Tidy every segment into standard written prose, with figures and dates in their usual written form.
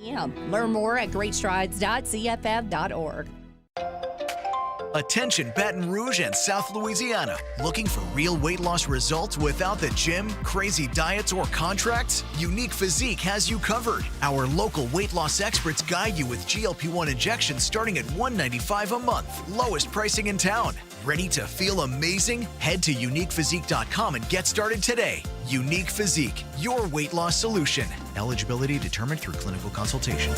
Learn more at greatstrides.cff.org. Attention Baton Rouge and South Louisiana. Looking for real weight loss results without the gym, crazy diets, or contracts? Unique Physique has you covered. Our local weight loss experts guide you with GLP-1 injections starting at $195 a month. Lowest pricing in town. Ready to feel amazing? Head to uniquephysique.com and get started today. Unique Physique, your weight loss solution. Eligibility determined through clinical consultation.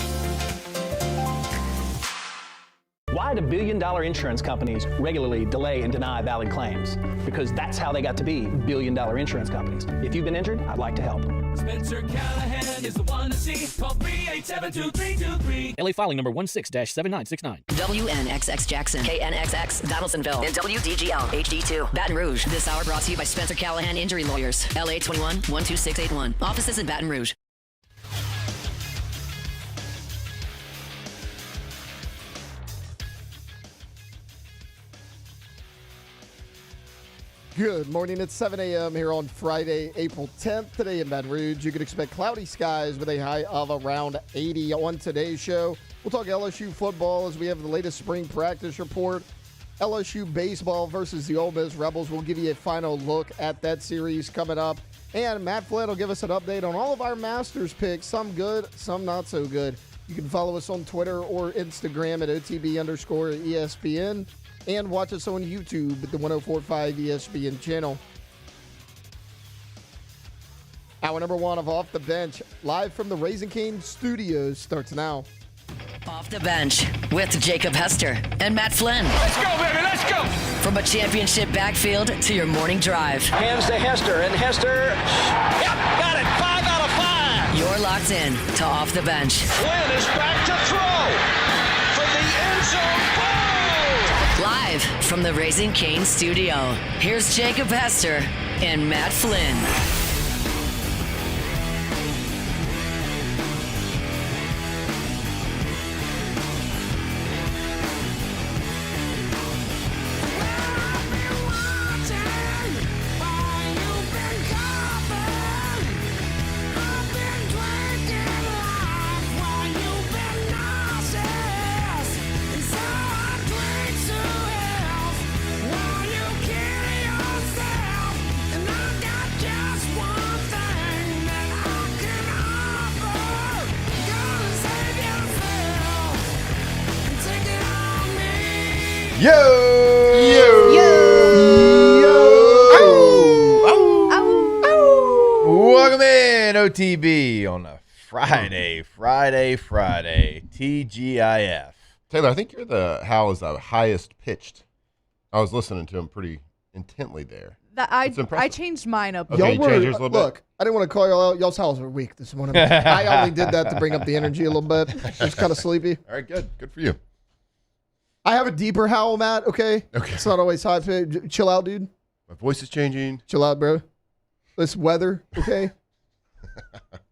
Why do billion-dollar insurance companies regularly delay and deny valid claims? Because that's how they got to be billion-dollar insurance companies. If you've been injured, I'd like to help. Spencer Callahan is the one to see. Call 387-2323. LA filing number 16-7969. WNXX Jackson, KNXX Donaldsonville, and WDGL HD2 Baton Rouge. This hour brought to you by Spencer Callahan Injury Lawyers. LA 21-12681. Offices in Baton Rouge. Good morning. It's 7 a.m. here on Friday, April 10th. Today in Baton Rouge, you can expect cloudy skies with a high of around 80 on today's show. We'll talk LSU football as we have the latest spring practice report. LSU baseball versus the Ole Miss Rebels. We'll give you a final look at that series coming up. And Matt Flynn will give us an update on all of our Masters picks, some good, some not so good. You can follow us on Twitter or Instagram at OTB_ESPN. And watch us on YouTube at the 104.5 ESPN channel. Hour number one of Off the Bench, live from the Raising Cane Studios, starts now. Off the Bench with Jacob Hester and Matt Flynn. Let's go, baby, let's go. From a championship backfield to your morning drive. Hands to Hester, and Hester, Yep, got it. 5 out of 5. You're locked in to Off the Bench. Flynn is back to throw from the end zone. Live from the Raising Cane Studio, here's Jacob Hester and Matt Flynn. Yo! Yo! Yo! Welcome in, OTB, on a Friday, TGIF. Taylor, I think you're Hal is the highest pitched. I was listening to him pretty intently there. I changed mine up. Okay, Look, I didn't want to call y'all out. Y'all's howls were weak this morning. I only did that to bring up the energy a little bit. Just kind of sleepy. All right, good. Good for you. I have a deeper howl, Matt, okay? Okay. It's not always hot. Chill out, dude. My voice is changing. Chill out, bro. This weather, okay?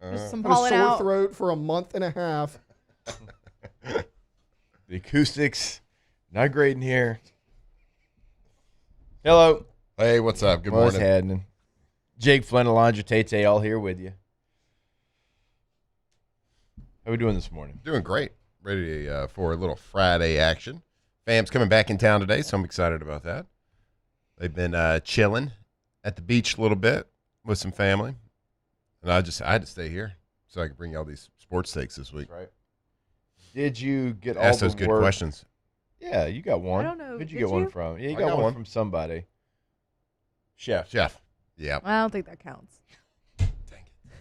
Some I have a pollen sore out. throat for a month and a half. The acoustics, not great in here. Hello. Hey, what's up? Good What's morning. happening? Jake Flynn, Alondra Tate, all here with you. How we doing this morning? Doing great. Ready for a little Friday action. Fam's coming back in town today, so I'm excited about that. They've been chilling at the beach a little bit with some family. And I had to stay here so I could bring you all these sports takes this week. That's right. Did you get all Ask the those good work? questions. Yeah, you got one. I don't know. Who'd you Did get one you? from? Yeah, you I got got one one from somebody. Chef. Yeah. I don't think that counts. Dang it.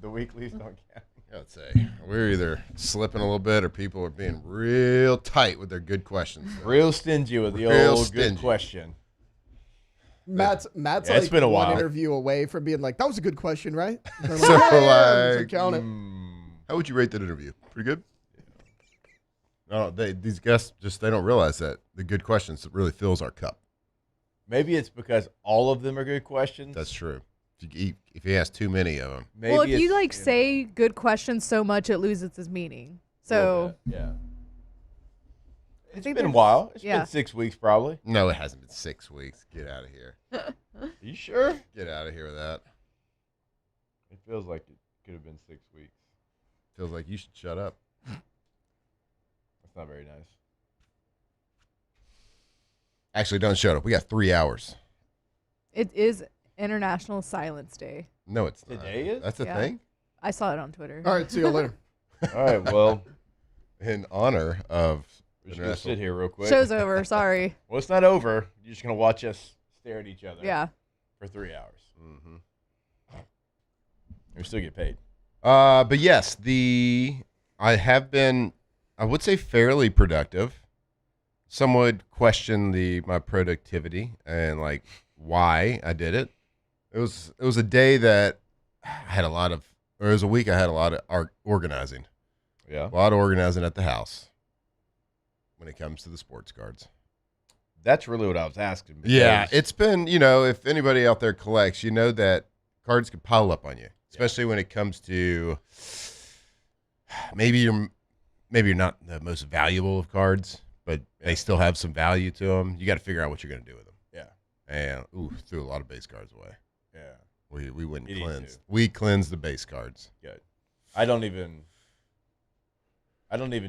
The weeklies don't count. I'd say we're either slipping a little bit or people are being real tight with their good questions. Real stingy with the Real old stingy. good question. Matt's Yeah, it's like been a one while. interview away from being like, that was a good question, right? So, so like, count it. how would you rate that interview? Pretty good? No, these guests they don't realize that the good questions really fills our cup. Maybe it's because all of them are good questions. That's true. If he has too many of them. Maybe Well, if you it's, say good questions so much, it loses its meaning. So yeah. It's think been a there's- while. It's yeah. been 6 weeks probably. No, it hasn't been 6 weeks. Get out of here. Are you sure? Get out of here with that. It feels like it could have been 6 weeks. Feels like you should shut up. That's not very nice. Actually, don't shut up. We got 3 hours. It is International Silence Day. No, it's not. Today is? That's a Yeah. thing? I saw it on Twitter. All right, see you later. All right, well, In honor of we're just going to sit here real quick. Show's over. Sorry. Well, it's not over. You're just going to watch us stare at each other Yeah. for 3 hours. Mm-hmm. We still get paid. But yes, I have been, I would say, fairly productive. Some would question my productivity and like why I did it. It was a day that I had a lot of, or it was a week I had a lot of organizing. Yeah. A lot of organizing at the house when it comes to the sports cards. That's really what I was asking. Yeah, because- it's been, if anybody out there collects, you know that cards can pile up on you, especially when it comes to maybe you're not the most valuable of cards, but they still have some value to them. You got to figure out what you're going to do with them. Yeah. And threw a lot of base cards away. Yeah. We went and You need cleansed. to. We cleansed the base cards. Good. I don't even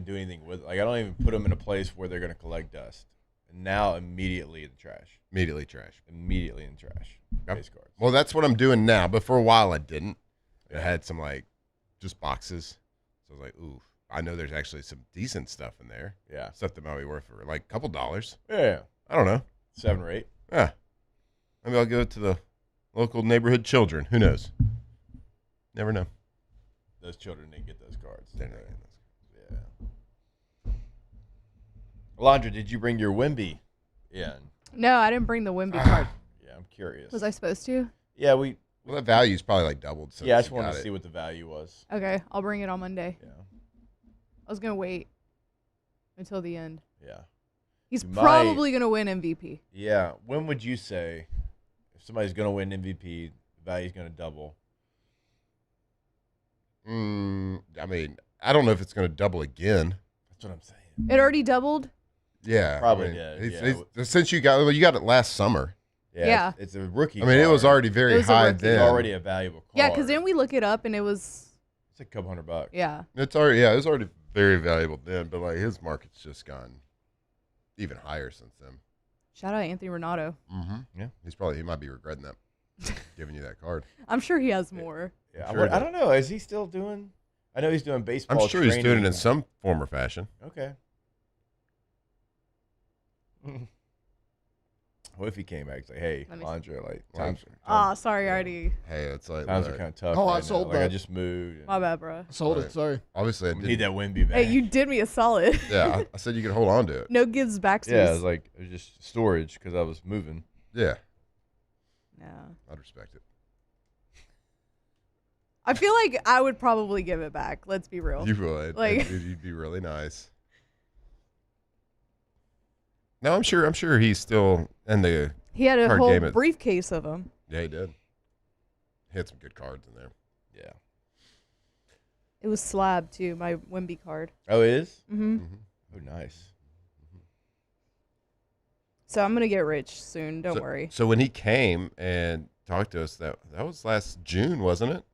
do anything with, like, I don't even put them in a place where they're going to collect dust. And now immediately in the trash. Immediately trash. Immediately in the trash. Yep. Base cards. Well, that's what I'm doing now. But for a while, I didn't. I had some just boxes. So I was like, ooh, I know there's actually some decent stuff in there. Yeah. Stuff that might be worth for like a couple dollars. Yeah. I don't know. 7 or 8. Yeah. Maybe I'll give it to the local neighborhood children. Who knows? Never know. Those children didn't get those cards. They're not getting Yeah. Alondra, did you bring your Wemby in? No, I didn't bring the Wemby card. Yeah, I'm curious. Was I supposed to? Yeah, Well, that value's probably like doubled. Since I just you wanted got to it. see what the value was. Okay, I'll bring it on Monday. Yeah. I was going to wait until the end. Yeah. He's You might- probably going to win MVP. Yeah. When would you say if somebody's going to win MVP, the value's going to double? I mean, I don't know if it's going to double again. That's what I'm saying. It already doubled? Yeah, Probably did, yeah. Since you got it last summer. Yeah. It's a rookie. I mean, it was card. already very It was a high rookie. then. It's already a valuable card. Yeah, because then we look it up and it was, It's a couple $100. yeah. It was already very valuable then, but like his market's just gone even higher since then. Shout out Anthony Renato. Mm-hmm. Yeah. He might be regretting that, giving you that card. I'm sure he has more. Yeah. I'm sure I don't know. Is he still doing? I know he's doing baseball. I'm sure he's doing it training. in some form or fashion. Okay. What if he came back and say, "Hey, Let me see. Andre, like Times- Sorry, I already. Hey, it's like times are look, kind of tough. Oh, I right sold now. Like I that. just moved. and My bad, bro. Sold Right. it. Sorry. obviously I Need didn't. that Wemby back. Hey, you did me a solid. Yeah, I said you could hold on to it. No gives back. Yeah, it was just storage because I was moving. Yeah, No. I'd respect it. I feel like I would probably give it back. Let's be real. You would. Like- You'd be really nice. No, I'm sure he's still in the. He had a Card whole game it. briefcase of them. Yeah, he did. He had some good cards in there. Yeah. It was slab too. My Wemby card. Oh, it is? Mm-hmm. Oh, nice. So I'm gonna get rich soon. Don't worry. So when he came and talked to us, that was last June, wasn't it?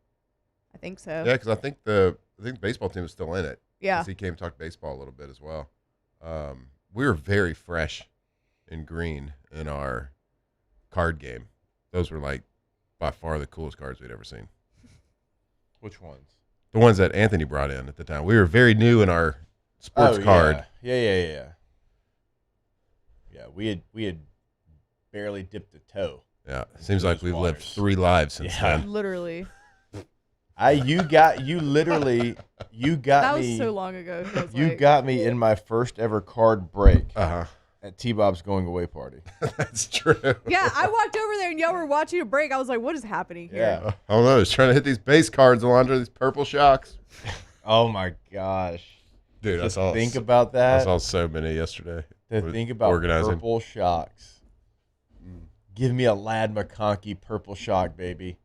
I think so. Yeah, because I think the baseball team was still in it. Yeah. 'Cause he came and talked baseball a little bit as well. We were very fresh and green in our card game. Those were like by far the coolest cards we'd ever seen. Which ones? The ones that Anthony brought in at the time. We were very new in our sports card. Yeah. Yeah, we had barely dipped a toe. Yeah, seems like Those we've lived waters. 3 lives since Yeah. then. Literally. You got That was me. so long ago. it feels You like. got me in my first ever card break Uh-huh. at T-Bob's going away party. That's true. Yeah, I walked over there and y'all were watching a break. I was like, what is happening here? Yeah. I don't know. He's trying to hit these base cards, Alondra, these purple shocks. Oh my gosh. Dude, Just I saw think about that. I saw so many yesterday. To Was think about organizing. purple shocks. Give me a Lad McConkey purple shock, baby.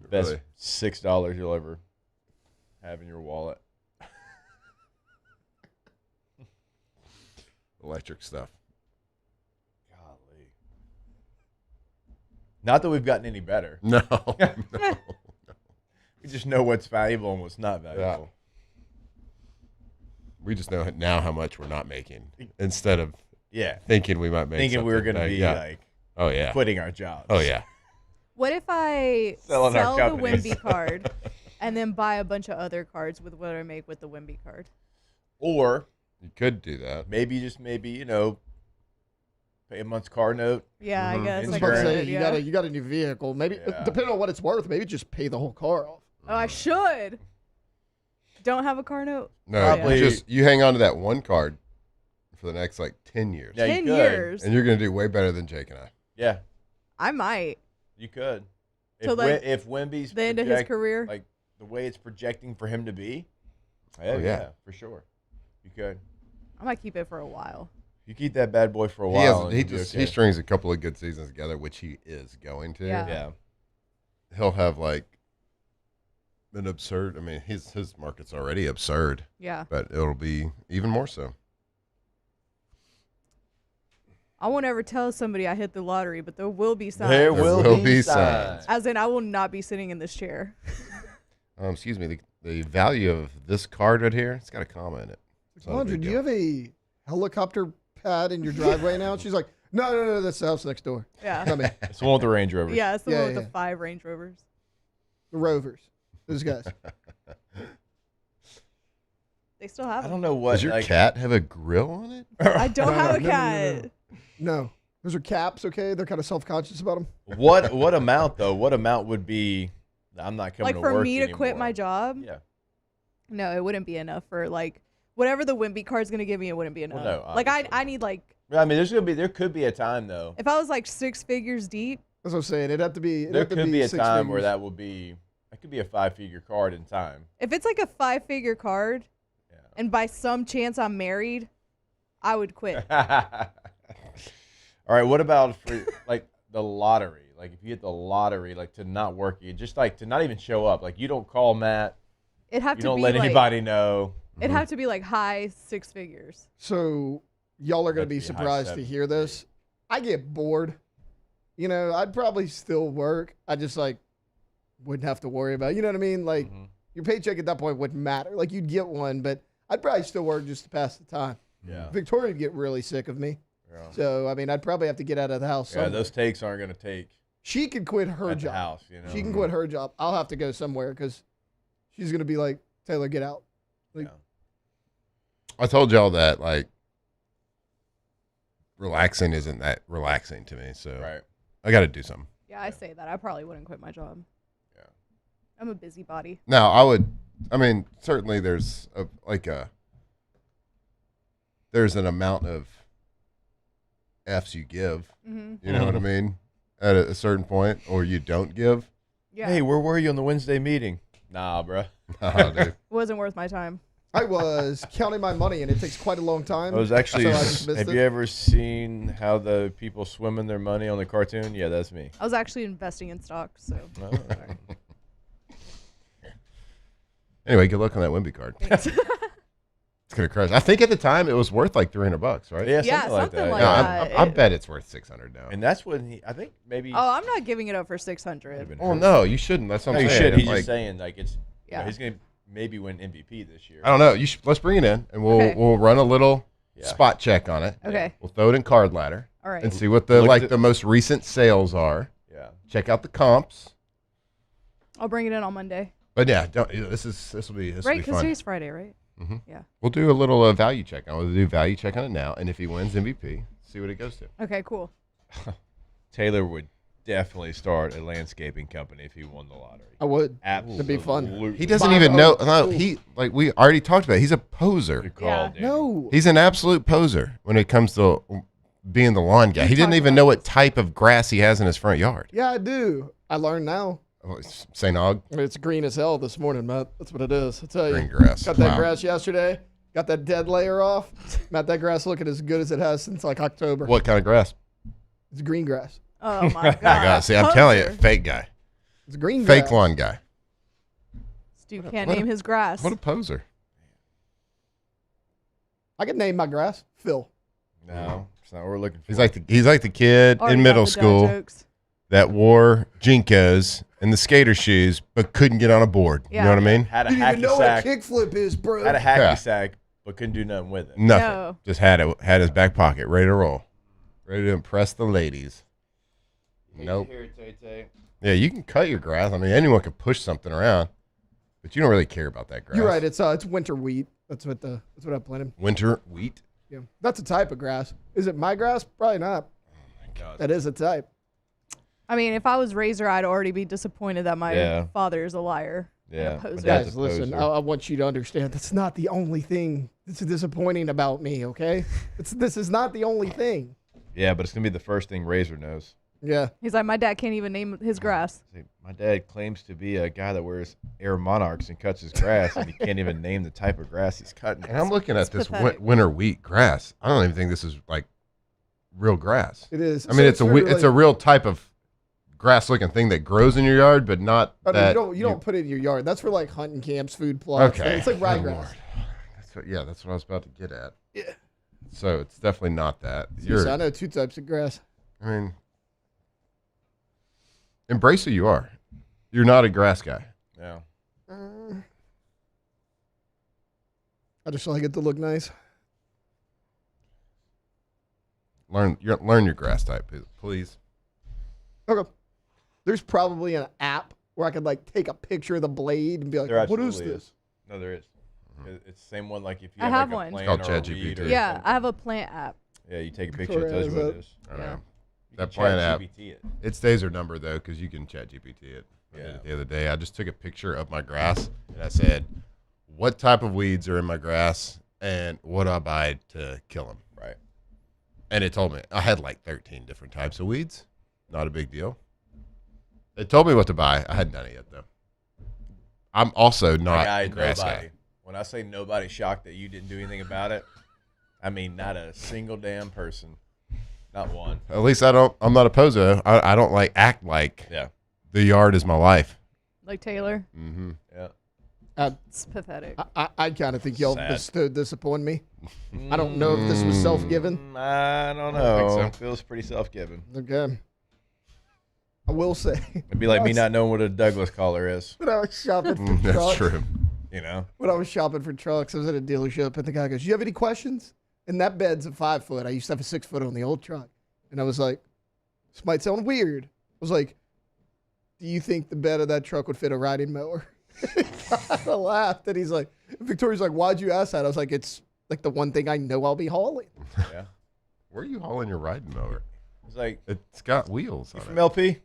Best Really? $6 you'll ever have in your wallet. Electric stuff. Golly. Not that we've gotten any better. No. We just know what's valuable and what's not valuable. We just know now how much we're not making instead of thinking we might make thinking we were going to be quitting our jobs. Oh, yeah. What if I Selling our sell the companies. Wemby card and then buy a bunch of other cards with what I make with the Wemby card? Or you could do that. Maybe, pay a month's car note. Yeah, I guess. I was about to say, you got a new vehicle. Maybe depending on what it's worth, maybe just pay the whole car off. Oh, I should. Don't have a car note? No, Probably. just you hang on to that one card for the next 10 years. Yeah, 10 years. And you're going to do way better than Jake and I. Yeah. I might. You could. So, If Wemby's the end of his career? Like the way it's projecting for him to be, for sure. You could. I might keep it for a while. You keep that bad boy for a while. He strings a couple of good seasons together, which he is going to. Yeah. He'll have like an absurd. I mean, his market's already absurd. Yeah. But it'll be even more so. I won't ever tell somebody I hit the lottery, but there will be signs. There will be signs. As in, I will not be sitting in this chair. Excuse me. The value of this card right here, it's got a comma in it. Andrew, do you have a helicopter pad in your driveway now? She's like, no, that's the house next door. Yeah. Not me. It's the one with the Range Rovers. Yeah, it's the one with the 5 Range Rovers. The Rovers. Those guys. They still have I them. don't know what. Does your cat have a grill on it? I don't have a cat. No. Those are caps, okay? They're kind of self-conscious about them. What amount, though? What amount would be, I'm not coming to work Like for me to anymore. quit my job? Yeah. No, it wouldn't be enough for like whatever the Wemby card's going to give me, it wouldn't be enough. Well, no, like I need like. I mean, there could be a time, though. If I was like 6 figures deep. That's what I'm saying. It'd have to be. There could be a 6 time where figures. that could be a 5-figure card in time. If it's like a 5-figure card, and by some chance I'm married, I would quit. All right, what about for like the lottery? Like if you hit the lottery, like to not work, just like to not even show up. Like you don't call Matt. It'd have You to don't be let like, anybody know. It'd have to be like high 6 figures. So y'all are going to be That'd be high surprised to 7 hear this. I get bored. You know, I'd probably still work. I just like wouldn't have to worry about it. You know what I mean? Like your paycheck at that point wouldn't matter. Like you'd get one, but I'd probably still work just to pass the time. Yeah. Victoria would get really sick of me. Yeah. So, I mean, I'd probably have to get out of the house. Yeah, somewhere. those takes aren't going to take. She could quit her at the job. house, you know. She can quit her job. I'll have to go somewhere because she's going to be like, Taylor, get out. Like, I told y'all that like relaxing isn't that relaxing to me. So I got to do something. Yeah, I say that. I probably wouldn't quit my job. Yeah. I'm a busybody. Now I would. I mean, certainly there's there's an amount of F's you give. Mm-hmm. You know what I mean? At a certain point, or you don't give. Yeah. Hey, where were you on the Wednesday meeting? Nah, bruh. Nah, dude. Wasn't worth my time. I was counting my money, and it takes quite a long time. I was actually. So I just missed Have it. you ever seen how the people swim in their money on the cartoon? Yeah, that's me. I was actually investing in stocks, so. Oh, Anyway, good luck on that Wemby card. It's gonna crush. I think at the time it was worth like $300, right? Yeah, Yeah, something like something that. like No, that. I bet it's worth 600 now. And that's when I think maybe. Oh, I'm not giving it up for 600. Oh no, you shouldn't. That's what No, I'm you saying. should. He's Like, just saying like it's. Yeah. Yeah. He's gonna maybe win MVP this year. I don't know. Let's bring it in, and we'll run a little spot check on it. Okay. We'll throw it in Card Ladder. All right. And see what the most recent sales are. Yeah. Check out the comps. I'll bring it in on Monday. But yeah, this will be Right, fun. because today's Friday, right? Mm-hmm. Yeah. We'll do a little value check. I will do value check on it now, and if he wins MVP, see what it goes to. Okay, cool. Taylor would definitely start a landscaping company if he won the lottery. I would. Absolutely. It'd be fun. He doesn't even know. No, we already talked about it. He's a poser. Good call, Danny. No. He's an absolute poser when it comes to being the lawn guy. He didn't even know what type of grass he has in his front yard. Yeah, I do. I learned now. Oh, it's St. Og. It's green as hell this morning, Matt. That's what it is. I tell you. Green grass. Got that Wow. grass yesterday. Got that dead layer off. Matt, that grass looking as good as it has since like October. What kind of grass? It's green grass. Oh, my God. I gotta see. I'm telling you, fake guy. It's green Fake grass. lawn guy. Stu can't name his grass. What a poser. I could name my grass Phil. No, it's not what we're looking for. He's like the kid Already in got middle the dad school jokes. that wore Jinkos in the skater shoes, but couldn't get on a board. Yeah. You know what I mean? Had a You didn't even hacky know sack. what a kickflip is, bro. Had a hacky Yeah. sack, but couldn't do nothing with it. Nothing. No. Just had his back pocket ready to roll, ready to impress the ladies. Nope. Yeah, you can cut your grass. I mean, anyone can push something around, but you don't really care about that grass. You're right. It's winter wheat. That's what I planted. Winter wheat. Yeah, that's a type of grass. Is it my grass? Probably not. Oh my God. That is a type. I mean, if I was Razor, I'd already be disappointed that my father is a liar. Yeah. And a poser. That's Guys, a listen. poser. I want you to understand. That's not the only thing that's disappointing about me. Okay, this is not the only thing. Yeah, but it's gonna be the first thing Razor knows. Yeah. He's like, my dad can't even name his grass. See, my dad claims to be a guy that wears Air Monarchs and cuts his grass, and he can't even name the type of grass he's cutting. And I'm looking at this pathetic. winter wheat grass. I don't even think this is like real grass. It is. I mean, it's a real type of grass-looking thing that grows in your yard, but not I mean, that. you don't put it in your yard. That's for like hunting camps, food plots. Okay. It's like Good ryegrass. Lord. That's what I was about to get at. Yeah. So it's definitely not that. Seriously, I know two types of grass. I mean, embrace who you are. You're not a grass guy. Yeah. I just like it to look nice. Learn your grass type, please. Okay. There's probably an app where I could like take a picture of the blade and be like, There "What is absolutely this?" No, there is. It's the same one like if you I have, have like one. a It's plant called or a ChatGPT. weed or Yeah, something. I have a plant app. Yeah, you take a picture, it tells you what it is. I Yeah. know. You That can plant app. ChatGPT it. Its days are numbered though, because you can chat GPT it. I did Yeah. it the other day, I just took a picture of my grass and I said, "What type of weeds are in my grass, and what do I buy to kill them?" Right. And it told me I had like 13 different types of weeds. Not a big deal. It told me what to buy. I hadn't done it yet though. I'm also not a grass nobody. guy. When I say nobody's shocked that you didn't do anything about it, I mean not a single damn person. Not one. At least I'm not a poser. I don't like act like Yeah. the yard is my life. Like Taylor. Mm-hmm. Yeah. It's pathetic. I kind of think y'all Sad. disappoint me. I don't know if this was self-given. I don't I know. think so. Feels pretty self-given. Okay. I will say. It'd be like me not knowing what a Douglas collar is. When I was shopping for That's trucks, true. You know. when I was shopping for trucks, I was at a dealership, and the guy goes, "You have any questions?" And that bed's a 5 foot. I used to have a 6 foot on the old truck, and I was like, "This might sound weird." I was like, "Do you think the bed of that truck would fit a riding mower?" I laughed, and he's like, "Victoria's like, why'd you ask that?" I was like, "It's like the one thing I know I'll be hauling." Yeah. Where are you hauling your riding mower? It's like, It's got wheels you on from it. LP?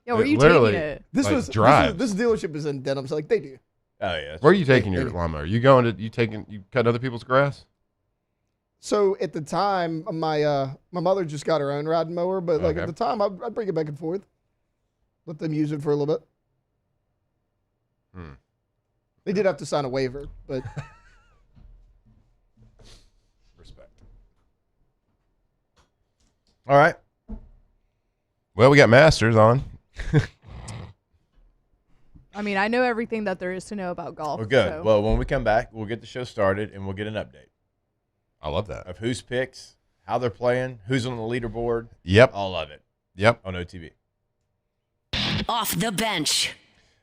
Yeah, where are you literally- taking it? This Like, was drives. this dealership is in Denham, so like they do. Oh yeah. Where are you taking your Maybe. lawnmower? You cutting other people's grass? So at the time, my mother just got her own riding mower, but like Okay. at the time, I'd bring it back and forth, let them use it for a little bit. They did have to sign a waiver, but Respect. All right. Well, we got Masters on. I mean, I know everything that there is to know about golf. Well, good. so- Well, when we come back, we'll get the show started and we'll get an update I love that. of who's picks, how they're playing, who's on the leaderboard, Yep. all of it Yep. on OTB. Off the bench.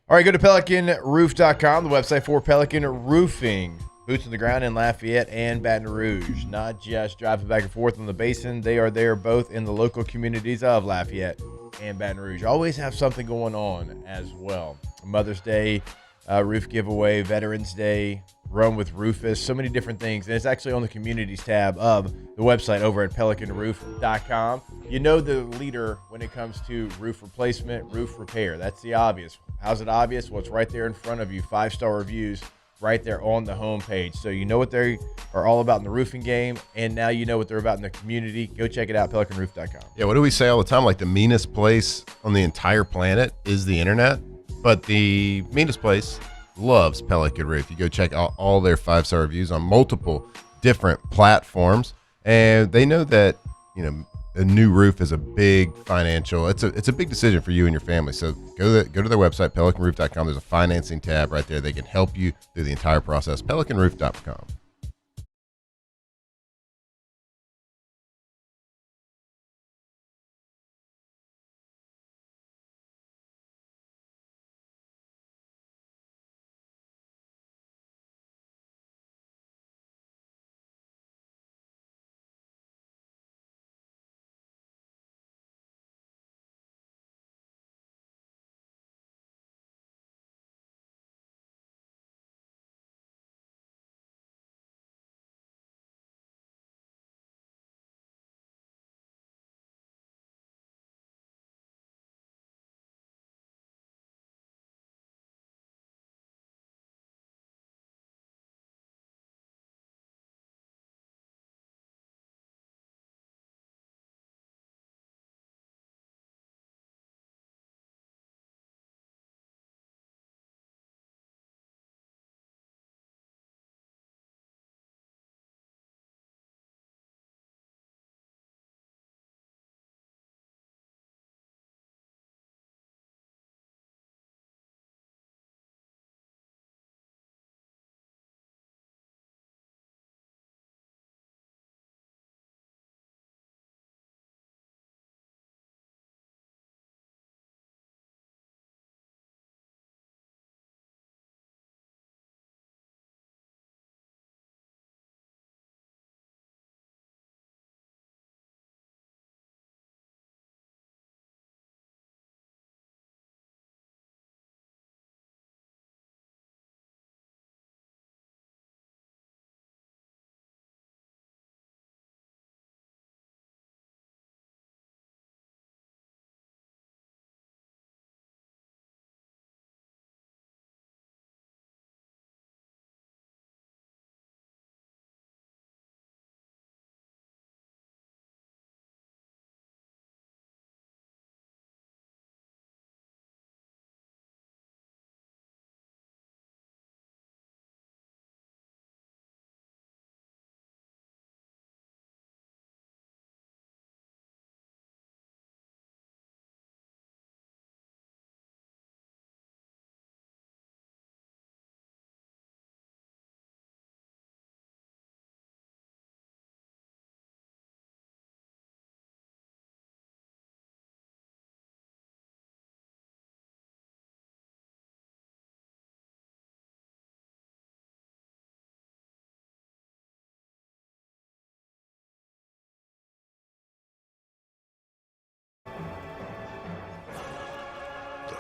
All right, go to PelicanRoof.com, the website for Pelican Roofing. Boots on the ground in Lafayette and Baton Rouge. Not just driving back and forth on the basin. They are there both in the local communities of Lafayette and Baton Rouge. Always have something going on as well. Mother's Day, roof giveaway, Veterans Day, Run with Rufus, so many different things. And it's actually on the communities tab of the website over at PelicanRoof.com. You know the leader when it comes to roof replacement, roof repair. That's the obvious. How's it obvious? Well, it's right there in front of you. 5-star reviews right there on the homepage. So you know what they are all about in the roofing game, and now you know what they're about in the community. Go check it out, PelicanRoof.com. Yeah, what do we say all the time? Like the meanest place on the entire planet is the internet, but the meanest place loves Pelican Roof. You go check out all their 5-star reviews on multiple different platforms, and they know that, you know, a new roof is a big financial. It's a big decision for you and your family. So go to their website, PelicanRoof.com. There's a financing tab right there. They can help you through the entire process. PelicanRoof.com.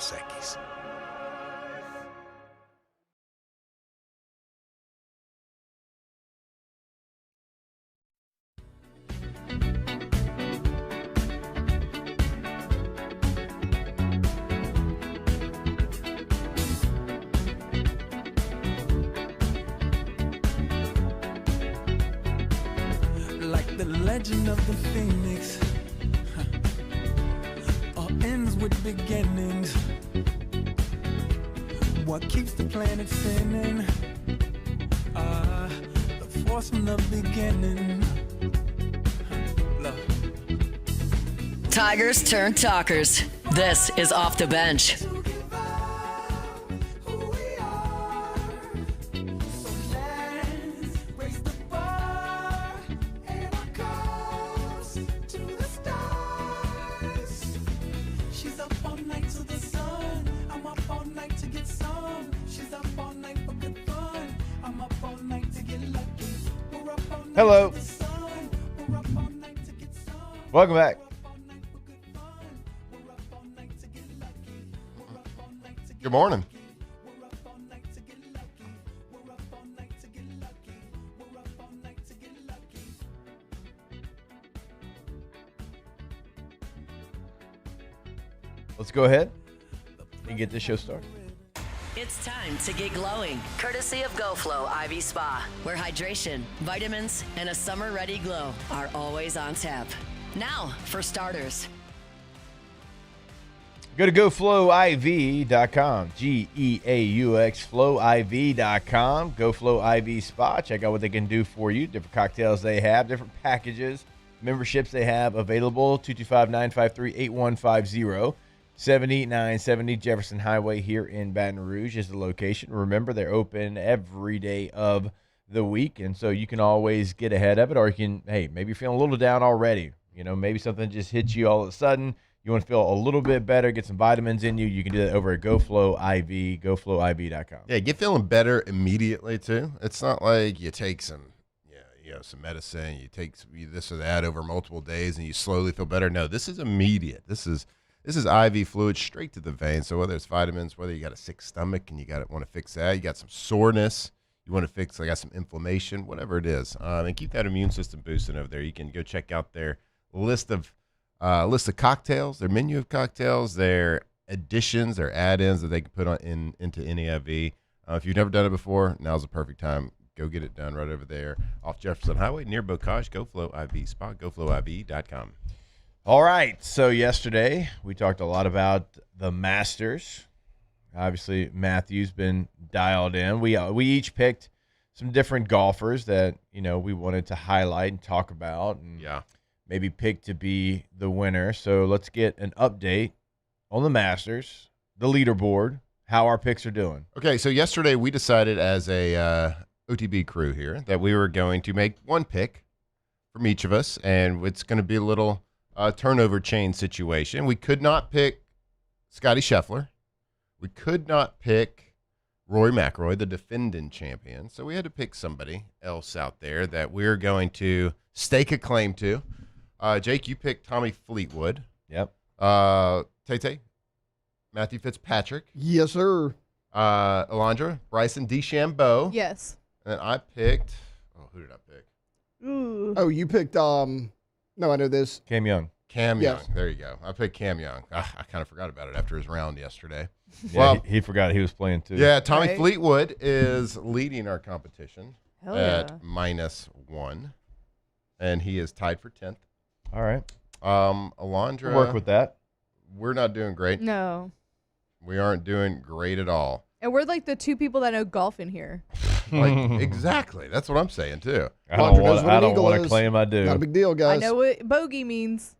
Dos Equis. Like the legend of the Phoenix, all ends with beginnings. What keeps the planet spinning? The force from the beginning. Love. Tigers turn talkers. This is Off the Bench. Hello. Welcome back. Good morning. Let's go ahead and get this show started. It's time to get glowing, courtesy of GoFlow IV Spa, where hydration, vitamins, and a summer-ready glow are always on tap. Now, for starters. Go to GoFlowIV.com, G-E-A-U-X, FlowIV.com, GoFlow IV Spa. Check out what they can do for you, different cocktails they have, different packages, memberships they have available, 225-953-8150. 7970 Jefferson Highway here in Baton Rouge is the location. Remember, they're open every day of the week, and so you can always get ahead of it, or you can, hey, maybe you're feeling a little down already. You know, maybe something just hits you all of a sudden. You want to feel a little bit better, get some vitamins in you. You can do that over at GoFlow IV, GoFlowIV.com. Yeah, get feeling better immediately, too. It's not like you take some some medicine, you take this or that over multiple days, and you slowly feel better. No, this is immediate. This is IV fluid straight to the vein. So whether it's vitamins, whether you got a sick stomach and you want to fix that, you got some soreness, you want to fix, got some inflammation, whatever it is, and keep that immune system boosting over there. You can go check out their list of cocktails, their menu of cocktails, their additions, their add-ins that they can put into any IV. If you've never done it before, now's the perfect time. Go get it done right over there off Jefferson Highway near Bocage. GoFlow IV Spa, GoFlowIV.com. All right, so yesterday we talked a lot about the Masters. Obviously, Matthew's been dialed in. We each picked some different golfers that we wanted to highlight and talk about, and maybe pick to be the winner. So let's get an update on the Masters, the leaderboard, how our picks are doing. Okay, so yesterday we decided as a OTB crew here that we were going to make one pick from each of us, and it's going to be a little turnover chain situation. We could not pick Scotty Scheffler. We could not pick Rory McIlroy, the defending champion. So we had to pick somebody else out there that we're going to stake a claim to. Jake, you picked Tommy Fleetwood. Yep. Tay, Matthew Fitzpatrick. Yes, sir. Alondra, Bryson DeChambeau. Yes. And I picked, who did I pick? Ooh. Oh, you picked, no, I know this. Cam Young. Cam Yes. Young. There you go. I picked Cam Young. I kind of forgot about it after his round yesterday. Yeah, Well, he forgot he was playing too. Yeah, Tommy Right. Fleetwood is leading our competition Hell at yeah. -1, and he is tied for 10th. All right. Alondra, We'll work with that. we're not doing great. No. We aren't doing great at all. And we're like the two people that know golf in here. Exactly. That's what I'm saying, too. I Alondra don't knows want what an to eagle is. claim I do. Not a big deal, guys. I know what bogey means.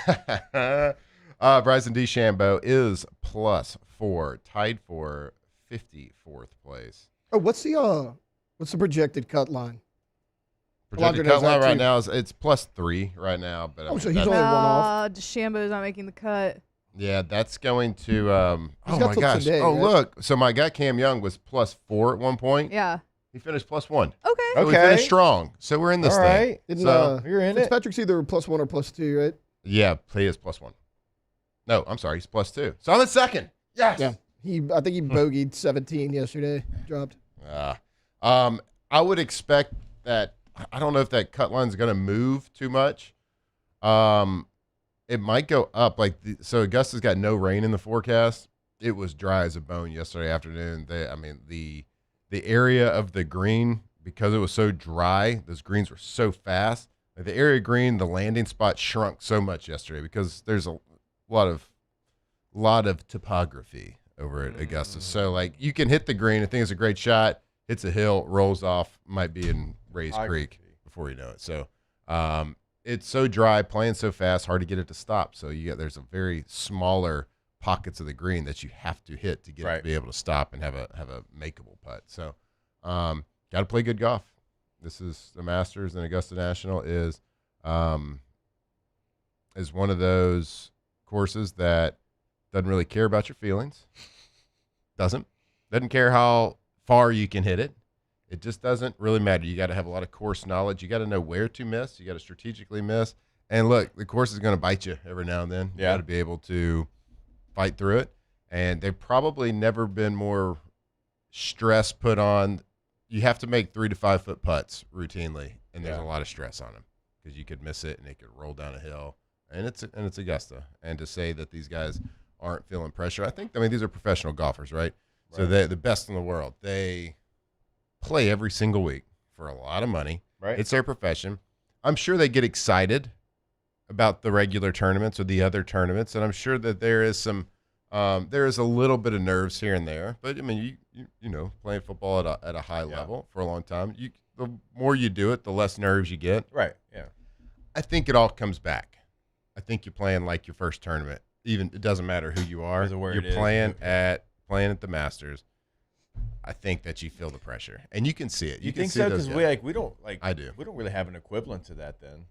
Bryson DeChambeau is +4, tied for 54th place. Oh, what's the projected cut line? Projected Alondra knows cut line that right too. now is it's +3 right now. But I mean, So he's that's- only one off. DeChambeau's not making the cut. yeah, that's going to. He's Oh got my till gosh! today, Oh right? look, so my guy Cam Young was +4 at one point. Yeah. He finished +1. Okay. So we Okay. finished strong. So we're in this All thing. right. Isn't, So You're in it. Fitzpatrick's either +1 or +2, right? yeah, he is +1. No, I'm sorry, he's +2. So I'm in second. Yes. Yeah. I think he bogeyed 17 yesterday. Dropped. I would expect that. I don't know if that cut line is going to move too much. It might go up. So Augusta's got no rain in the forecast. It was dry as a bone yesterday afternoon. The area of the green, because it was so dry, those greens were so fast. Like the area green, the landing spot shrunk so much yesterday because there's a lot of topography over at Augusta. So like you can hit the green. I think it's a great shot. Hits a hill, rolls off, might be in Rays Creek before you know it. So it's so dry, playing so fast, hard to get it to stop. So there's a very smaller pockets of the green that you have to hit to get it to be able to stop and have a makeable putt. So got to play good golf. This is the Masters, and Augusta National is one of those courses that doesn't really care about your feelings. Doesn't care how far you can hit it. It just doesn't really matter. You got to have a lot of course knowledge. You got to know where to miss. You got to strategically miss. And look, the course is going to bite you every now and then. You got to be able to fight through it. And they've probably never been more stress put on. You have to make 3 to 5 foot putts routinely, and there's a lot of stress on them because you could miss it and it could roll down a hill. And it's Augusta. And to say that these guys aren't feeling pressure, I mean these are professional golfers, right? So they're the best in the world. They play every single week for a lot of money. Right. It's their profession. I'm sure they get excited about the regular tournaments or the other tournaments, and I'm sure that there is a little bit of nerves here and there. But I mean, you know, playing football at a high level for a long time, the more you do it, the less nerves you get. Right. Yeah. I think it all comes back. I think you're playing like your first tournament. Even it doesn't matter who you are. You're playing at the Masters. I think that you feel the pressure, and you can see it. You can think see so? Because we don't like. I do. We don't really have an equivalent to that then.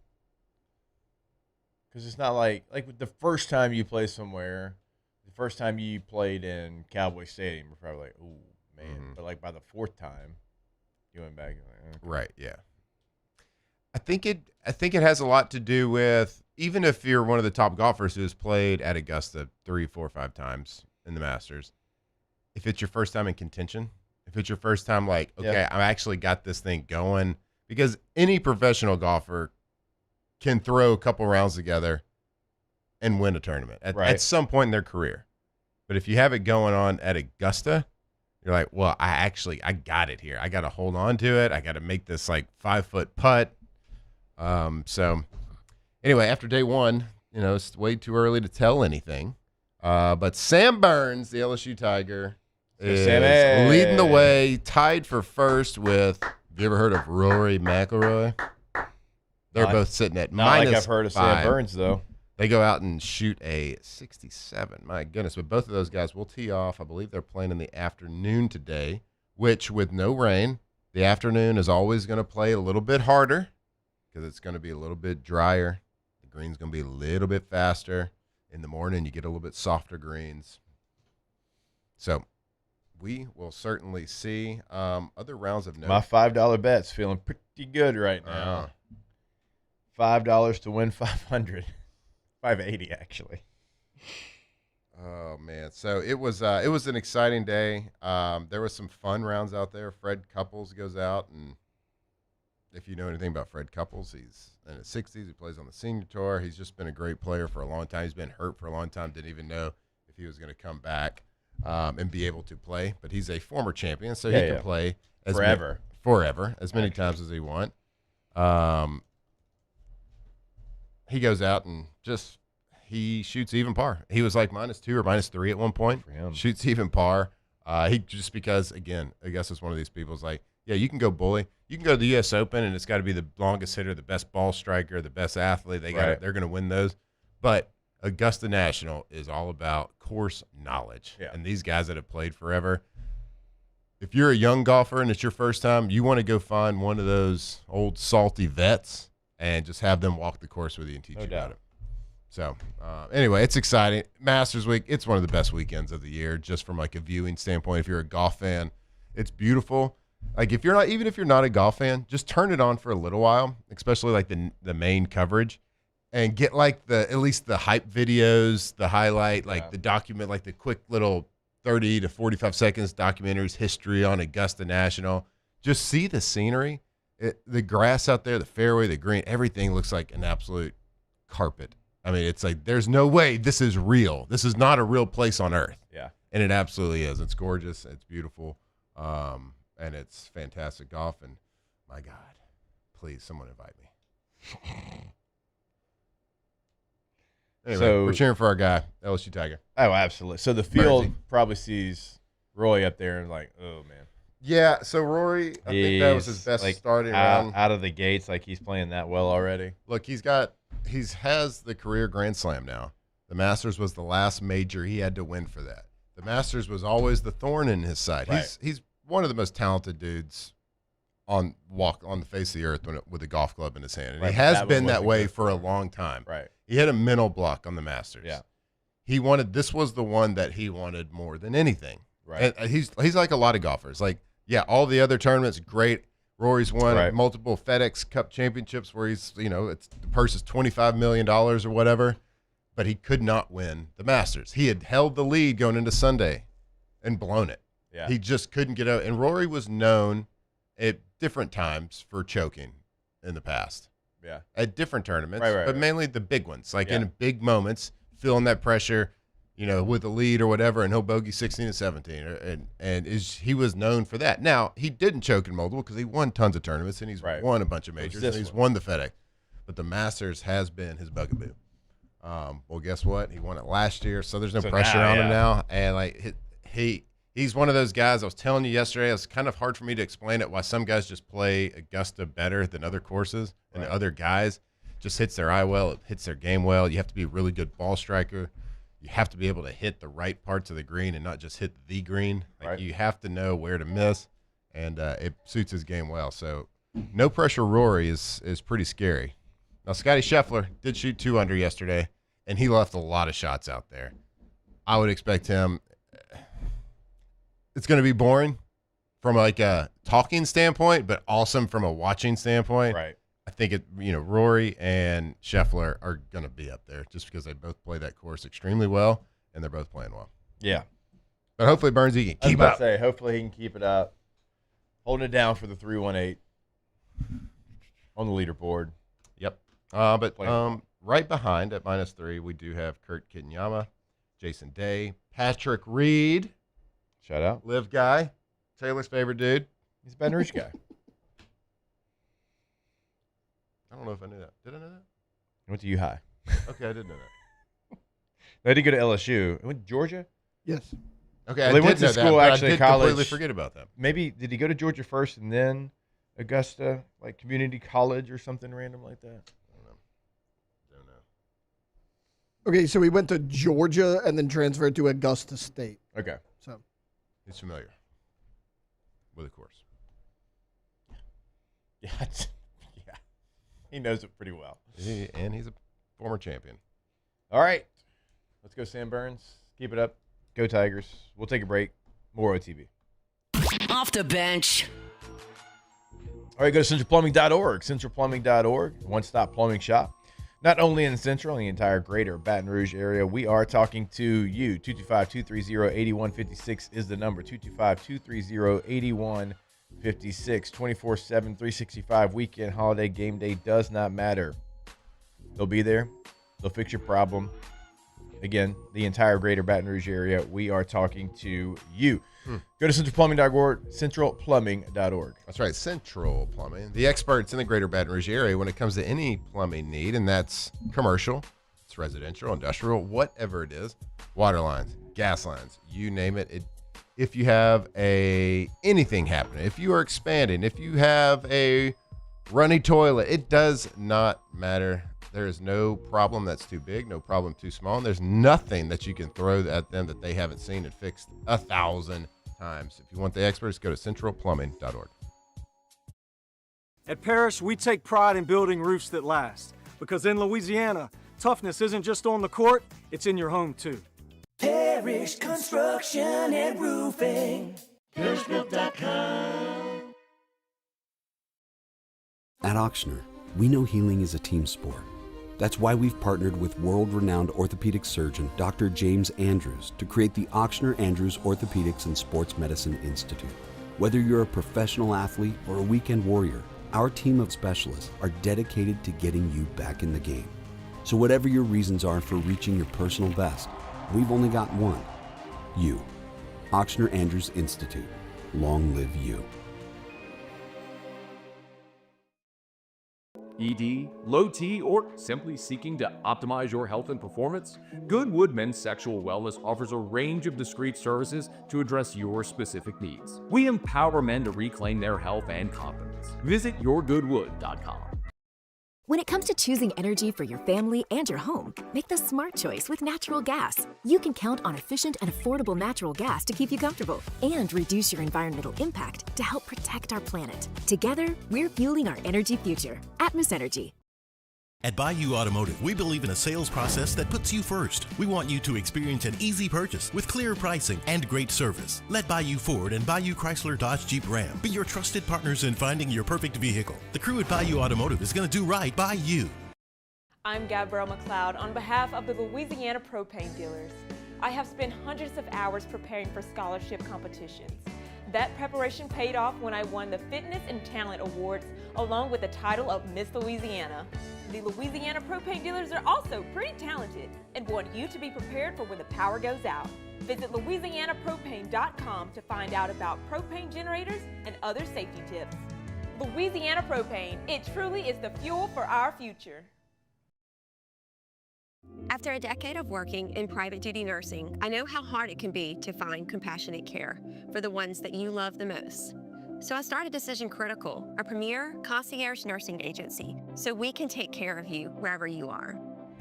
Because it's not like the first time you play somewhere, the first time you played in Cowboy Stadium, you're probably like, "Oh man!" Mm-hmm. But like by the fourth time, you went back. Like, okay. Right. Yeah. I think it has a lot to do with, even if you're one of the top golfers who has played at Augusta 3, 4, 5 times in the Masters, if it's your first time in contention, if it's your first time I actually got this thing going, because any professional golfer can throw a couple rounds together and win a tournament at some point in their career. But if you have it going on at Augusta, you're like, well, I got it here. I got to hold on to it. I got to make this 5-foot putt. So anyway, after day one, it's way too early to tell anything. But Sam Burns, the LSU Tiger, is leading the way, tied for first with, have you ever heard of Rory McIlroy? They're both sitting at not minus like I've heard of 5. Sam Burns, though. They go out and shoot a 67. My goodness. But both of those guys will tee off. I believe they're playing in the afternoon today, which with no rain, the afternoon is always going to play a little bit harder because it's going to be a little bit drier. The green's going to be a little bit faster. In the morning, you get a little bit softer greens. So we will certainly see other rounds of note. My $5 bet's feeling pretty good right now. $5 to win 500. 580 actually. Oh man. So it was an exciting day. There was some fun rounds out there. Fred Couples goes out, and if you know anything about Fred Couples, he's in his 60s. He plays on the senior tour. He's just been a great player for a long time. He's been hurt for a long time. Didn't even know if he was going to come back and be able to play. But he's a former champion, so he can play forever, as many times as he wants. He goes out and he shoots even par. He was like -2 or -3 at one point. Shoots even par. He just because, again, I guess it's one of these people's like, yeah, you can go bully. You can go to the U.S. Open, and it's got to be the longest hitter, the best ball striker, the best athlete. They're going to win those. But Augusta National is all about course knowledge. Yeah. And these guys that have played forever, if you're a young golfer and it's your first time, you want to go find one of those old salty vets and just have them walk the course with you and teach you about it. So, anyway, it's exciting. Masters Week, it's one of the best weekends of the year, just from a viewing standpoint. If you're a golf fan, it's beautiful. If you're not a golf fan, just turn it on for a little while, especially the main coverage, and get at least the hype videos, the highlight, the document, the quick little 30 to 45 seconds documentaries, history on Augusta National. Just see the scenery. The grass out there, the fairway, the green, everything looks like an absolute carpet. I mean, it's like there's no way this is real. This is not a real place on earth. Yeah. And it absolutely is. It's gorgeous. It's beautiful. And it's fantastic golf. And my God, please, someone invite me. Anyway, So- we're cheering for our guy, LSU Tiger. Oh, absolutely. So the field probably sees Roy up there and like, oh man. Yeah, so Rory, I think that was his best starting round. Out of the gates, like he's playing that well already. Look, he has the career Grand Slam now. The Masters was the last major he had to win for that. The Masters was always the thorn in his side. Right. He's one of the most talented dudes on the face of the earth with a golf club in his hand. And Right, he has that been one that wasn't way good for a for him. long time. Right. He had a mental block on the Masters. Yeah. This was the one that he wanted more than anything. Right. And he's like a lot of golfers. Like, yeah, all the other tournaments, great. Rory's won multiple FedEx Cup championships where he's, the purse is $25 million or whatever, but he could not win the Masters. He had held the lead going into Sunday and blown it. Yeah. He just couldn't get out. And Rory was known at different times for choking in the past. Yeah. At different tournaments, Right, but mainly the big ones, like Yeah. in big moments, feeling that pressure, with a lead or whatever, and he'll bogey 16 and 17, he was known for that. Now, he didn't choke in multiple because he won tons of tournaments, and he's won a bunch of majors, and he's won the FedEx. But the Masters has been his bugaboo. Well, guess what? He won it last year, so there's no pressure on him now. And like he's one of those guys. I was telling you yesterday, it's kind of hard for me to explain it why some guys just play Augusta better than other courses, and other guys just hits their eye well, it hits their game well. You have to be a really good ball striker. You have to be able to hit the right parts of the green and not just hit the green. Like you have to know where to miss, and it suits his game well. So no pressure Rory is pretty scary. Now, Scotty Scheffler did shoot 2 under yesterday, and he left a lot of shots out there. I would expect him – it's going to be boring from like a talking standpoint, but awesome from a watching standpoint. Right. I think Rory and Scheffler are going to be up there just because they both play that course extremely well, and they're both playing well. Yeah. But hopefully Burnsy can keep up. Hopefully he can keep it up. Holding it down for the 318 on the leaderboard. Yep. But right behind at -3, we do have Kurt Kitayama, Jason Day, Patrick Reed. Shout out. Live guy. Taylor's favorite dude. He's a Baton Rouge guy. I don't know if I knew that. Did I know that? He went to U-High. Okay, I did know that. They did go to LSU. He went to Georgia? Yes. Okay, Well, I they did went to know school, that, but actually, I did college. completely forget about that. Maybe, did he go to Georgia first and then Augusta, like community college or something random like that? I don't know. Okay, so he went to Georgia and then transferred to Augusta State. Okay. So He's familiar with the course. Yeah. Yeah. He knows it pretty well. And he's a former champion. All right. Let's go, Sam Burns. Keep it up. Go Tigers. We'll take a break. More OTB. Off the bench. All right, go to centralplumbing.org. Centralplumbing.org, one-stop plumbing shop. Not only in Central, in the entire greater Baton Rouge area, we are talking to you. 225-230-8156 is the number. 225-230-8156. 24/7, 365, weekend, holiday, game day, does not matter. They'll be there. They'll fix your problem. Again, the entire greater Baton Rouge area, we are talking to you. Go to centralplumbing.org, centralplumbing.org. That's right, Central Plumbing. The experts in the greater Baton Rouge area when it comes to any plumbing need, and that's commercial, it's residential, industrial, whatever it is, water lines, gas lines, you name it. If you have anything happening, if you are expanding, if you have a runny toilet, it does not matter. There is no problem that's too big, no problem too small, and there's nothing that you can throw at them that they haven't seen and fixed 1,000 times. If you want the experts, go to centralplumbing.org. At Parrish, we take pride in building roofs that last, because in Louisiana, toughness isn't just on the court, it's in your home too. Parrish Construction and Roofing. ParrishGroup.com. At Auctioner, we know healing is a team sport. That's why we've partnered with world-renowned orthopedic surgeon Dr. James Andrews to create the Ochsner Andrews Orthopedics and Sports Medicine Institute. Whether you're a professional athlete or a weekend warrior, our team of specialists are dedicated to getting you back in the game. So whatever your reasons are for reaching your personal best, we've only got one: you. Ochsner Andrews Institute. Long live you. ED, low T, or simply seeking to optimize your health and performance? Goodwood Men's Sexual Wellness offers a range of discreet services to address your specific needs. We empower men to reclaim their health and confidence. Visit yourgoodwood.com. When it comes to choosing energy for your family and your home, make the smart choice with natural gas. You can count on efficient and affordable natural gas to keep you comfortable and reduce your environmental impact to help protect our planet. Together, we're fueling our energy future. Atmos Energy. At Bayou Automotive, we believe in a sales process that puts you first. We want you to experience an easy purchase with clear pricing and great service. Let Bayou Ford and Bayou Chrysler Dodge Jeep Ram be your trusted partners in finding your perfect vehicle. The crew at Bayou Automotive is going to do right by you. I'm Gabrielle McLeod on behalf of the Louisiana Propane Dealers. I have spent hundreds of hours preparing for scholarship competitions. That preparation paid off when I won the Fitness and Talent Awards along with the title of Miss Louisiana. The Louisiana Propane Dealers are also pretty talented and want you to be prepared for when the power goes out. Visit louisianapropane.com to find out about propane generators and other safety tips. Louisiana Propane, it truly is the fuel for our future. After a decade of working in private duty nursing, I know how hard it can be to find compassionate care for the ones that you love the most. So I started Decision Critical, a premier concierge nursing agency, so we can take care of you wherever you are.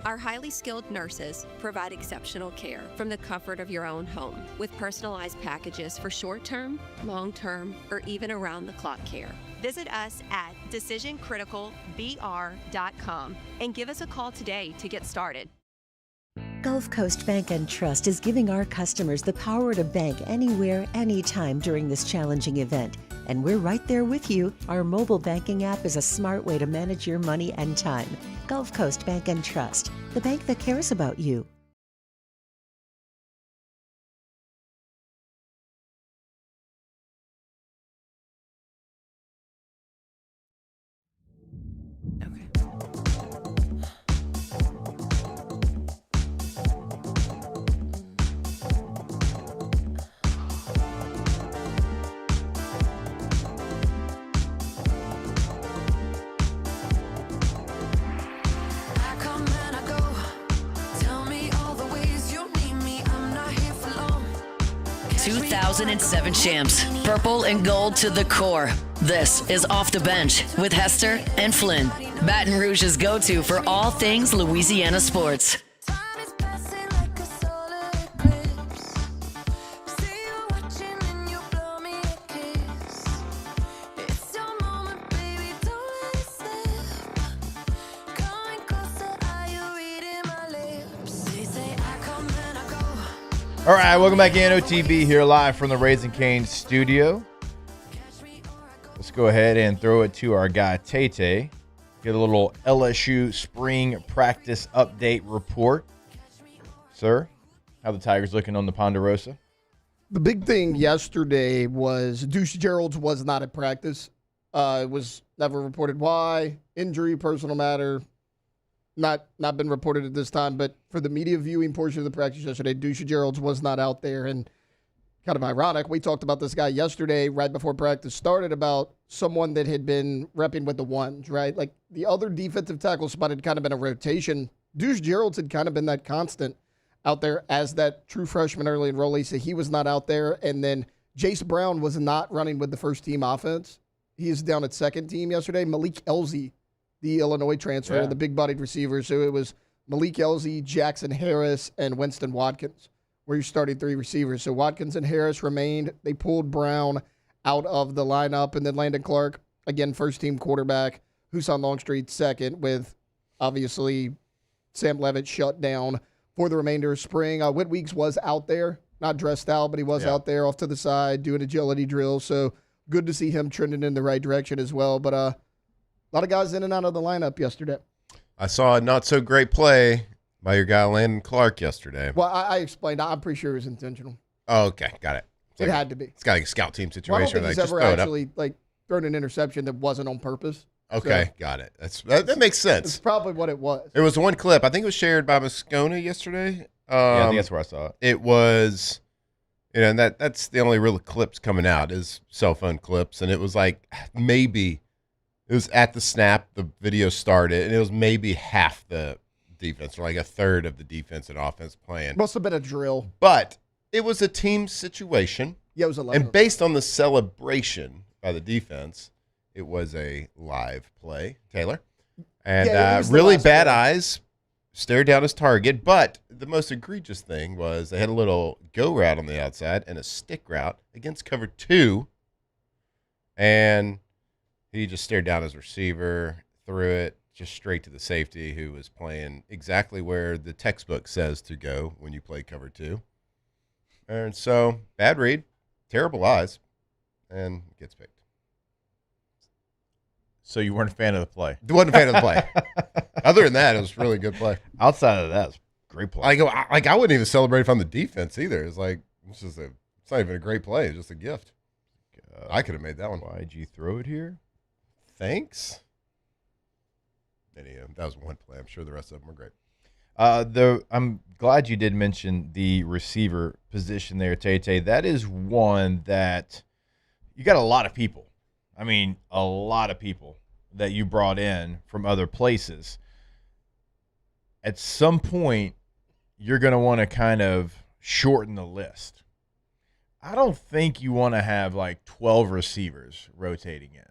Our highly skilled nurses provide exceptional care from the comfort of your own home with personalized packages for short-term, long-term, or even around-the-clock care. Visit us at decisioncriticalbr.com and give us a call today to get started. Gulf Coast Bank and Trust is giving our customers the power to bank anywhere, anytime during this challenging event. And we're right there with you. Our mobile banking app is a smart way to manage your money and time. Gulf Coast Bank and Trust, the bank that cares about you. I come and I go. Tell me all the ways you need me. I'm not here for long. 2007 champs, purple and gold to the core. This is Off the Bench with Hester and Flynn, Baton Rouge's go-to for all things Louisiana sports. All right, welcome back in. OTB here live from the Raising Cane's studio. Let's go ahead and throw it to our guy, Tay-Tay. Get a little LSU spring practice update report. Sir, how the Tigers looking on the Ponderosa? The big thing yesterday was Deuce Gerald's was not at practice. It was never reported why. Injury, personal matter. Not been reported at this time, but for the media viewing portion of the practice yesterday, Deuce Gerald's was not out there. And kind of ironic, we talked about this guy yesterday right before practice started about someone that had been repping with the ones, right? Like the other defensive tackle spot had kind of been a rotation. Deuce Gerald's had kind of been that constant out there as that true freshman early enrollee, so he was not out there. And then Jace Brown was not running with the first team offense. He is down at second team yesterday. Malik Elzy, the Illinois transfer, the big-bodied receiver. So it was Malik Elzy, Jackson Harris, and Winston Watkins were your starting three receivers. So Watkins and Harris remained. They pulled Brown out of the lineup. And then Landon Clark, again, first-team quarterback. Husan Longstreet second, with obviously Sam Levitt shut down for the remainder of spring. Whit Weeks was out there, not dressed out, but he was out there off to the side doing agility drills. So good to see him trending in the right direction as well. But a lot of guys in and out of the lineup yesterday. I saw a not so great play by your guy Landon Clark yesterday. Well, I explained. I'm pretty sure it was intentional. Oh, okay, got it. It had to be. It's got like a scout team situation. Well, I don't think like, he's just ever throw it up. actually thrown an interception that wasn't on purpose. Okay, So got it. That makes sense. it's probably what it was. There was one clip. I think it was shared by Moscona yesterday. Yeah, I think that's where I saw it. It was, and that's the only real clips coming out is cell phone clips. And it was like maybe it was at the snap the video started, and it was maybe half the defense or like a third of the defense and offense playing. Must have been a drill. But it was a team situation. Yeah, it was 11. And based on the celebration by the defense, it was a live play, Taylor. And Yeah, it was the really last bad play. eyes, stared down his target. But the most egregious thing was they had a little go route on the outside and a stick route against cover 2. And he just stared down his receiver, threw it just straight to the safety who was playing exactly where the textbook says to go when you play cover 2. And so, bad read, terrible eyes, and gets picked. So you weren't a fan of the play? Wasn't a fan of the play. Other than that, it was really good play. Outside of that, it's great play. I wouldn't even celebrate if I'm the defense either. It's like it's not even a great play. It's just a gift. I could have made that one. Why'd you throw it here? Thanks. Anyhow, that was one play. I'm sure the rest of them were great. I'm glad you did mention the receiver position there, Tay. That is one that you got a lot of people. I mean, a lot of people that you brought in from other places. At some point, you're going to want to kind of shorten the list. I don't think you want to have like 12 receivers rotating in.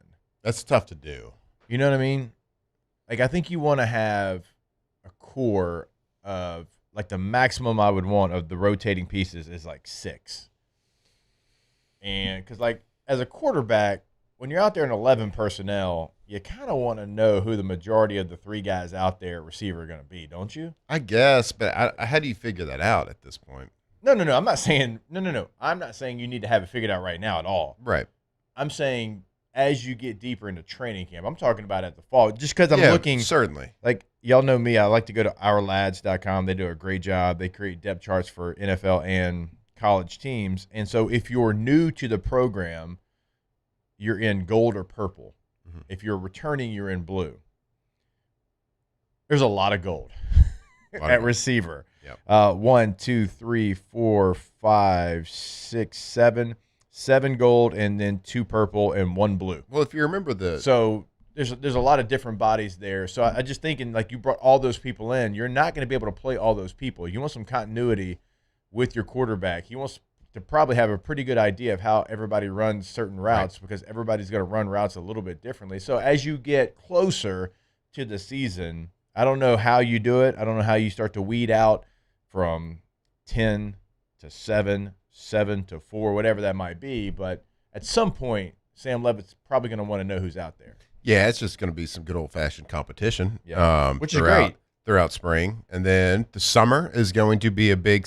That's tough to do. You know what I mean? Like, I think you want to have a core of, like, the maximum I would want of the rotating pieces is like 6. And because, like, as a quarterback, when you're out there in 11 personnel, you kind of want to know who the majority of the 3 guys out there receiver are going to be, don't you? I guess, but how do you figure that out at this point? No. I'm not saying I'm not saying you need to have it figured out right now at all. Right. I'm saying as you get deeper into training camp, I'm talking about at the fall, just because I'm looking. Certainly. Like, y'all know me, I like to go to ourlads.com. They do a great job. They create depth charts for NFL and college teams. And so if you're new to the program, you're in gold or purple. Mm-hmm. If you're returning, you're in blue. There's a lot of gold at receiver. Yep. 1, 2, 3, 4, 5, 6, 7. 7 gold and then 2 purple and 1 blue. Well, if you remember so there's a lot of different bodies there. So I just thinking, like, you brought all those people in, you're not going to be able to play all those people. You want some continuity with your quarterback. He wants to probably have a pretty good idea of how everybody runs certain routes because everybody's going to run routes a little bit differently. So as you get closer to the season, I don't know how you do it. I don't know how you start to weed out from 10 to 7, 7 to 4, whatever that might be. But at some point, Sam Levitt's probably going to want to know who's out there. Yeah, it's just going to be some good old-fashioned competition. Yeah. Which is great. Throughout spring. And then the summer is going to be a big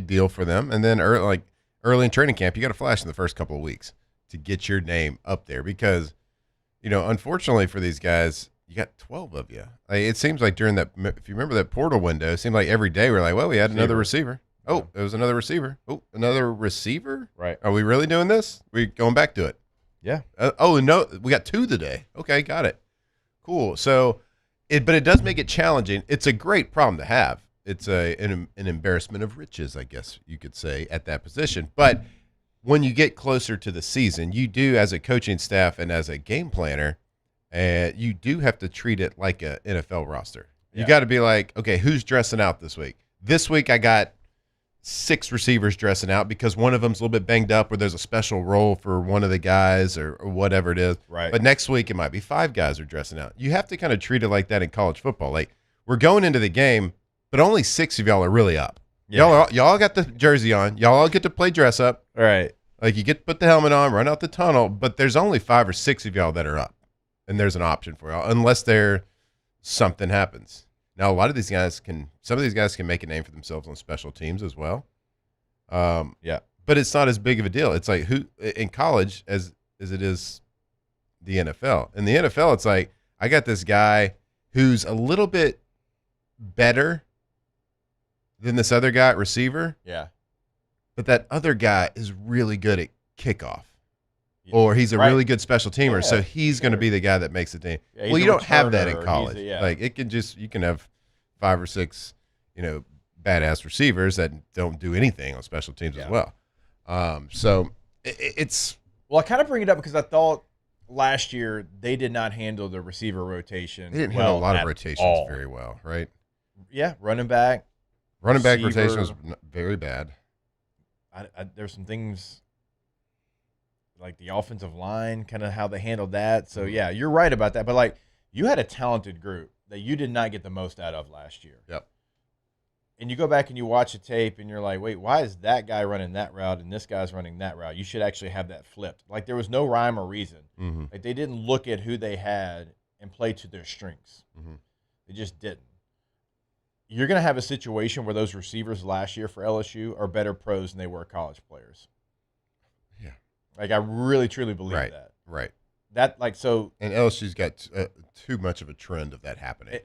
deal for them. And then early in training camp, you got to flash in the first couple of weeks to get your name up there because, unfortunately for these guys, you got 12 of you. It seems like during that, if you remember that portal window, it seemed like every day we're like, well, we had another receiver. Oh, it was another receiver. Oh, another receiver? Right. Are we really doing this? We going back to it? Yeah. No, we got 2 today. Okay, got it. Cool. So, but it does make it challenging. It's a great problem to have. It's an embarrassment of riches, I guess you could say, at that position. But when you get closer to the season, you do, as a coaching staff and as a game planner, you do have to treat it like an NFL roster. You got to be like, okay, who's dressing out this week? This week I got 6 receivers dressing out because one of them's a little bit banged up or there's a special role for one of the guys or whatever it is. Right. But next week it might be 5 guys are dressing out. You have to kind of treat it like that in college football. Like, we're going into the game, but only 6 of y'all are really up. Yeah. Y'all got the jersey on. Y'all all get to play dress up. All right. Like, you get to put the helmet on, run out the tunnel, but there's only 5 or 6 of y'all that are up. And there's an option for y'all unless something happens. Now, some of these guys can make a name for themselves on special teams as well. But it's not as big of a deal. It's like who in college as it is the NFL. In the NFL, it's like I got this guy who's a little bit better than this other guy at receiver. Yeah. But that other guy is really good at kickoff. Or he's a really good special teamer, so he's going to be the guy that makes the team. Yeah, well, you don't have that in returner, college. Like you can have 5 or 6, badass receivers that don't do anything on special teams as well. So it's well, I kind of bring it up because I thought last year they did not handle the receiver rotation. They didn't handle a lot of rotations very well, right? Yeah, running back rotation was very bad. There's some things like the offensive line, kind of how they handled that. So yeah, you're right about that. But like, you had a talented group that you did not get the most out of last year. Yep. And you go back and you watch a tape and you're like, wait, why is that guy running that route and this guy's running that route? You should actually have that flipped. Like, there was no rhyme or reason. Mm-hmm. Like, they didn't look at who they had and play to their strengths. Mm-hmm. They just didn't. You're going to have a situation where those receivers last year for LSU are better pros than they were college players. Yeah. Like, I really, truly believe that. Right. That, like, so. And LSU's got too much of a trend of that happening.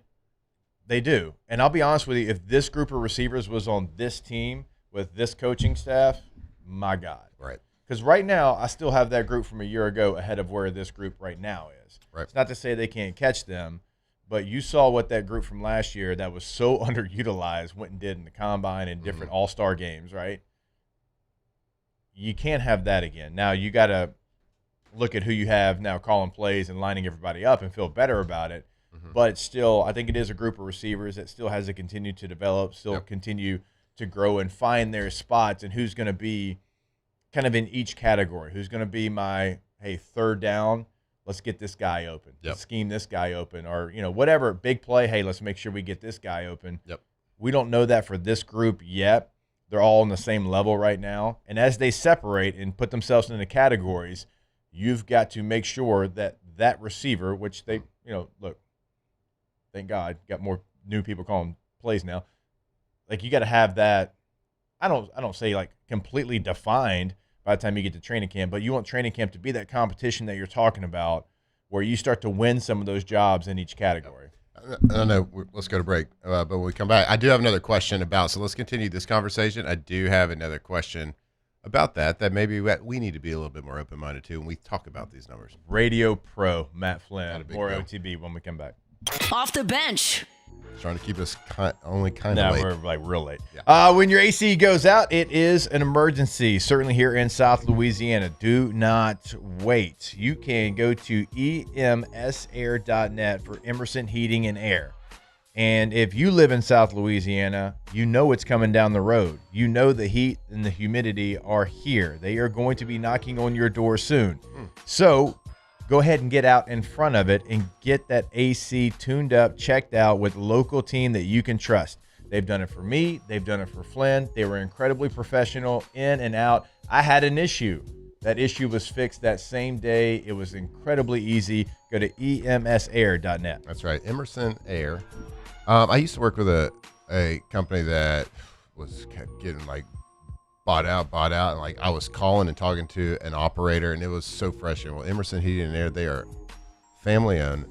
They do. And I'll be honest with you, if this group of receivers was on this team with this coaching staff, my God. Right. Because right now, I still have that group from a year ago ahead of where this group right now is. Right. It's not to say they can't catch them, but you saw what that group from last year that was so underutilized went and did in the combine and different all-star games, right? You can't have that again. Now, you got to look at who you have now calling plays and lining everybody up and feel better about it. But still, I think it is a group of receivers that still has to continue to develop, still continue to grow and find their spots and who's going to be kind of in each category. Who's going to be my, hey, third down, let's get this guy open. Let's scheme this guy open. Or, whatever, big play, hey, let's make sure we get this guy open. We don't know that for this group yet. They're all on the same level right now. And as they separate and put themselves into categories, you've got to make sure that that receiver, which they, look, thank God, got more new people calling plays now. Like, you got to have that. I don't say like completely defined by the time you get to training camp, but you want training camp to be that competition that you're talking about, where you start to win some of those jobs in each category. I know. Let's go to break, but when we come back, I do have another question about. So let's continue this conversation. I do have another question about that maybe we need to be a little bit more open-minded to when we talk about these numbers. Radio Pro Matt Flynn, more deal. OTB when we come back. Off the bench. Trying to keep us only kind of late. No, we're like real late. When your AC goes out, it is an emergency. Certainly here in South Louisiana. Do not wait. You can go to emsair.net for Emerson Heating and Air. And if you live in South Louisiana, you know it's coming down the road. You know the heat and the humidity are here. They are going to be knocking on your door soon. So go ahead and get out in front of it and get that AC tuned up, checked out with a local team that you can trust. They've done it for me. They've done it for Flynn. They were incredibly professional in and out. I had an issue. That issue was fixed that same day. It was incredibly easy. Go to emsair.net. That's right. Emerson Air. I used to work with a company that kept getting like bought out, and like I was calling and talking to an operator, and it was so frustrating. Well, Emerson Heating and Air, they are family owned.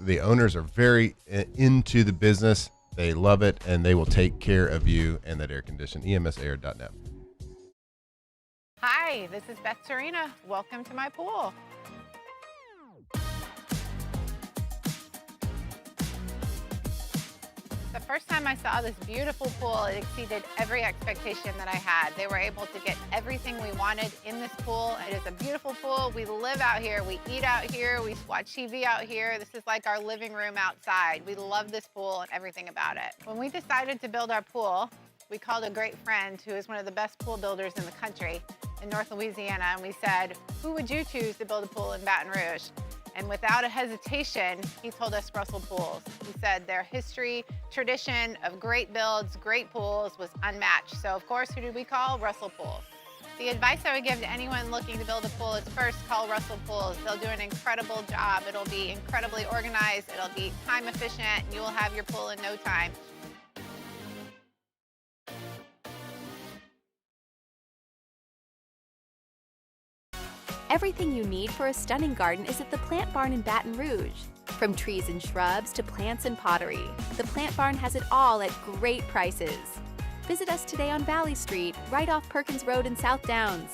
The owners are very into the business. They love it, and they will take care of you and that air condition. emsair.net. Hi, this is Beth Serena. Welcome to my pool. The first time I saw this beautiful pool, it exceeded every expectation that I had. They were able to get everything we wanted in this pool. It is a beautiful pool. We live out here, we eat out here, we watch TV out here. This is like our living room outside. We love this pool and everything about it. When we decided to build our pool, we called a great friend who is one of the best pool builders in the country in North Louisiana, and we said, who would you choose to build a pool in Baton Rouge? And without a hesitation, he told us Russell Pools. He said their history, tradition of great builds, great pools was unmatched. So of course, who did we call? Russell Pools. The advice I would give to anyone looking to build a pool is first call Russell Pools. They'll do an incredible job. It'll be incredibly organized. It'll be time efficient. And you will have your pool in no time. Everything you need for a stunning garden is at the Plant Barn in Baton Rouge. From trees and shrubs to plants and pottery, the Plant Barn has it all at great prices. Visit us today on Valley Street, right off Perkins Road in South Downs.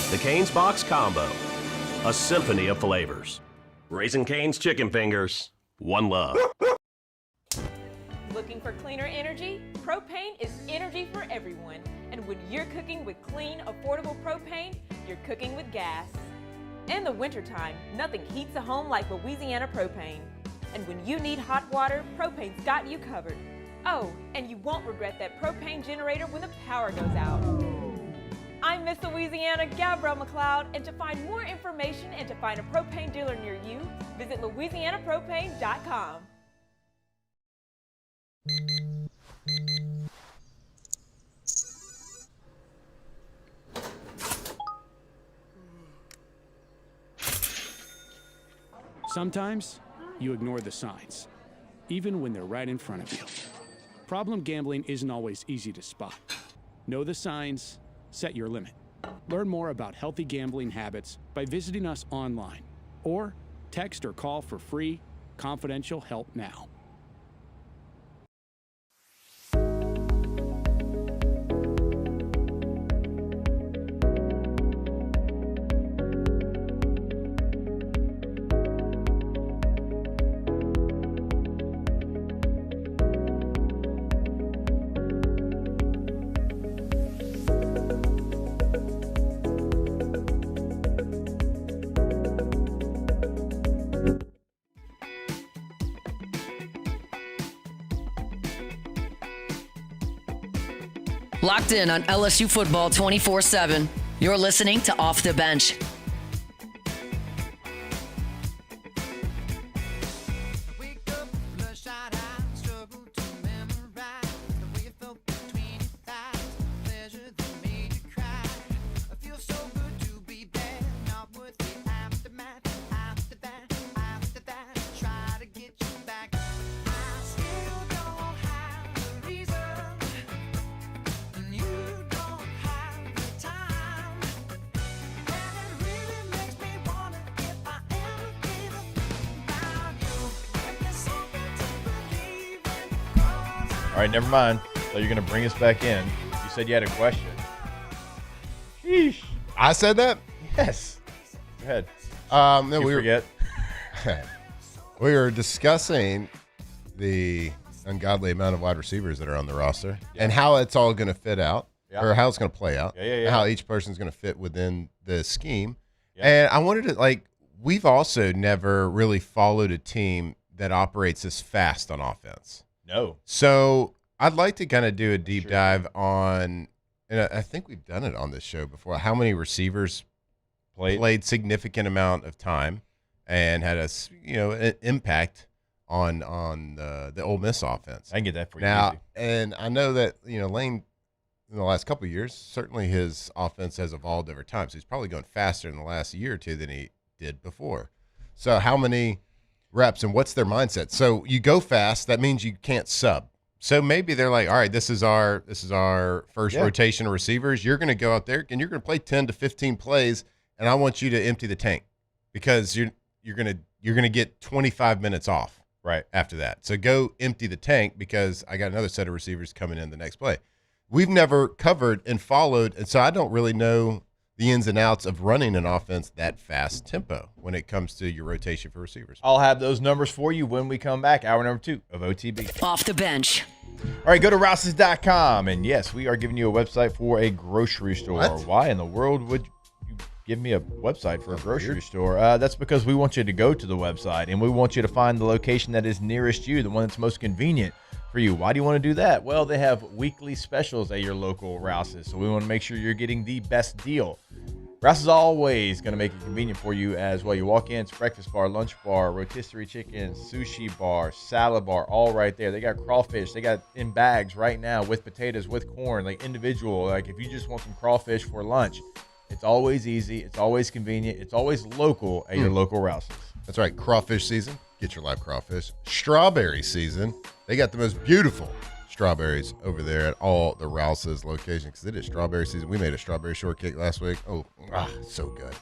The Cane's Box Combo, a symphony of flavors. Raising Cane's Chicken Fingers, one love. Looking for cleaner energy? Propane is energy for everyone. And when you're cooking with clean, affordable propane, you're cooking with gas. In the wintertime, nothing heats a home like Louisiana propane. And when you need hot water, propane's got you covered. Oh, and you won't regret that propane generator when the power goes out. I'm Miss Louisiana, Gabrielle McLeod, and to find more information and to find a propane dealer near you, visit louisianapropane.com. Sometimes you ignore the signs, even when they're right in front of you. Problem gambling isn't always easy to spot. Know the signs, set your limit. Learn more about healthy gambling habits by visiting us online or text or call for free, confidential help now. Locked in on LSU football 24/7. You're listening to Off the Bench. All right, never mind. So you're going to bring us back in. You said you had a question. Sheesh. I said that? Yes. Go ahead. No, we forget. We were discussing the ungodly amount of wide receivers that are on the roster and how it's all going to fit out or how it's going to play out. And how each person's going to fit within the scheme. And I wanted to, we've also never really followed a team that operates as fast on offense. No. So I'd like to kind of do a deep dive on, and I think we've done it on this show before, how many receivers played significant amount of time and had an impact on the Ole Miss offense. I can get that for you. Now, easy. and I know that Lane in the last couple of years, certainly his offense has evolved over time. So he's probably going faster in the last year or two than he did before. So how many reps and what's their mindset? So you go fast, that means you can't sub. So maybe they're like, all right, this is our first rotation of receivers. You're going to go out there and you're going to play 10 to 15 plays, and I want you to empty the tank because you're going to get 25 minutes off right after that. So go empty the tank because I got another set of receivers coming in the next play. We've never covered and followed, and so I don't really know the ins and outs of running an offense that fast tempo when it comes to your rotation for receivers. I'll have those numbers for you when we come back. Hour number 2 of OTB. Off the Bench. All right, go to Rouse's.com. And yes, we are giving you a website for a grocery store. What? Why in the world would you give me a website for a grocery store? That's because we want you to go to the website and we want you to find the location that is nearest you, the one that's most convenient for you. Why do you want to do that? Well, they have weekly specials at your local Rouse's, so we want to make sure you're getting the best deal. Rouse's is always going to make it convenient for you as well. You walk in, it's breakfast bar, lunch bar, rotisserie chicken, sushi bar, salad bar, all right there. They got crawfish. They got in bags right now with potatoes, with corn, like individual. Like if you just want some crawfish for lunch, it's always easy. It's always convenient. It's always local at your local Rouse's. That's right. Crawfish season. Get your live crawfish. Strawberry season. They got the most beautiful strawberries over there at all the Rouse's locations because it is strawberry season. We made a strawberry shortcake last week. Oh, so good.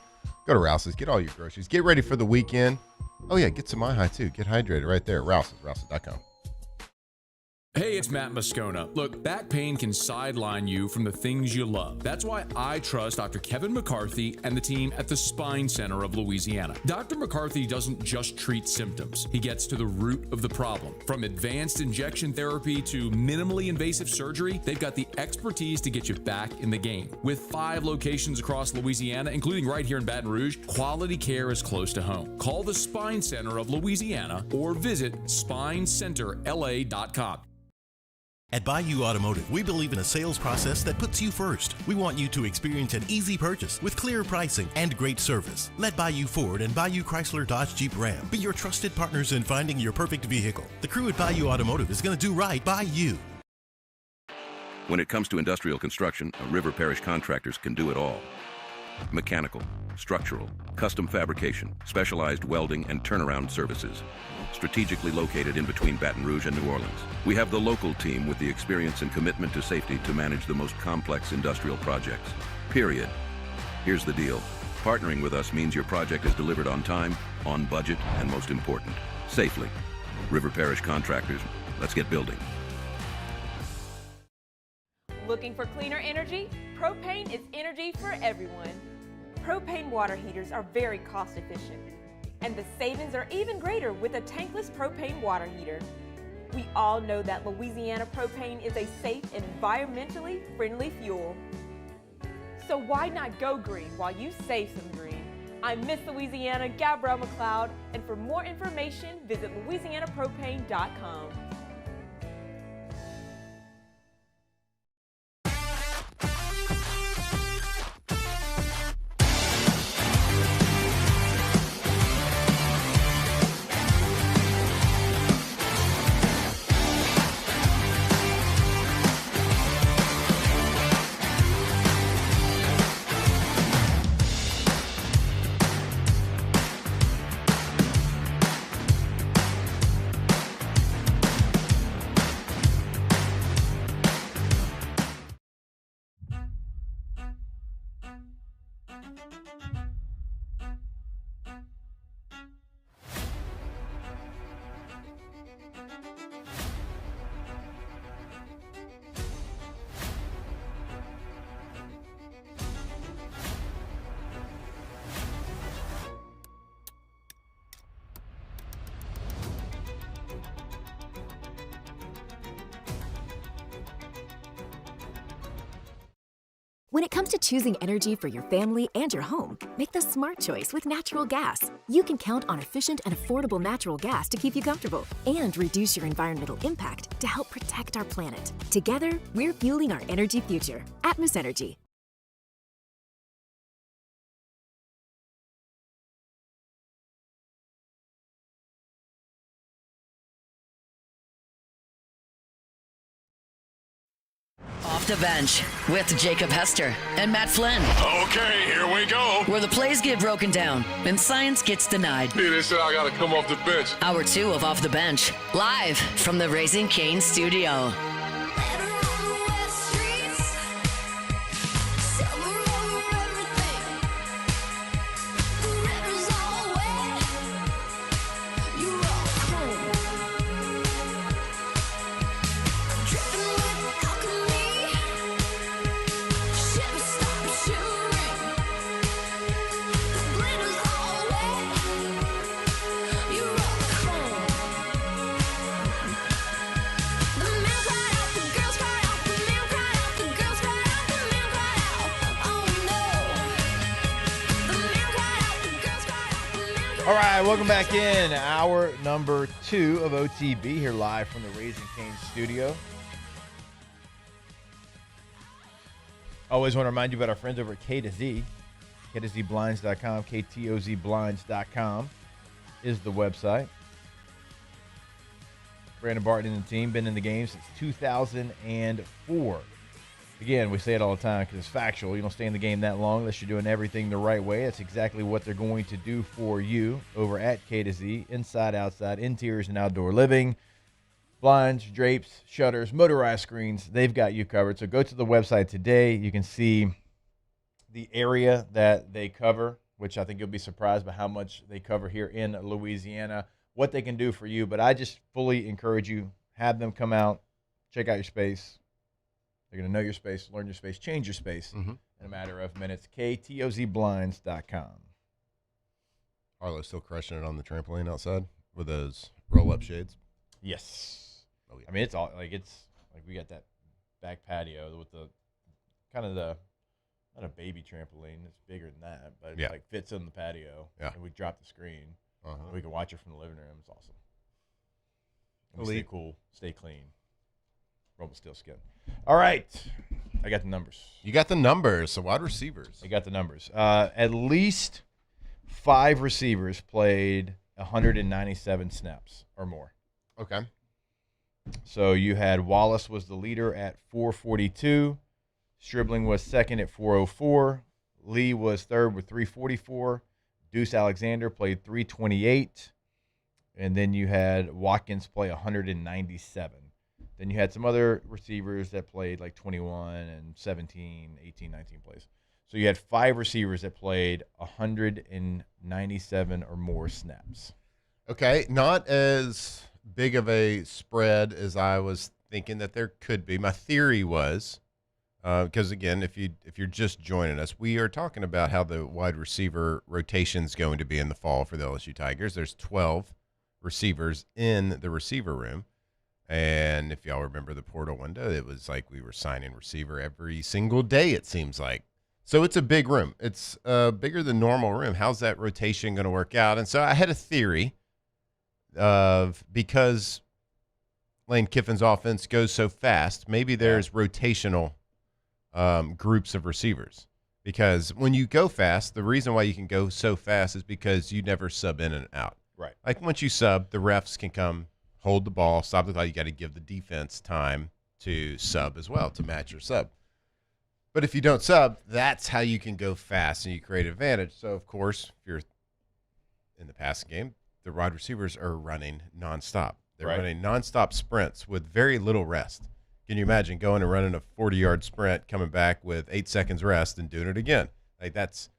Go to Rouse's. Get all your groceries. Get ready for the weekend. Oh, yeah, get some MyHigh, too. Get hydrated right there at Rouse's, rouses.com. Hey, it's Matt Moscona. Look, back pain can sideline you from the things you love. That's why I trust Dr. Kevin McCarthy and the team at the Spine Center of Louisiana. Dr. McCarthy doesn't just treat symptoms. He gets to the root of the problem. From advanced injection therapy to minimally invasive surgery, they've got the expertise to get you back in the game. With 5 locations across Louisiana, including right here in Baton Rouge, quality care is close to home. Call the Spine Center of Louisiana or visit spinecenterla.com. At Bayou Automotive, we believe in a sales process that puts you first. We want you to experience an easy purchase with clear pricing and great service. Let Bayou Ford and Bayou Chrysler Dodge Jeep Ram be your trusted partners in finding your perfect vehicle. The crew at Bayou Automotive is going to do right by you. When it comes to industrial construction, River Parish Contractors can do it all. Mechanical, structural, custom fabrication, specialized welding, and turnaround services. Strategically located in between Baton Rouge and New Orleans, we have the local team with the experience and commitment to safety to manage the most complex industrial projects. Period. Here's the deal. Partnering with us means your project is delivered on time, on budget, and most important, safely. River Parish Contractors, let's get building. Looking for cleaner energy? Propane is energy for everyone. Propane water heaters are very cost efficient, and the savings are even greater with a tankless propane water heater. We all know that Louisiana propane is a safe and environmentally friendly fuel. So why not go green while you save some green? I'm Miss Louisiana, Gabrielle McLeod, and for more information, visit louisianapropane.com. When it comes to choosing energy for your family and your home, make the smart choice with natural gas. You can count on efficient and affordable natural gas to keep you comfortable and reduce your environmental impact to help protect our planet. Together, we're fueling our energy future. Atmos Energy. Off the Bench with Jacob Hester and Matt Flynn. Okay, here we go. Where the plays get broken down and science gets denied. Hey, they said I gotta come off the bench. Hour 2 of Off the Bench, live from the Raising Cane's studio. All right, welcome back in. Hour number 2 of OTB here live from the Raising Cane's studio. Always want to remind you about our friends over at K to Z. K2ZBlinds.com, KTOZBlinds.com is the website. Brandon Barton and the team been in the game since 2004. Again, we say it all the time because it's factual. You don't stay in the game that long unless you're doing everything the right way. That's exactly what they're going to do for you over at K to Z, inside, outside, interiors, and outdoor living. Blinds, drapes, shutters, motorized screens, they've got you covered. So go to the website today. You can see the area that they cover, which I think you'll be surprised by how much they cover here in Louisiana, what they can do for you. But I just fully encourage you, have them come out, check out your space. They're going to know your space, learn your space, change your space in a matter of minutes. KTOZBlinds.com. Arlo's still crushing it on the trampoline outside with those roll-up shades. Yes. Oh, yeah. I mean, it's like we got that back patio with the kind of the, not a baby trampoline. It's bigger than that, but it like fits in the patio. Yeah. And we drop the screen. We can watch it from the living room. It's awesome. And we stay cool, stay clean. Roll steel skin. All right. I got the numbers. You got the numbers. So wide receivers. I got the numbers. At least 5 receivers played 197 snaps or more. Okay. So you had Wallace was the leader at 442. Stribling was second at 404. Lee was third with 344. Deuce Alexander played 328. And then you had Watkins play 197. Then you had some other receivers that played like 21 and 17, 18, 19 plays. So you had 5 receivers that played 197 or more snaps. Okay, not as big of a spread as I was thinking that there could be. My theory was, because again, if you're just joining us, we are talking about how the wide receiver rotation is going to be in the fall for the LSU Tigers. There's 12 receivers in the receiver room. And if y'all remember the portal window, it was like we were signing receiver every single day, it seems like. So it's a big room. It's a bigger than normal room. How's that rotation going to work out? And so I had a theory of, because Lane Kiffin's offense goes so fast, maybe there's rotational groups of receivers. Because when you go fast, the reason why you can go so fast is because you never sub in and out. Right. Like once you sub, the refs can come, hold the ball, stop the clock. You got to give the defense time to sub as well, to match your sub. But if you don't sub, that's how you can go fast and you create an advantage. So, of course, if you're in the passing game, the wide receivers are running nonstop. They're running nonstop sprints with very little rest. Can you imagine going and running a 40-yard sprint, coming back with 8 seconds rest and doing it again? Like, that's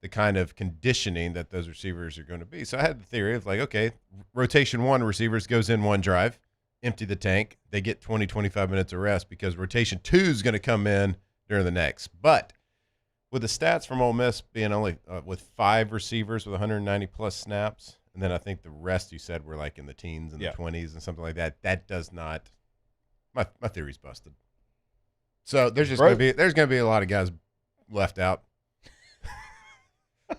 the kind of conditioning that those receivers are going to be. So I had the theory of like, okay, rotation 1 receivers goes in one drive, empty the tank. They get 20, 25 minutes of rest because rotation 2 is going to come in during the next. But with the stats from Ole Miss being only with 5 receivers with 190 plus snaps, and then I think the rest you said were like in the teens and the 20s and something like that. That does not. My theory's busted. So there's just going to be a lot of guys left out.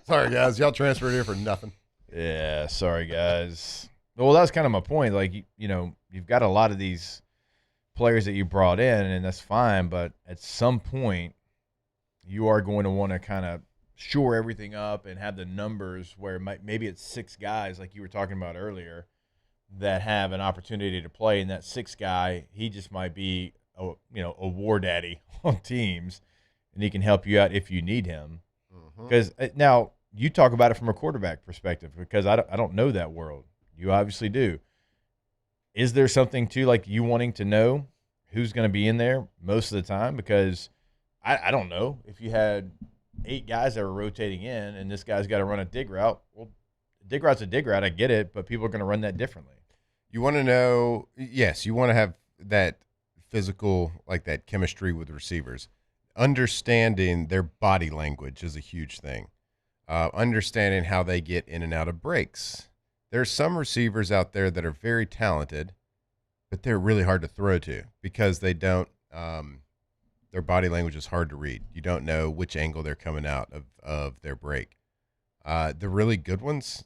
Sorry guys, y'all transferred here for nothing. Yeah, sorry guys. Well, that's kind of my point. Like you've got a lot of these players that you brought in, and that's fine, but at some point you are going to want to kind of shore everything up and have the numbers where maybe it's 6 guys like you were talking about earlier that have an opportunity to play, and that 6th guy, he just might be a war daddy on teams, and he can help you out if you need him. Because now you talk about it from a quarterback perspective, because I don't know that world. You obviously do. Is there something to like you wanting to know who's going to be in there most of the time? Because I don't know. If you had 8 guys that were rotating in and this guy's got to run a dig route, well, dig route's a dig route. I get it, but people are going to run that differently. You want to know, yes, you want to have that physical, like that chemistry with receivers. Understanding their body language is a huge thing. Understanding how they get in and out of breaks. There's some receivers out there that are very talented, but they're really hard to throw to because they don't their body language is hard to read. You don't know which angle they're coming out of their break. The really good ones,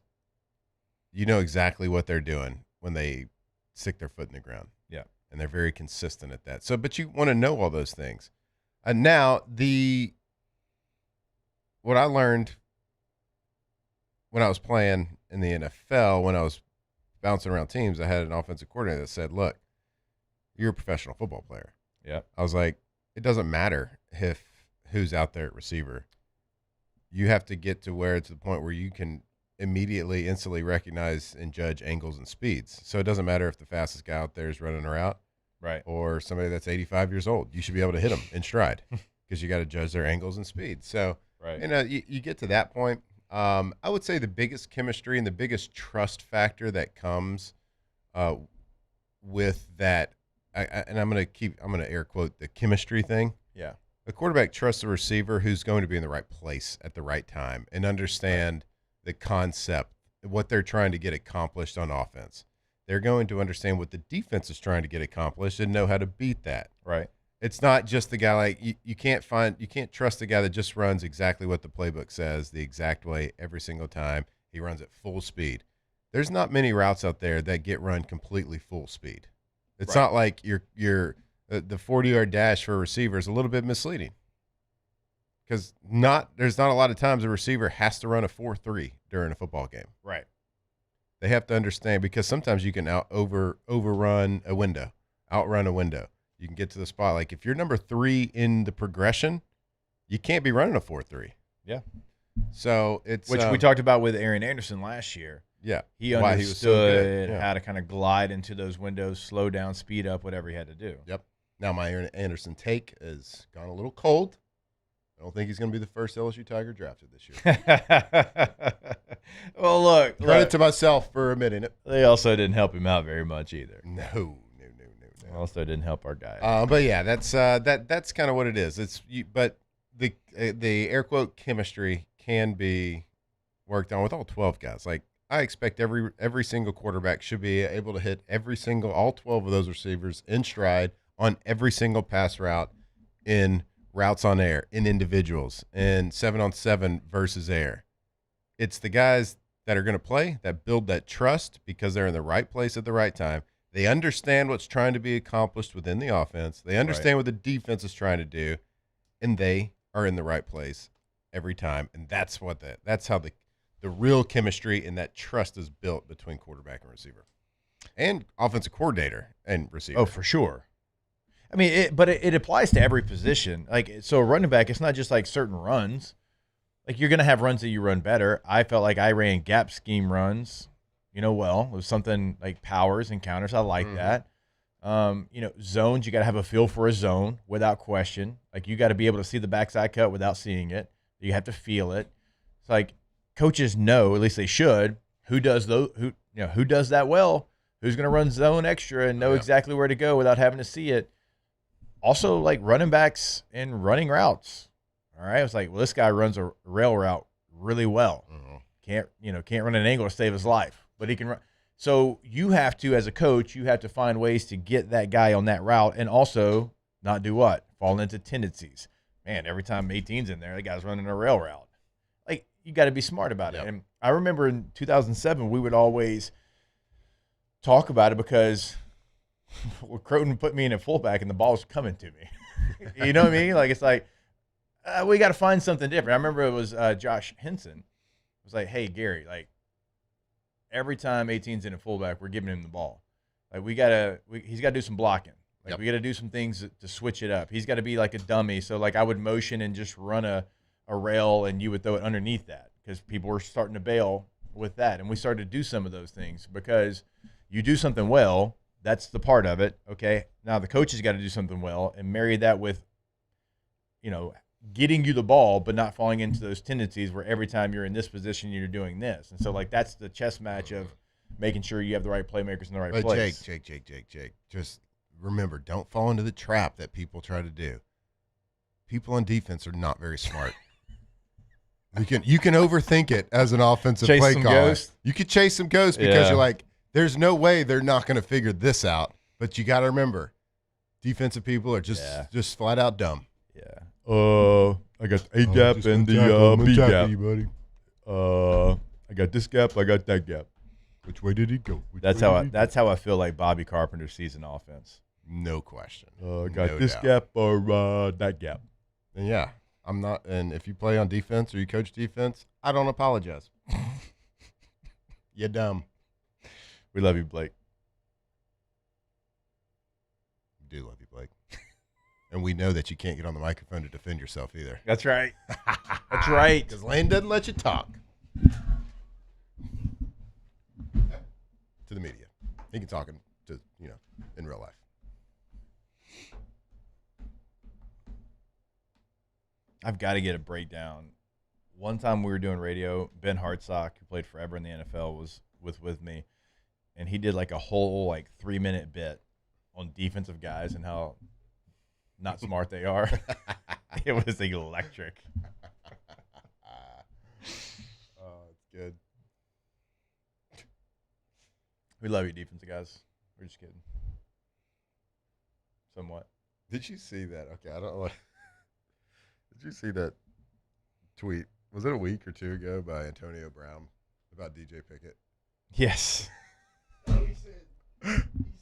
you know exactly what they're doing when they stick their foot in the ground. Yeah. And they're very consistent at that. So, but you want to know all those things. And now what I learned when I was playing in the NFL, when I was bouncing around teams, I had an offensive coordinator that said, look, you're a professional football player. Yeah. I was like, it doesn't matter who's out there at receiver. You have to get to the point where you can immediately, instantly recognize and judge angles and speeds. So it doesn't matter if the fastest guy out there is running a route, right, or somebody that's 85 years old. You should be able to hit them in stride because you got to judge their angles and speed. So, right. You get to that point. I would say the biggest chemistry and the biggest trust factor that comes with that, and I'm going to air quote the chemistry thing. Yeah. The quarterback trusts the receiver who's going to be in the right place at the right time and understand the concept, what they're trying to get accomplished on offense. They're going to understand what the defense is trying to get accomplished and know how to beat that. Right. It's not just the guy like you can't trust the guy that just runs exactly what the playbook says the exact way every single time. He runs at full speed. There's not many routes out there that get run completely full speed. It's not like the 40-yard dash for a receiver is a little bit misleading because there's not a lot of times a receiver has to run a 4.3 during a football game. Right. They have to understand because sometimes you can outrun a window. You can get to the spot. Like if you're number 3 in the progression, you can't be running a 4.3. Yeah. So it's which we talked about with Aaron Anderson last year. Yeah. He Why understood he was so good. how to kind of glide into those windows, slow down, speed up, whatever he had to do. Yep. Now my Aaron Anderson take has gone a little cold. I don't think he's going to be the first LSU Tiger drafted this year. Well, look. Credit to myself for admitting it. They also didn't help him out very much either. No. Also didn't help our guy. But yeah, that's kind of what it is. But the air quote chemistry can be worked on with all 12 guys. Like I expect every single quarterback should be able to hit all 12 of those receivers in stride on every single pass route, in routes on air, in individuals, in 7-on-7 versus air. It's the guys that are going to play that build that trust because they're in the right place at the right time. They understand what's trying to be accomplished within the offense. They understand what the defense is trying to do, and they are in the right place every time. And that's how the real chemistry and that trust is built between quarterback and receiver, and offensive coordinator and receiver. Oh, for sure. I mean, it applies to every position. Like, so a running back, it's not just like certain runs. Like, you're going to have runs that you run better. I felt like I ran gap scheme runs, well. It was something like powers and counters. I like that. Zones, you got to have a feel for a zone without question. Like, you got to be able to see the backside cut without seeing it. You have to feel it. It's like coaches know, at least they should, who does that well, who's going to run zone extra and know exactly where to go without having to see it. Also, like running backs and running routes. All right, it's like, well, this guy runs a rail route really well. Can't run an angle to save his life, but he can run. So you have to, as a coach, you have to find ways to get that guy on that route, and also not do what? Fall into tendencies. Man, every time 18's in there, the guy's running a rail route. Like, you got to be smart about it. And I remember in 2007, we would always talk about it because Croton put me in a fullback and the ball was coming to me. You know what I mean? Like, it's like, we got to find something different. I remember it was Josh Henson. It was like, hey, Gary, like, every time 18's in a fullback, we're giving him the ball. Like, he's got to do some blocking. Like, we got to do some things to switch it up. He's got to be like a dummy. So, like, I would motion and just run a rail, and you would throw it underneath that because people were starting to bail with that. And we started to do some of those things because you do something well, that's the part of it, okay? Now the coach has got to do something well and marry that with, getting you the ball but not falling into those tendencies where every time you're in this position, you're doing this. And so, like, that's the chess match of making sure you have the right playmakers in the right place. Jake, just remember, don't fall into the trap that people try to do. People on defense are not very smart. You can overthink it as an offensive play caller. You could chase some ghosts because you're like, there's no way they're not going to figure this out. But you got to remember, defensive people are just flat out dumb. Yeah. I got A gap and the B gap. Buddy. I got this gap. I got that gap. Which way did he go? That's how I feel like Bobby Carpenter sees an offense. No question. I got this gap or that gap. And yeah, I'm not. And if you play on defense or you coach defense, I don't apologize. You're dumb. We love you, Blake. We do love you, Blake. And we know that you can't get on the microphone to defend yourself either. That's right. That's right. Because Lane doesn't let you talk. to the media. He can talk to in real life. I've got to get a breakdown. One time we were doing radio, Ben Hartsock, who played forever in the NFL, was with me, and he did like a whole 3-minute bit on defensive guys and how not smart they are. It was electric. Oh, it's good. We love you, defensive guys. We're just kidding. Somewhat. Did you see that? Okay, I don't know. Did you see that tweet? Was it a week or two ago by Antonio Brown about DJ Pickett? Yes. He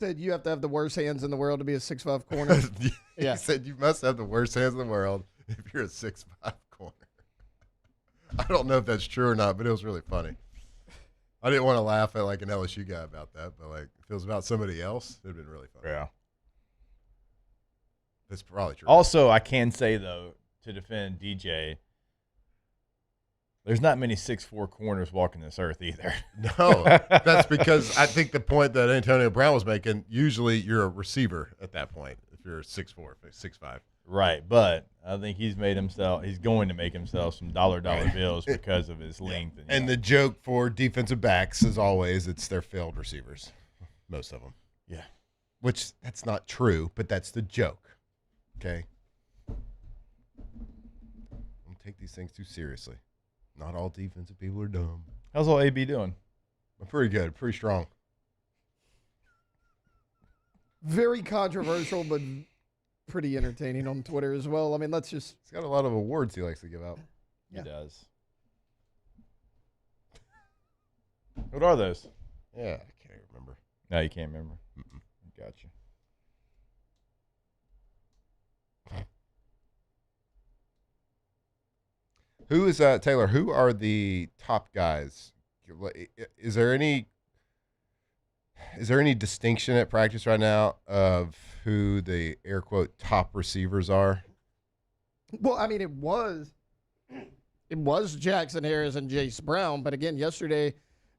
said you have to have the worst hands in the world to be a 6'5" corner. He said you must have the worst hands in the world if you're a 6'5" corner. I don't know if that's true or not, but it was really funny. I didn't want to laugh at an LSU guy about that, but if it was about somebody else, it'd been really funny. Yeah. That's probably true. Also, I can say, though, to defend DJ, there's not many 6'4" corners walking this earth either. No, that's because I think the point that Antonio Brown was making, usually you're a receiver at that point if you're 6'4", 6'5". Right, but I think he's going to make himself some dollar bills because of his length. And the joke for defensive backs, as always, it's their failed receivers, most of them. Yeah. Which, that's not true, but that's the joke, okay? Don't take these things too seriously. Not all defensive people are dumb. How's old AB doing? I'm pretty good, pretty strong. Very controversial, but pretty entertaining on Twitter as well. I mean, he's got a lot of awards he likes to give out. He does. What are those? Yeah, I can't remember. No, you can't remember. Gotcha. Who is Taylor? Who are the top guys? Is there any distinction at practice right now of who the air quote top receivers are? Well, I mean, it was Jackson Harris and Jace Brown, but again, yesterday,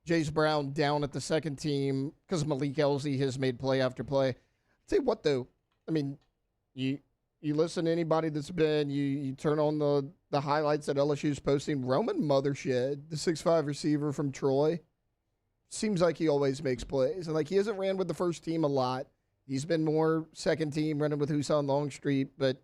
Jace Brown down at the second team because Malik Elzy has made play after play. I'll tell you what, though, I mean, you listen to anybody that's been, you turn on the highlights that LSU's posting. Roman Mothershed, the 6'5" receiver from Troy, seems like he always makes plays. And he hasn't ran with the first team a lot. He's been more second team running with Husan Longstreet, but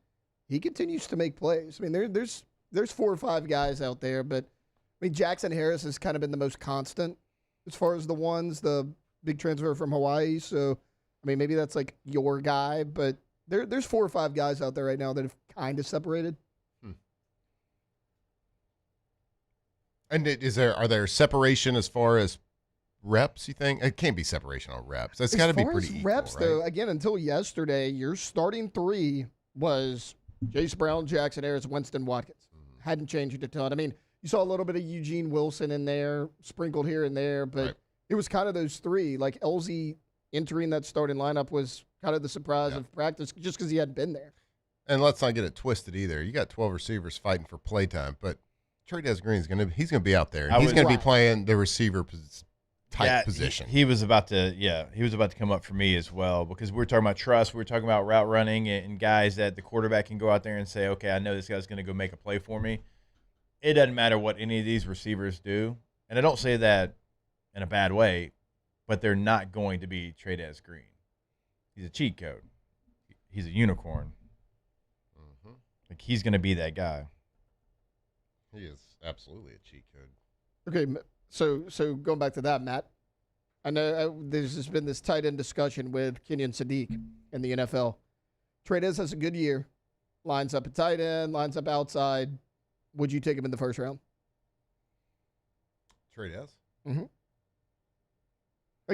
he continues to make plays. I mean, there's 4 or 5 guys out there, but I mean, Jackson Harris has kind of been the most constant as far as the big transfer from Hawaii. So, I mean, maybe that's your guy, but there's 4 or 5 guys out there right now that have kind of separated. And are there separation as far as reps, you think? It can't be separation on reps. That's got to be pretty equal, reps, right? though, again, until yesterday, your starting 3 was Jace Brown, Jackson Harris, Winston Watkins. Hadn't changed a ton. I mean, you saw a little bit of Eugene Wilson in there, sprinkled here and there, but it was kind of those 3. Elzy entering that starting lineup was kind of the surprise of practice just because he hadn't been there. And let's not get it twisted either. You got 12 receivers fighting for playtime, but Trey Green's he's going to be out there. He's going to be playing the receiver type position. He was about to come up for me as well because we were talking about trust. We were talking about route running and guys that the quarterback can go out there and say, okay, I know this guy's going to go make a play for me. It doesn't matter what any of these receivers do. And I don't say that in a bad way, but they're not going to be Trey Green. He's a cheat code. He's a unicorn. He's going to be that guy. He is absolutely a cheat code. Okay, so going back to that, Matt, I know there's just been this tight end discussion with Kenyon Sadiq in the NFL. Trey has a good year, lines up at tight end, lines up outside. Would you take him in the first round? Trey Dez? Mm-hmm.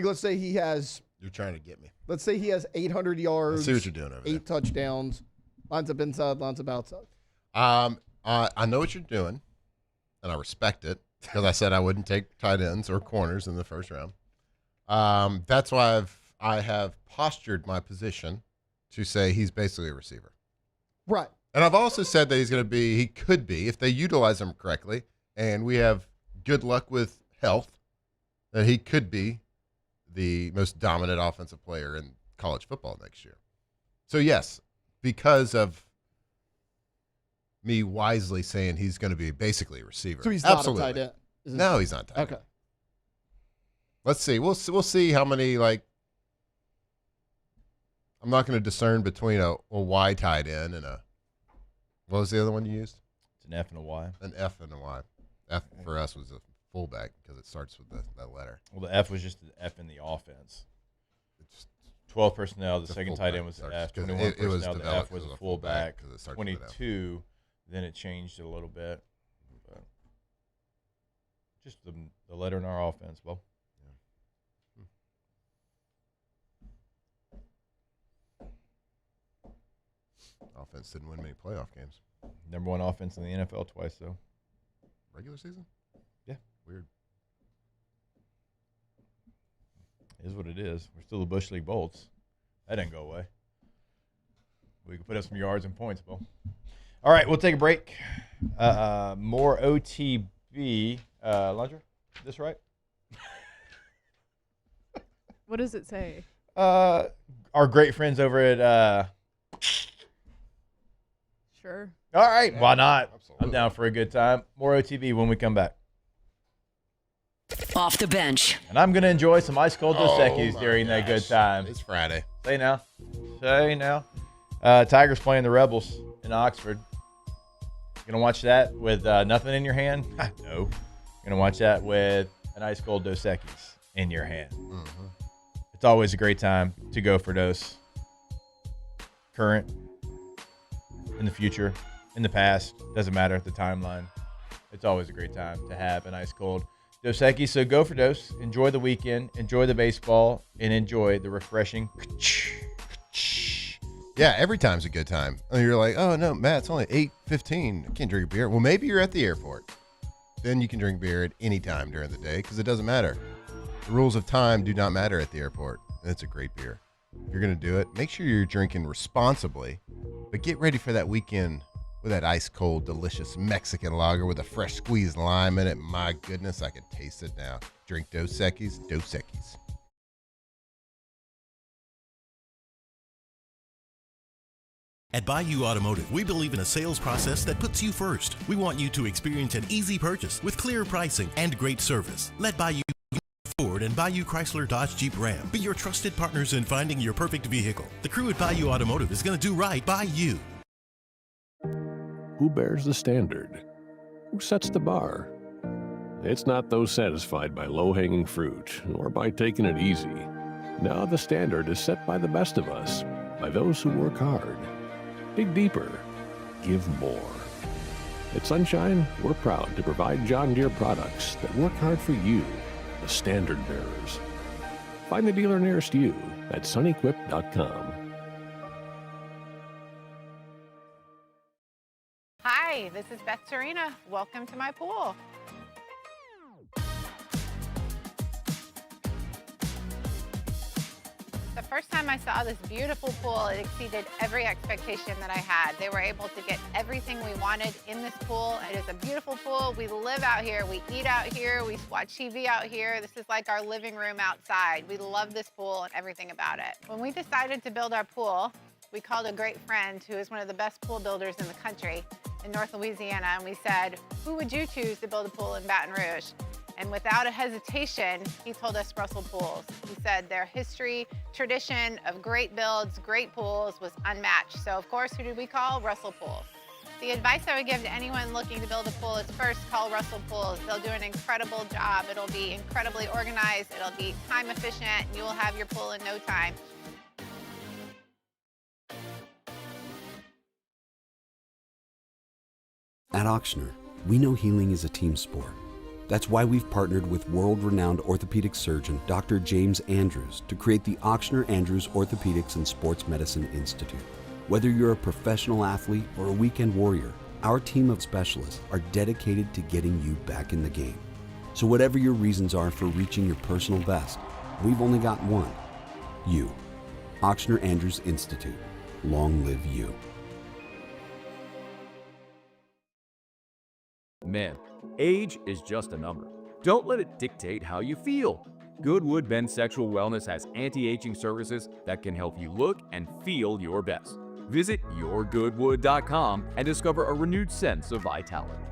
Let's say he has. You're trying to get me. Let's say he has 800 yards. I see what you're doing over 8 touchdowns, lines up inside, lines up outside. I know what you're doing, and I respect it because I said I wouldn't take tight ends or corners in the first round. That's why I have postured my position to say he's basically a receiver. Right. And I've also said that he could be, if they utilize him correctly, and we have good luck with health, that he could be the most dominant offensive player in college football next year. So, yes, because of me wisely saying he's going to be basically a receiver. So he's Absolutely. not a tight end? No, he's not tight end. Okay. Let's see. We'll see how many, like, I'm not going to discern between a Y tight end and a, what was the other one you used? It's an F and a Y. An F and a Y. F for us was a fullback because it starts with that letter. Well, the F was just the F in the offense. It's 12 personnel. The second tight end was the F. 21 personnel. The F was a fullback. 22. Then it changed a little bit. But just the letter in our offense, Bo. Offense didn't win many playoff games. Number one offense in the NFL twice, though. Regular season? Yeah. Weird. It is what it is. We're still the Bush League Bolts. That didn't go away. We can put up some yards and points, Bo. All right, we'll take a break. More OTB. Landra, is this right? What does it say? Our great friends over at Sure. All right, why not? Absolutely. I'm down for a good time. More OTB when we come back. Off the bench. And I'm going to enjoy some ice cold Dos Equis during that good time. It's Friday. Say now. Tigers playing the Rebels in Oxford. Going to watch that with nothing in your hand? No. Going to watch that with an ice cold Dos Equis in your hand. Mm-hmm. It's always a great time to go for Dos. Current, in the future, in the past, doesn't matter the timeline. It's always a great time to have an ice cold Dos Equis. So go for Dos. Enjoy the weekend. Enjoy the baseball. And enjoy the refreshing. Yeah, every time's a good time. And you're like, oh, no, Matt, it's only 8:15. I can't drink beer. Well, maybe you're at the airport. Then you can drink beer at any time during the day because it doesn't matter. The rules of time do not matter at the airport. And it's a great beer. If you're going to do it, make sure you're drinking responsibly. But get ready for that weekend with that ice-cold, delicious Mexican lager with a fresh squeezed lime in it. My goodness, I can taste it now. Drink Dos Equis, Dos Equis. At Bayou Automotive, we believe in a sales process that puts you first. We want you to experience an easy purchase with clear pricing and great service. Let Bayou Ford and Bayou Chrysler Dodge Jeep Ram be your trusted partners in finding your perfect vehicle. The crew at Bayou Automotive is going to do right by you. Who bears the standard? Who sets the bar? It's not those satisfied by low-hanging fruit or by taking it easy. No, the standard is set by the best of us, by those who work hard. Dig deeper. Give more. At Sunshine, we're proud to provide John Deere products that work hard for you, the standard bearers. Find the dealer nearest you at sunequip.com. Hi, this is Beth Serena. Welcome to my pool. The first time I saw this beautiful pool, it exceeded every expectation that I had. They were able to get everything we wanted in this pool. It is a beautiful pool. We live out here. We eat out here. We watch TV out here. This is like our living room outside. We love this pool and everything about it. When we decided to build our pool, we called a great friend who is one of the best pool builders in the country in North Louisiana, and we said, who would you choose to build a pool in Baton Rouge? And without a hesitation, he told us Russell Pools. He said their history, tradition of great builds, great pools was unmatched. So of course, who did we call? Russell Pools. The advice I would give to anyone looking to build a pool is first call Russell Pools. They'll do an incredible job. It'll be incredibly organized. It'll be time efficient. And you will have your pool in no time. At Auctioner, we know healing is a team sport. That's why we've partnered with world-renowned orthopedic surgeon Dr. James Andrews to create the Auctioner Andrews Orthopedics and Sports Medicine Institute. Whether you're a professional athlete or a weekend warrior, our team of specialists are dedicated to getting you back in the game. So whatever your reasons are for reaching your personal best, we've only got one: you. Auctioner Andrews Institute. Long live you. Man, age is just a number. Don't let it dictate how you feel. Goodwood Men's Sexual Wellness has anti-aging services that can help you look and feel your best. Visit yourgoodwood.com and discover a renewed sense of vitality.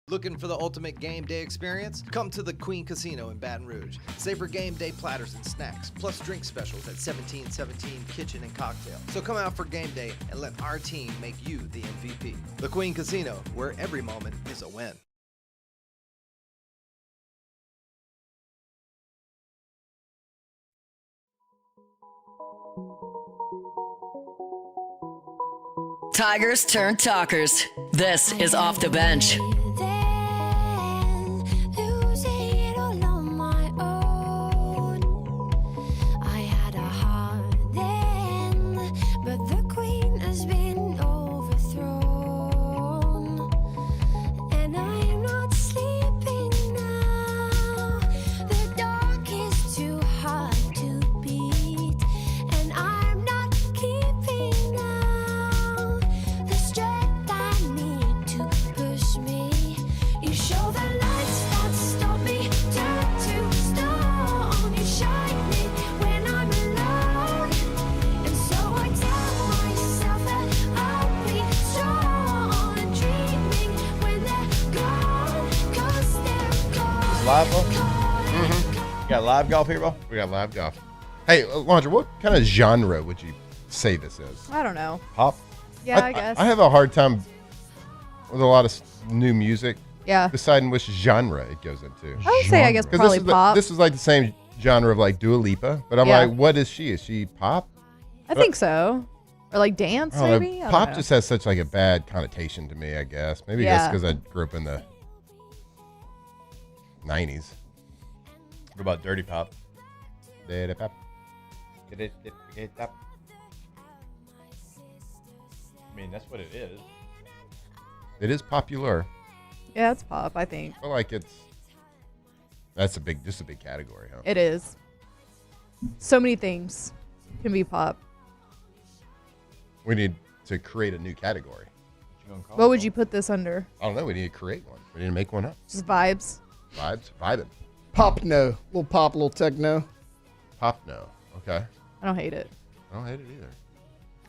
Looking for the ultimate game day experience? Come to the Queen Casino in Baton Rouge. Savor game day platters and snacks, plus drink specials at 1717 Kitchen and Cocktail. So come out for game day and let our team make you the MVP. The Queen Casino, where every moment is a win. Tigers turn talkers. This is Off the Bench. Live golf? You got live golf here, Bo? We got live golf. Hey, Laundra, what kind of genre would you say this is? I don't know. Pop? Yeah, I guess. I have a hard time with a lot of new music. Yeah. Deciding which genre it goes into. I would say, I guess, probably pop. This is like the same genre of like Dua Lipa, but I'm Yeah. like, what is she? Is she pop? I think so. Or like dance, I don't know. maybe? I don't Pop know. just has such like a bad connotation to me, I guess. Maybe just because I grew up in the 90s. What about dirty pop? Dirty pop. I mean, that's what it is. It is popular. Yeah, it's pop, I think. I feel like that's just a big category, huh? It is. So many things can be pop. We need to create a new category. What would you put this under? I don't know. We need to create one. We need to make one up. Just vibes. Vibing. Pop no. Little pop, little techno. Pop no. Okay. I don't hate it. I don't hate it either.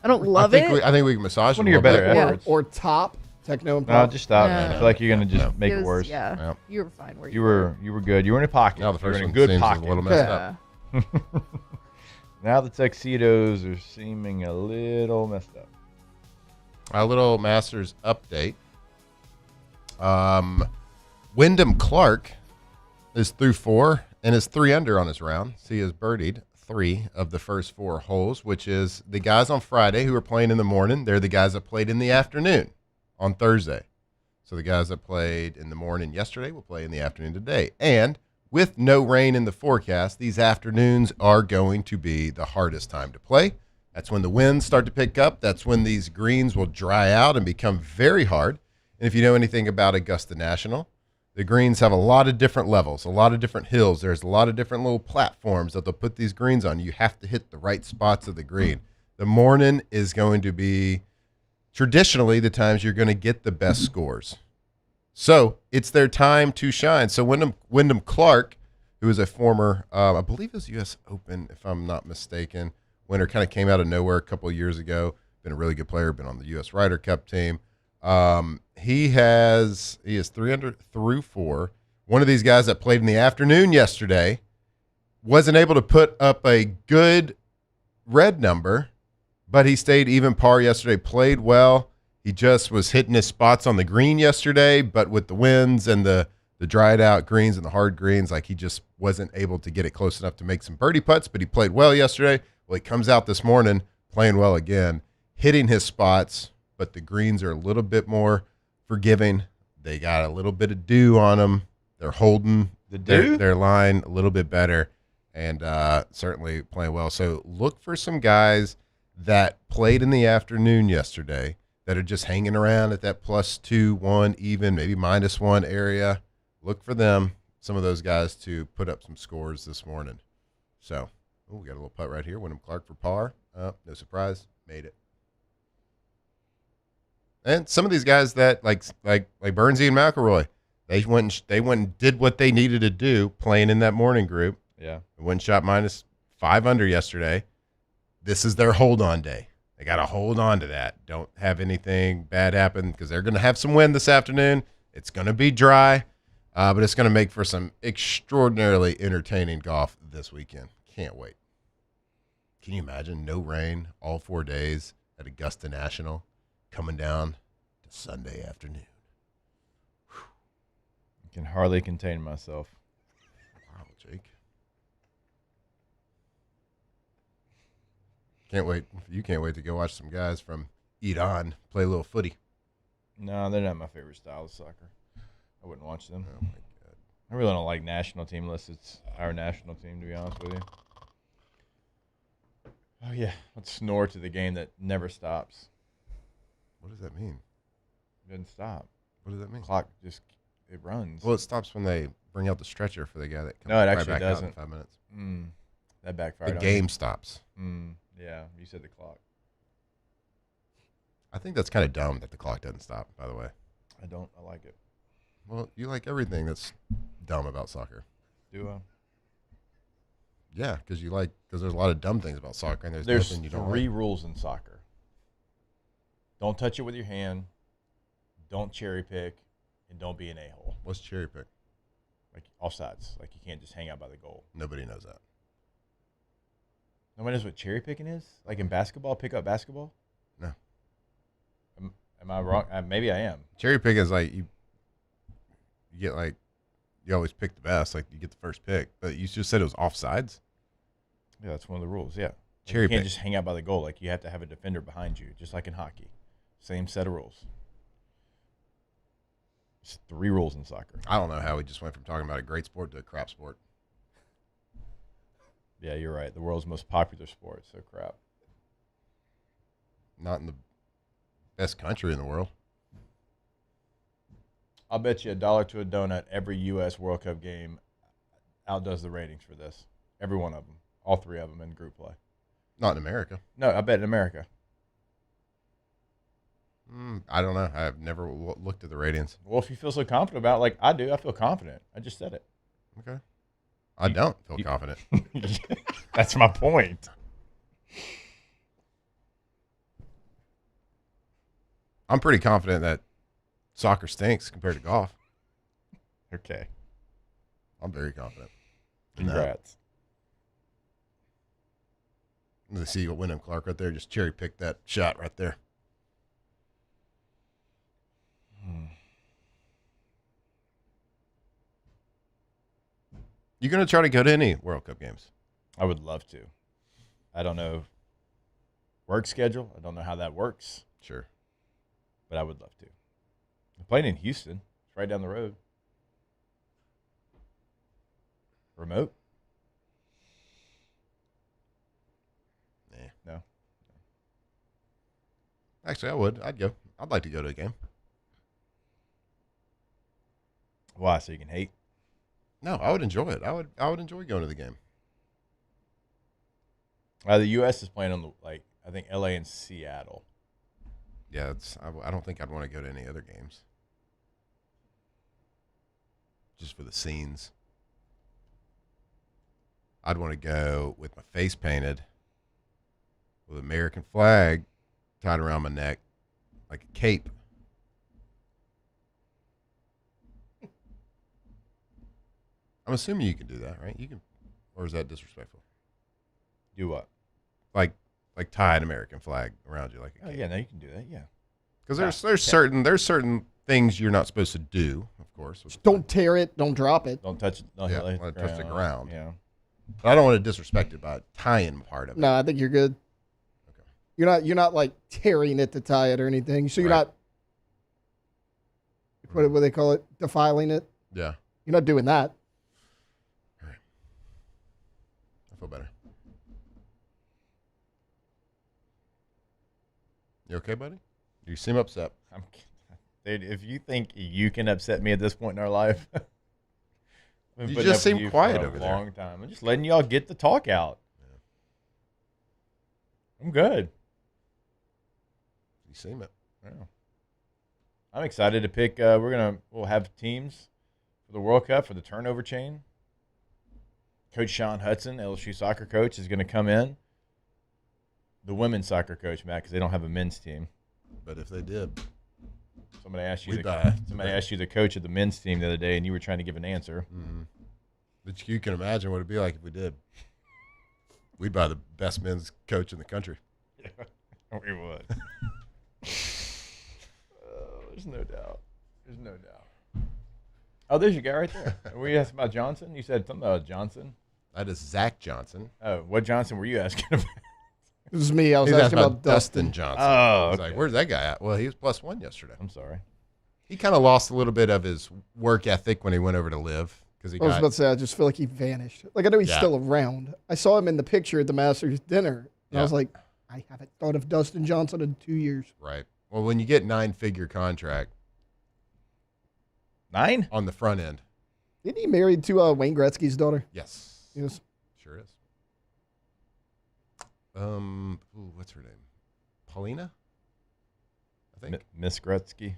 I don't love it. I think we can massage One it of your a little better bit. efforts. Or top. Techno and No, pop. just stop. No, Man. I no, feel like you're gonna just make It it was- worse. yeah. Yep. You were fine where You were good. You were in a pocket. Now the you were first in a one good seems pocket. a little messed up. Now the tuxedos are seeming a little messed up. A little Masters update. Wyndham Clark is through 4 and is 3 under on his round. So he has birdied 3 of the first 4 holes, which is the guys on Friday who are playing in the morning. They're the guys that played in the afternoon on Thursday. So the guys that played in the morning yesterday will play in the afternoon today. And with no rain in the forecast, these afternoons are going to be the hardest time to play. That's when the winds start to pick up. That's when these greens will dry out and become very hard. And if you know anything about Augusta National, the greens have a lot of different levels, a lot of different hills. There's a lot of different little platforms that they'll put these greens on. You have to hit the right spots of the green. The morning is going to be traditionally the times you're going to get the best scores. So it's their time to shine. So Wyndham Clark, who is a former, I believe it was U.S. Open, if I'm not mistaken, winner, kind of came out of nowhere a couple of years ago. Been a really good player, been on the U.S. Ryder Cup team. He is 3 under through 4. One of these guys that played in the afternoon yesterday wasn't able to put up a good red number, but he stayed even par yesterday, played well. He just was hitting his spots on the green yesterday, but with the winds and the dried out greens and the hard greens, like he just wasn't able to get it close enough to make some birdie putts, but he played well yesterday. Well, he comes out this morning playing well again, hitting his spots, but the greens are a little bit more forgiving. They got a little bit of dew on them. They're holding their line a little bit better and certainly playing well. So look for some guys that played in the afternoon yesterday that are just hanging around at that +2, 1, even, maybe -1 area. Look for them, some of those guys, to put up some scores this morning. So, we got a little putt right here. Wyndham Clark for par. No surprise, made it. And some of these guys that like Burnsy and McIlroy, they went and did what they needed to do playing in that morning group. Yeah. One shot -5 under yesterday. This is their hold on day. They got to hold on to that. Don't have anything bad happen because they're going to have some wind this afternoon. It's going to be dry, but it's going to make for some extraordinarily entertaining golf this weekend. Can't wait. Can you imagine no rain all 4 days at Augusta National coming down to Sunday afternoon? I can hardly contain myself. Wow, Jake. Can't wait. You can't wait to go watch some guys from Iran play a little footy. No, they're not my favorite style of soccer. I wouldn't watch them. Oh, my God. I really don't like national team unless it's our national team, to be honest with you. Oh, yeah. Let's snore to the game that never stops. What does that mean? It doesn't stop. What does that mean? Clock just, it runs. Well, it stops when they bring out the stretcher for the guy that comes No, it right actually back doesn't. out in 5 minutes. That backfired. The on game me. stops. Yeah, you said the clock. I think that's kind of dumb that the clock doesn't stop, by the way. I don't. I like it. Well, you like everything that's dumb about soccer. Do I? Yeah, because there's a lot of dumb things about soccer, and there's nothing you don't three like. rules in soccer. Don't touch it with your hand. Don't cherry pick, and don't be an a-hole. What's cherry pick? Like offsides. Like you can't just hang out by the goal. Nobody knows that. Nobody knows what cherry picking is? Like in basketball, pick up basketball? No. Am I wrong? Maybe I am. Cherry pick is like you get like you always pick the best, like you get the first pick. But you just said it was offsides. Yeah, that's one of the rules. Yeah, Cherry you can't pick. just hang out by the goal. Like you have to have a defender behind you, just like in hockey. Same set of rules. It's 3 rules in soccer. I don't know how we just went from talking about a great sport to a crap sport. Yeah, you're right. The world's most popular sport, so crap. Not in the best country in the world. I'll bet you $1 to a donut every U.S. World Cup game outdoes the ratings for this. Every one of them. All 3 of them in group play. Not in America. No, I bet in America. I don't know. I've never looked at the ratings. Well, if you feel so confident about it, like I do, I feel confident. I just said it. Okay. I don't feel confident. That's my point. I'm pretty confident that soccer stinks compared to golf. Okay. I'm very confident. in that. Congrats. I see Wyndham Clark right there. Just cherry picked that shot right there. You going to try to go to any World Cup games? I would love to. I don't know work schedule. I don't know how that works. Sure. But I would love to. I'm playing in Houston. It's right down the road. Remote? No. Actually, I would. I'd go. I'd like to go to a game. Why? So you can hate? No, I would enjoy it. I would enjoy going to the game. The U.S. is playing on I think L.A. and Seattle. Yeah, I don't think I'd want to go to any other games. Just for the scenes. I'd want to go with my face painted, with an American flag tied around my neck like a cape. I'm assuming you can do that, right? You can, or is that disrespectful? Do what? Like tie an American flag around you like a cape. Oh yeah, no, you can do that. Yeah. Because there's certain things you're not supposed to do, of course. Just don't tear it. Don't drop it. Don't touch it. Don't Yeah, let it touch the ground. Yeah. But I don't want to disrespect it by tying part of it. No, I think you're good. Okay. You're not like tearing it to tie it or anything. So you're not. What do they call it? Defiling it. Yeah. You're not doing that. I feel better. You okay, buddy? You seem upset. Dude, if you think you can upset me at this point in our life, You just seem quiet over there. Long time. I'm just letting y'all get the talk out. Yeah. I'm good. You seem it. Yeah. I'm excited to pick. We'll have teams for the World Cup for the turnover chain. Coach Sean Hudson, LSU soccer coach, is going to come in. The women's soccer coach, Matt, because they don't have a men's team. But if they did, somebody asked you. Somebody asked you the coach of the men's team the other day, and you were trying to give an answer. Mm-hmm. But you can imagine what it'd be like if we did. We'd buy the best men's coach in the country. Yeah, we would. There's no doubt. There's no doubt. Oh, there's your guy right there. Were you asking about Johnson? You said something about Johnson. That is Zach Johnson. Oh, what Johnson were you asking about? It was me. I was asking about Dustin Johnson. Oh, okay. Like, where's that guy at? Well, he was +1 yesterday. I'm sorry. He kind of lost a little bit of his work ethic when he went over to Live. I was about to say, I just feel like he vanished. Like, I know he's still around. I saw him in the picture at the Masters dinner, and I was like, I haven't thought of Dustin Johnson in 2 years. Right. Well, when you get 9-figure contract. 9? On the front end. Isn't he married to Wayne Gretzky's daughter? Yes. Yes. Sure is. What's her name? Paulina? I think. Miss Gretzky.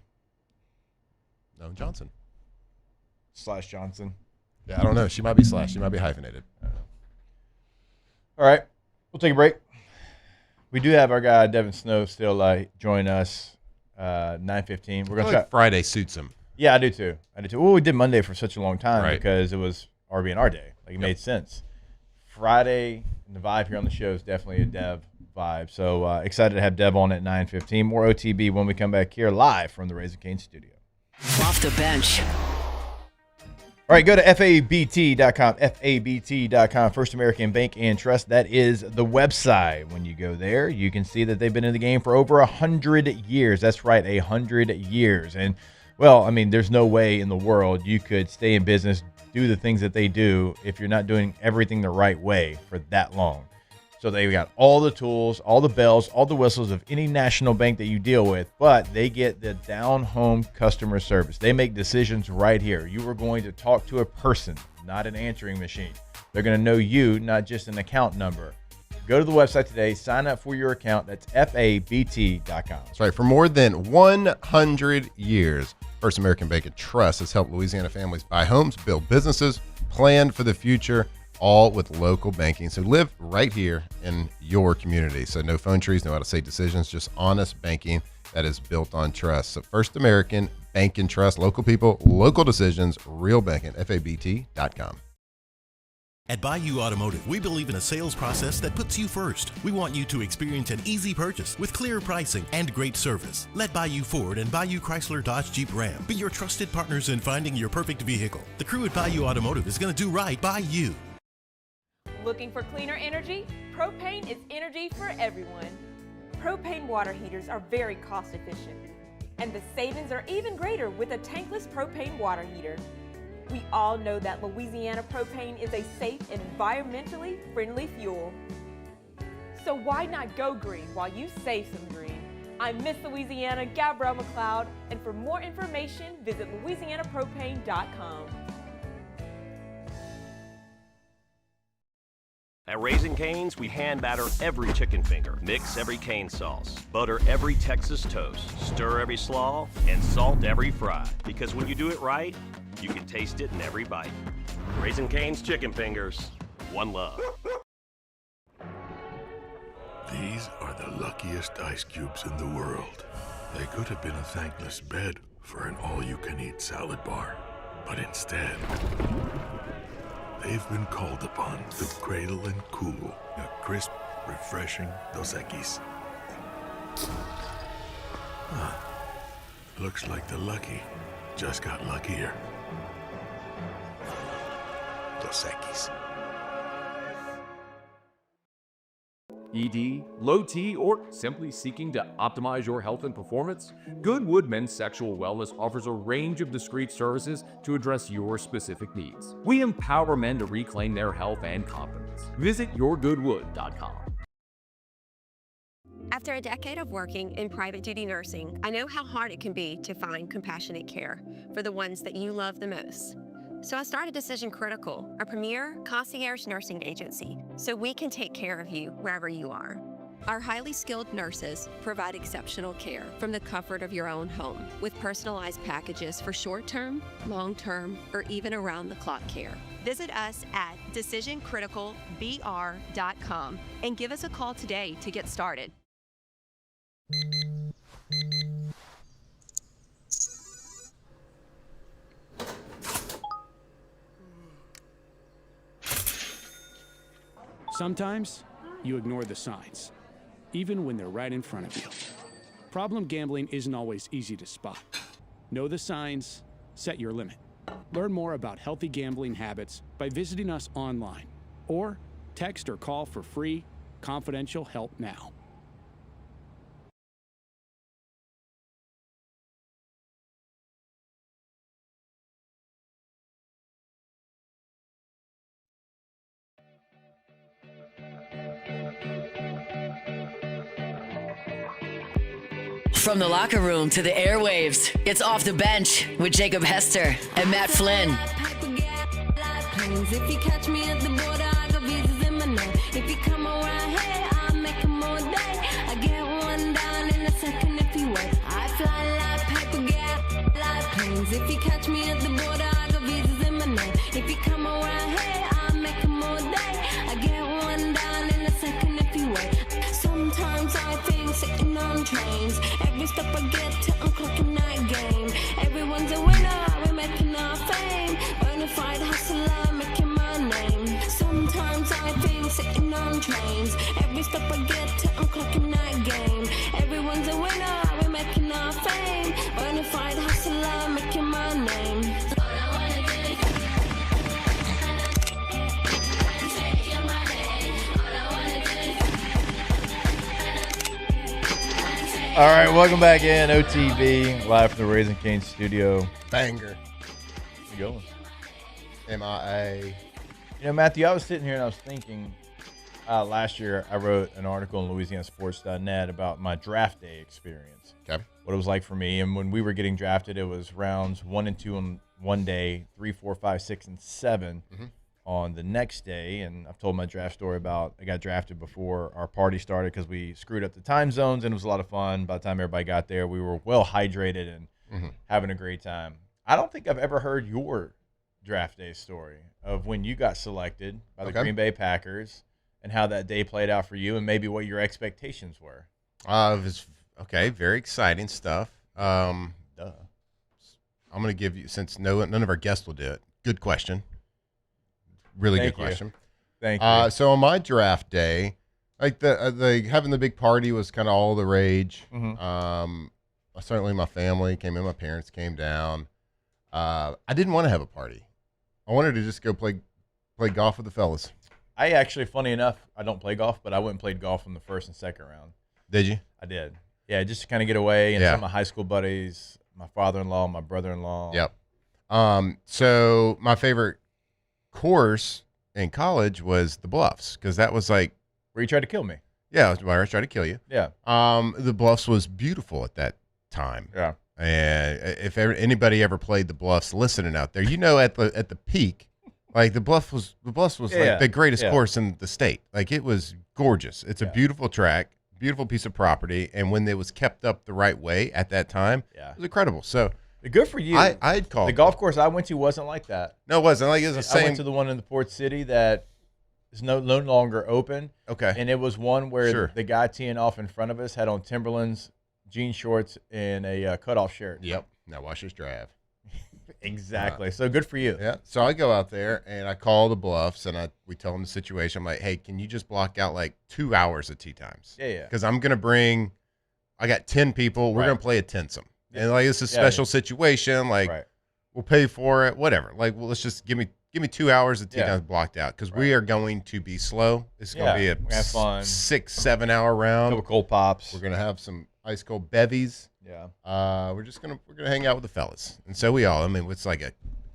No, Johnson. / Johnson. Yeah, I don't know. She might be / She might be hyphenated. All right. We'll take a break. We do have our guy, Devin Snow, still join us 9:15. We're going to try. Friday suits him. Yeah, I do too. Well, we did Monday for such a long time Right. because it was RB&R day. Like, it made sense. Friday, the vibe here on the show is definitely a Dev vibe. So excited to have Dev on at 9:15. More OTB when we come back here live from the Raising Cane's studio. Off the bench. All right, go to FABT.com, FABT.com, First American Bank and Trust. That is the website. When you go there, you can see that they've been in the game for over 100 years. That's right, 100 years. And, well, I mean, there's no way in the world you could stay in business, do the things that they do if you're not doing everything the right way for that long. So they've got all the tools, all the bells, all the whistles of any national bank that you deal with, but they get the down-home customer service. They make decisions right here. You are going to talk to a person, not an answering machine. They're going to know you, not just an account number. Go to the website today, sign up for your account. That's FABT.com. That's right. For more than 100 years, First American Bank and Trust has helped Louisiana families buy homes, build businesses, plan for the future, all with local banking. So live right here in your community. So no phone trees, no out-of-state decisions, just honest banking that is built on trust. So First American Bank and Trust, local people, local decisions, real banking, FABT.com. At Bayou Automotive, we believe in a sales process that puts you first. We want you to experience an easy purchase with clear pricing and great service. Let Bayou Ford and Bayou Chrysler Dodge Jeep Ram be your trusted partners in finding your perfect vehicle. The crew at Bayou Automotive is going to do right by you. Looking for cleaner energy? Propane is energy for everyone. Propane water heaters are very cost efficient, and the savings are even greater with a tankless propane water heater. We all know that Louisiana propane is a safe and environmentally friendly fuel. So why not go green while you save some green? I'm Miss Louisiana, Gabrielle McLeod, and for more information, visit louisianapropane.com. At Raising Cane's, we hand batter every chicken finger, mix every cane sauce, butter every Texas toast, stir every slaw, and salt every fry. Because when you do it right, you can taste it in every bite. Raising Cane's chicken fingers, one love. These are the luckiest ice cubes in the world. They could have been a thankless bed for an all-you-can-eat salad bar. But instead, they've been called upon to cradle and cool a crisp, refreshing Dos Equis. Looks like the lucky just got luckier. Dos Equis. ED, low T, or simply seeking to optimize your health and performance? Goodwood Men's Sexual Wellness offers a range of discreet services to address your specific needs. We empower men to reclaim their health and confidence. Visit yourgoodwood.com. After a decade of working in private duty nursing, I know how hard it can be to find compassionate care for the ones that you love the most. So I started Decision Critical, a premier concierge nursing agency, so we can take care of you wherever you are. Our highly skilled nurses provide exceptional care from the comfort of your own home with personalized packages for short-term, long-term, or even around-the-clock care. Visit us at decisioncriticalbr.com and give us a call today to get started. Sometimes you ignore the signs, even when they're right in front of you. Problem gambling isn't always easy to spot. Know the signs, set your limit. Learn more about healthy gambling habits by visiting us online or text or call for free, confidential help now. From the locker room to the airwaves, it's Off the Bench with Jacob Hester and Matt Flynn. If you catch me at the border, I got visas in my name. If you come around here, I'll make them all day. I get one down in a second if you wait. I fly like paper, like planes. If you catch me at the border, I got visas in my name. If you come around here, I'll make them all day. I get one down in a second if you wait. Sometimes I think sitting on trains. Every step I get to, I'm clocking that game. Everyone's a winner, we're making our fame. Bonafide hustler, making my name. Sometimes I think sitting on trains. Every step I get to, I'm clocking that game. Everyone's a winner, we're making our fame. Bonafide hustler, making my name. All right, welcome back in OTB, live from the Raising Cane's studio. Banger. Where you going? MIA. You know, Matthew, I was sitting here and I was thinking, last year I wrote an article in LouisianaSports.net about my draft day experience. Okay. What it was like for me. And when we were getting drafted, it was rounds 1 and 2 on one day, 3, 4, 5, 6, and 7 on the next day. And I've told my draft story about I got drafted before our party started because we screwed up the time zones, and it was a lot of fun. By the time everybody got there, we were well hydrated and having a great time. I don't think I've ever heard your draft day story of when you got selected by the Green Bay Packers and how that day played out for you and maybe what your expectations were. It was very exciting stuff. I'm going to give you, since none of our guests will do it, good question. Really good question. Thank you. So on my draft day, like the having the big party was kind of all the rage. Certainly my family came in, my parents came down. I didn't want to have a party. I wanted to just go play golf with the fellas. I actually, funny enough, I don't play golf, but I went and played golf in the first and second round. Did you? I did. Yeah, just to kind of get away. And some of my high school buddies, my father-in-law, my brother-in-law. Yep. So my favorite course in college was the Bluffs, because that was like where you tried to kill me. Yeah, where I tried to kill you. Yeah. The Bluffs was beautiful at that time. Yeah. And if anybody ever played the Bluffs, listening out there, you know, at the peak, like the Bluffs was like the greatest course in the state. Like it was gorgeous. It's a beautiful track, beautiful piece of property, and when it was kept up the right way at that time, it was incredible. So. Good for you. I'd call the golf course I went to wasn't like that. No, it wasn't. Like it was the same. I went to the one in the Port City that is no longer open. Okay. And it was one where the guy teeing off in front of us had on Timberlands, jean shorts, and a cutoff shirt. Yep. Now watch this drive. Exactly. So good for you. Yeah. So I go out there and I call the Bluffs and we tell them the situation. I'm like, hey, can you just block out like 2 hours of tee times? Yeah. Because I got 10 people. We're going to play a tinsome. And like it's a special situation, like we'll pay for it, whatever. Like, well, let's just give me 2 hours of tee times blocked out because we are going to be slow. It's going to be a 6-7 hour round. Couple cold pops. We're going to have some ice cold bevies. Yeah. We're gonna hang out with the fellas, and so we all. I mean, it's like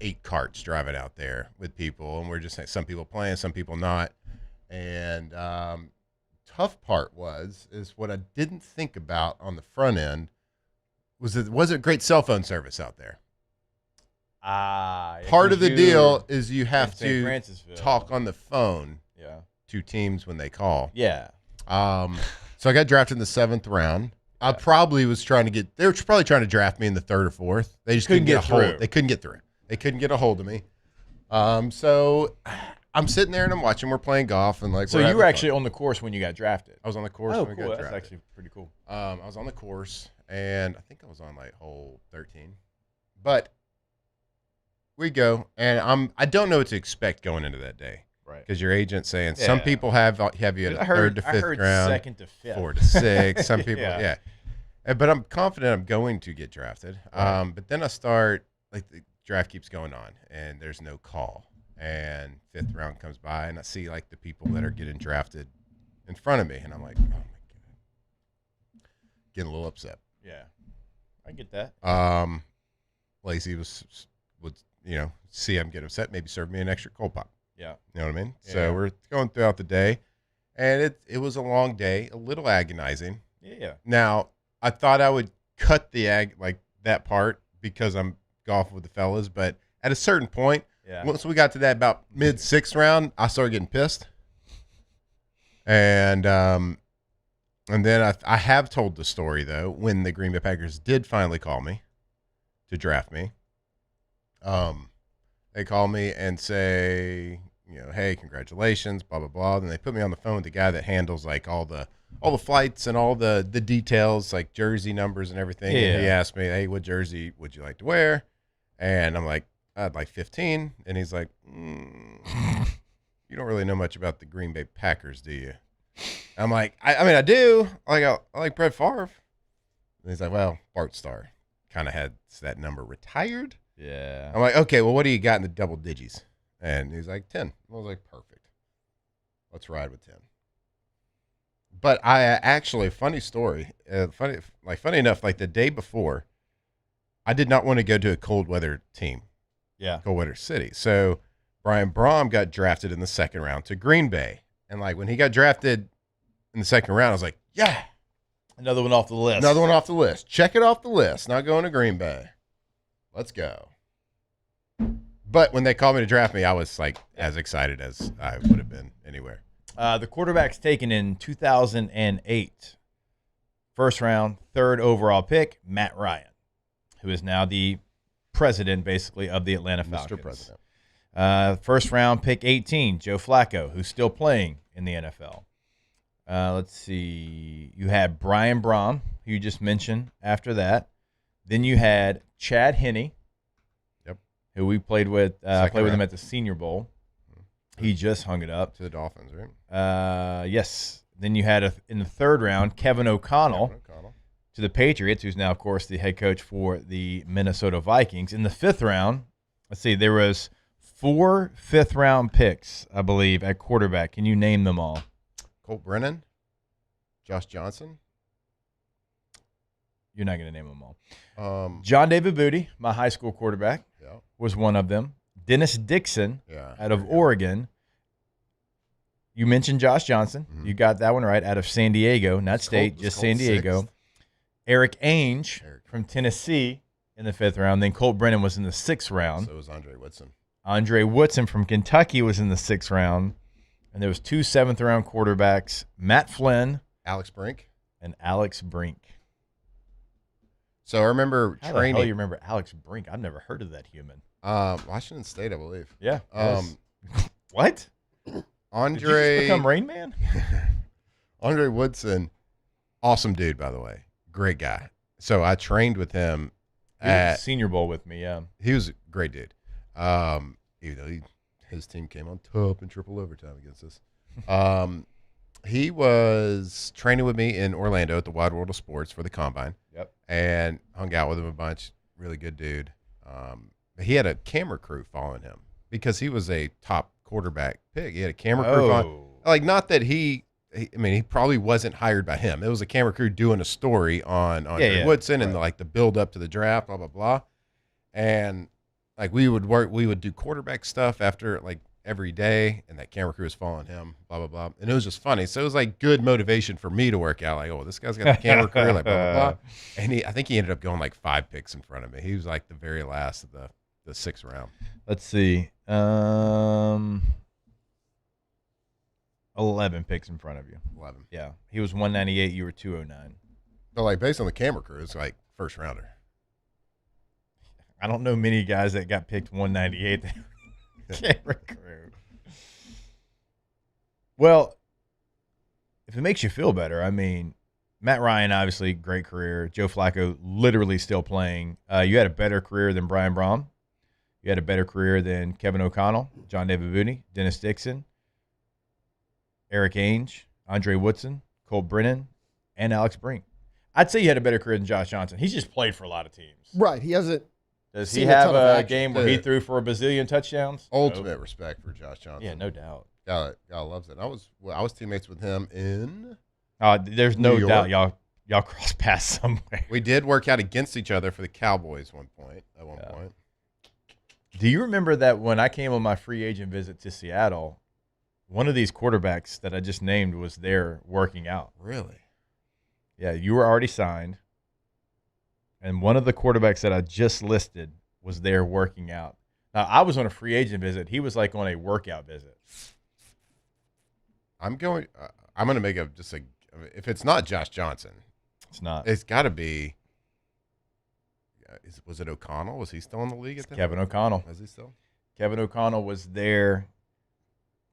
8 carts driving out there with people, and we're just some people playing, some people not. And tough part is what I didn't think about on the front end. Was it great cell phone service out there? Part of the deal is you have to talk on the phone to teams when they call. Yeah. So I got drafted in the 7th round. I probably was trying to get. They were probably trying to draft me in the 3rd or 4th. They just couldn't get a hold. They couldn't get through. They couldn't get a hold of me. So I'm sitting there and I'm watching. We're playing golf and like. So you were actually on the course when you got drafted. I was on the course when we cool. got That's drafted. actually pretty cool. I was on the course and I think I was on like hole 13, but we go and I don't know what to expect going into that day. Right. Because your agent's saying some people have you at a 3rd to 5th round, 2nd to 5th, 4 to 6. Some people, yeah. But I'm confident I'm going to get drafted. Right. But then I start like the draft keeps going on, and there's no call. And 5th round comes by, and I see like the people that are getting drafted in front of me, and I'm like, oh my god, getting a little upset. Yeah, I get that. Lacey would see I'm getting upset, maybe serve me an extra cold pop. Yeah. You know what I mean? Yeah. So we're going throughout the day, and it was a long day, a little agonizing. Yeah. Now, I thought I would cut the that part because I'm golfing with the fellas, but at a certain point, once we got to that about mid 6th round, I started getting pissed. And then I have told the story though when the Green Bay Packers did finally call me to draft me. They call me and say, hey, congratulations, blah blah blah. Then they put me on the phone with the guy that handles like all the flights and all the details, like jersey numbers and everything. Yeah. And he asked me, hey, what jersey would you like to wear? And I'm like, I'd like 15. And he's like, you don't really know much about the Green Bay Packers, do you? I'm like, I mean, I do. I like Brett Favre. And he's like, well, Bart Starr kind of had that number retired. Yeah. I'm like, okay, well, what do you got in the double digits? And he's like, 10. I was like, perfect. Let's ride with 10. But I actually, funny story, funny enough, like the day before, I did not want to go to a cold weather team. Yeah. Cold weather city. So Brian Braum got drafted in the 2nd round to Green Bay. And like when he got drafted in the 2nd round, I was like, yeah. Another one off the list. Another one off the list. Check it off the list. Not going to Green Bay. Let's go. But when they called me to draft me, I was like as excited as I would have been anywhere. The quarterback's taken in 2008. 1st round, 3rd overall pick, Matt Ryan, who is now the president, basically, of the Atlanta Falcons. Mr. President. 1st round, pick 18, Joe Flacco, who's still playing in the NFL. Let's see. You had Brian Braum, who you just mentioned after that. Then you had Chad Henne, who we played with him at the Senior Bowl. He just hung it up. To the Dolphins, right? Yes. Then you had, in the 3rd round, Kevin O'Connell to the Patriots, who's now, of course, the head coach for the Minnesota Vikings. In the 5th round, let's see, there was 4 5th-round picks, I believe, at quarterback. Can you name them all? Colt Brennan, Josh Johnson. You're not going to name them all. John David Booty, my high school quarterback, was one of them. Dennis Dixon out of Oregon. You mentioned Josh Johnson. Mm-hmm. You got that one right, out of San Diego, not State, just San Diego. 6th. Eric Ainge from Tennessee in the 5th round. Then Colt Brennan was in the 6th round. So was Andre Woodson. Andre Woodson from Kentucky was in the 6th round. And there was 2 7th-round quarterbacks, Matt Flynn. Alex Brink. And Alex Brink. So I remember How training. the hell you remember Alex Brink? I've never heard of that human. Washington State, I believe. Yeah. What? Andre. Did you just become Rain Man? Andre Woodson, awesome dude, by the way. Great guy. So I trained with him He was at at Senior Bowl with me, yeah. He was a great dude. Even though his team came on top in triple overtime against us. He was training with me in Orlando at the Wide World of Sports for the Combine. Yep. And hung out with him a bunch. Really good dude. He had a camera crew following him because he was a top quarterback pick. He had a camera crew following. Like, not that he probably wasn't hired by him. It was a camera crew doing a story on Andre Woodson and the build up to the draft, blah, blah, blah. And like we would do quarterback stuff after like every day, and that camera crew was following him, blah, blah, blah. And it was just funny. So it was like good motivation for me to work out. Like, oh, this guy's got the camera crew, like blah, blah, blah. And I think he ended up going like 5 picks in front of me. He was like the very last of the 6th round. Let's see. 11 picks in front of you. 11. Yeah. He was 198. You were 209. But, like, based on the camera crew, it's like first rounder. I don't know many guys that got picked 198. Camera crew. Well, if it makes you feel better, I mean, Matt Ryan, obviously, great career. Joe Flacco, literally still playing. You had a better career than Brian Braun. You had a better career than Kevin O'Connell, John David Booney, Dennis Dixon, Eric Ainge, Andre Woodson, Cole Brennan, and Alex Brink. I'd say you had a better career than Josh Johnson. He's just played for a lot of teams. Right. He hasn't. Does he have a game where he threw for a bazillion touchdowns? Ultimate respect for Josh Johnson. Yeah, no doubt. God loves it. I was teammates with him in. There's no doubt y'all crossed paths somewhere. We did work out against each other for the Cowboys at one point. Do you remember that when I came on my free agent visit to Seattle, one of these quarterbacks that I just named was there working out? Really? Yeah, you were already signed. And one of the quarterbacks that I just listed was there working out. Now, I was on a free agent visit. He was like on a workout visit. I'm going to make if it's not Josh Johnson. It's not. It's got to be. Was it O'Connell? Was he still in the league at that Kevin point? O'Connell. Was he still? Kevin O'Connell was there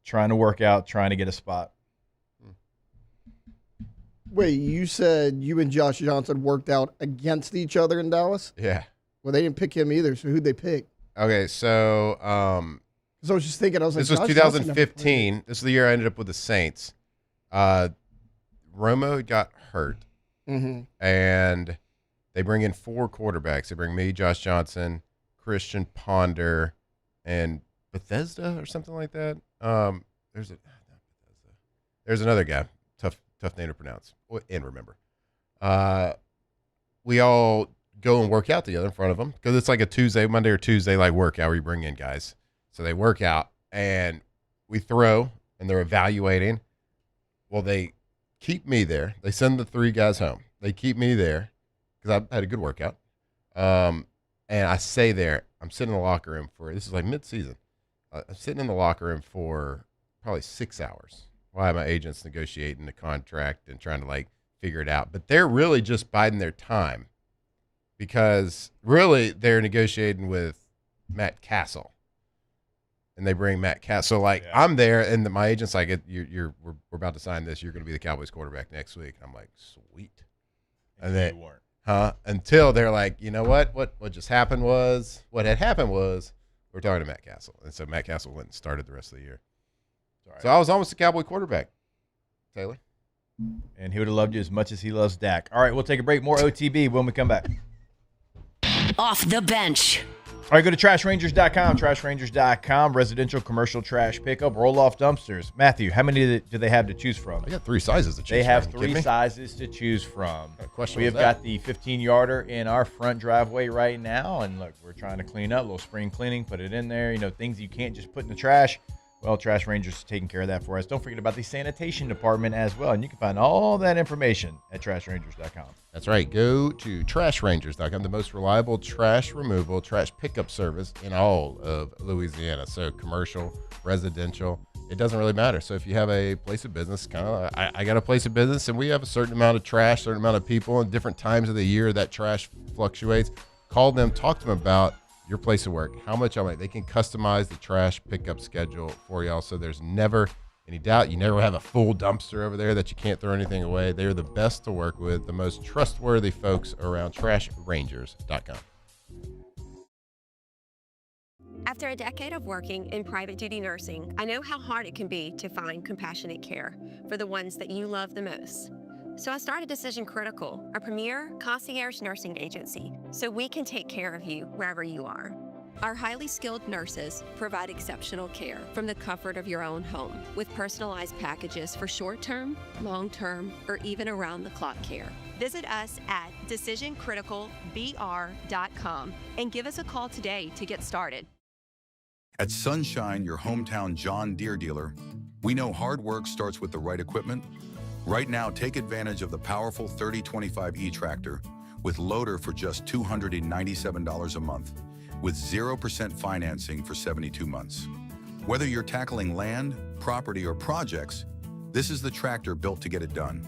trying to work out, trying to get a spot. Wait, you said you and Josh Johnson worked out against each other in Dallas? Yeah. Well, they didn't pick him either, so who'd they pick? Okay, so Because I was just thinking, I was like, this was Josh Johnson never 2015. This is the year I ended up with the Saints. Romo got hurt, and they bring in 4 quarterbacks. They bring me, Josh Johnson, Christian Ponder, and Bethesda or something like that. There's another guy, tough name to pronounce and remember. We all go and work out together in front of them because it's like a Monday or Tuesday like workout where you bring in guys. So they work out and we throw and they're evaluating. Well, they keep me there. They send the 3 guys home. They keep me there because I had a good workout. And I stay there. I'm sitting in the locker room this is like mid-season. I'm sitting in the locker room for probably 6 hours while my agent's negotiating the contract and trying to like figure it out. But they're really just biding their time because really they're negotiating with Matt Castle. And they bring Matt Castle. So like I'm there and my agent's like, we're about to sign this. You're going to be the Cowboys quarterback next week. And I'm like, sweet. And then you weren't. Until they're like, you know what just happened was, what had happened was we're talking to Matt Castle. And so Matt Castle went and started the rest of the year. So I was almost a Cowboy quarterback, Taylor. And he would have loved you as much as he loves Dak. All right, we'll take a break. More OTB when we come back. Off the bench. All right, go to trashrangers.com. Trashrangers.com, residential, commercial trash pickup, roll-off dumpsters. Matthew, how many do they have to choose from? They got 3 sizes to choose from. They have 3 sizes to choose from. Question we have was that? got the 15-yarder in our front driveway right now. And look, we're trying to clean up, a little spring cleaning, put it in there. You know, things you can't just put in the trash. Well, Trash Rangers is taking care of that for us. Don't forget about the sanitation department as well. And you can find all that information at trashrangers.com. That's right. Go to trashrangers.com, the most reliable trash removal, trash pickup service in all of Louisiana. So commercial, residential, it doesn't really matter. So if you have a place of business, I got a place of business and we have a certain amount of trash, certain amount of people, and different times of the year that trash fluctuates. Call them, talk to them about your place of work, how much they can customize the trash pickup schedule for y'all. So there's never any doubt. You never have a full dumpster over there that you can't throw anything away. They're the best to work with, the most trustworthy folks around. Trashrangers.com. After a decade of working in private duty nursing, I know how hard it can be to find compassionate care for the ones that you love the most. So I started Decision Critical, a premier concierge nursing agency, so we can take care of you wherever you are. Our highly skilled nurses provide exceptional care from the comfort of your own home with personalized packages for short-term, long-term, or even around-the-clock care. Visit us at decisioncriticalbr.com and give us a call today to get started. At Sunshine, your hometown John Deere dealer, we know hard work starts with the right equipment. Right now, take advantage of the powerful 3025E tractor with loader for just $297 a month with 0% financing for 72 months. Whether you're tackling land, property, or projects, This is the tractor built to get it done.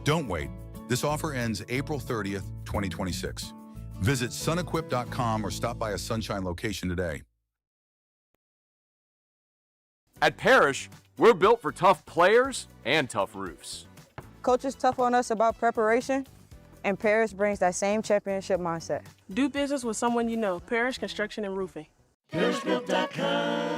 Don't wait. This offer ends April 30th, 2026. Visit sunequip.com or stop by a Sunshine location today. At Parrish, we're built for tough players and tough roofs. Coach is tough on us about preparation, and Parrish brings that same championship mindset. Do business with someone you know. Parrish Construction and Roofing. ParrishBuilt.com.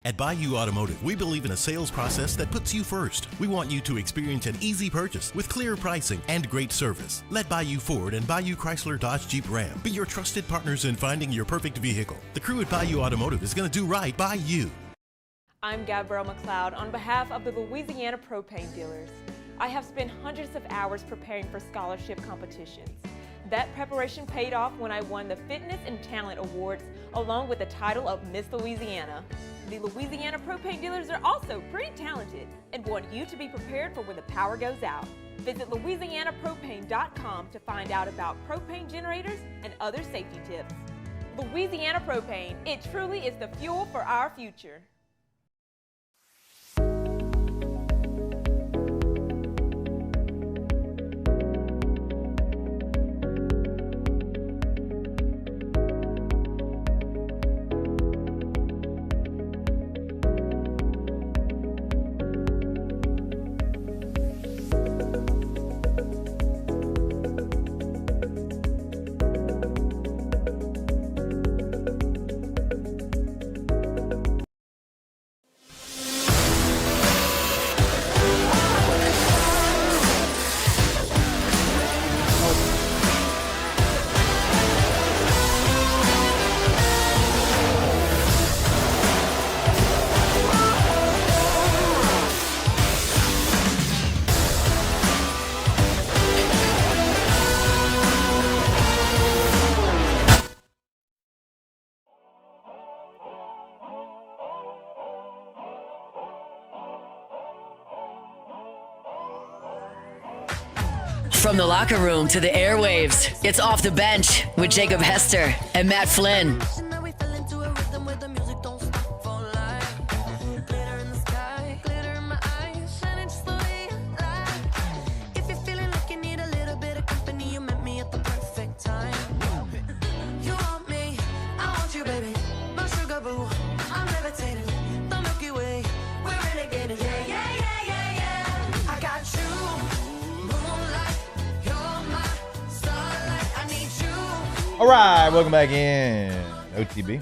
At Bayou Automotive, we believe in a sales process that puts you first. We want you to experience an easy purchase with clear pricing and great service. Let Bayou Ford and Bayou Chrysler Dodge Jeep Ram be your trusted partners in finding your perfect vehicle. The crew at Bayou Automotive is going to do right by you. I'm Gabrielle McLeod on behalf of the Louisiana Propane Dealers. I have spent hundreds of hours preparing for scholarship competitions. That preparation paid off when I won the Fitness and Talent Awards along with the title of Miss Louisiana. The Louisiana Propane Dealers are also pretty talented and want you to be prepared for when the power goes out. Visit louisianapropane.com to find out about propane generators and other safety tips. Louisiana Propane, it truly is the fuel for our future. From the locker room to the airwaves, it's Off the Bench with Jacob Hester and Matt Flynn. All right, welcome back in OTB.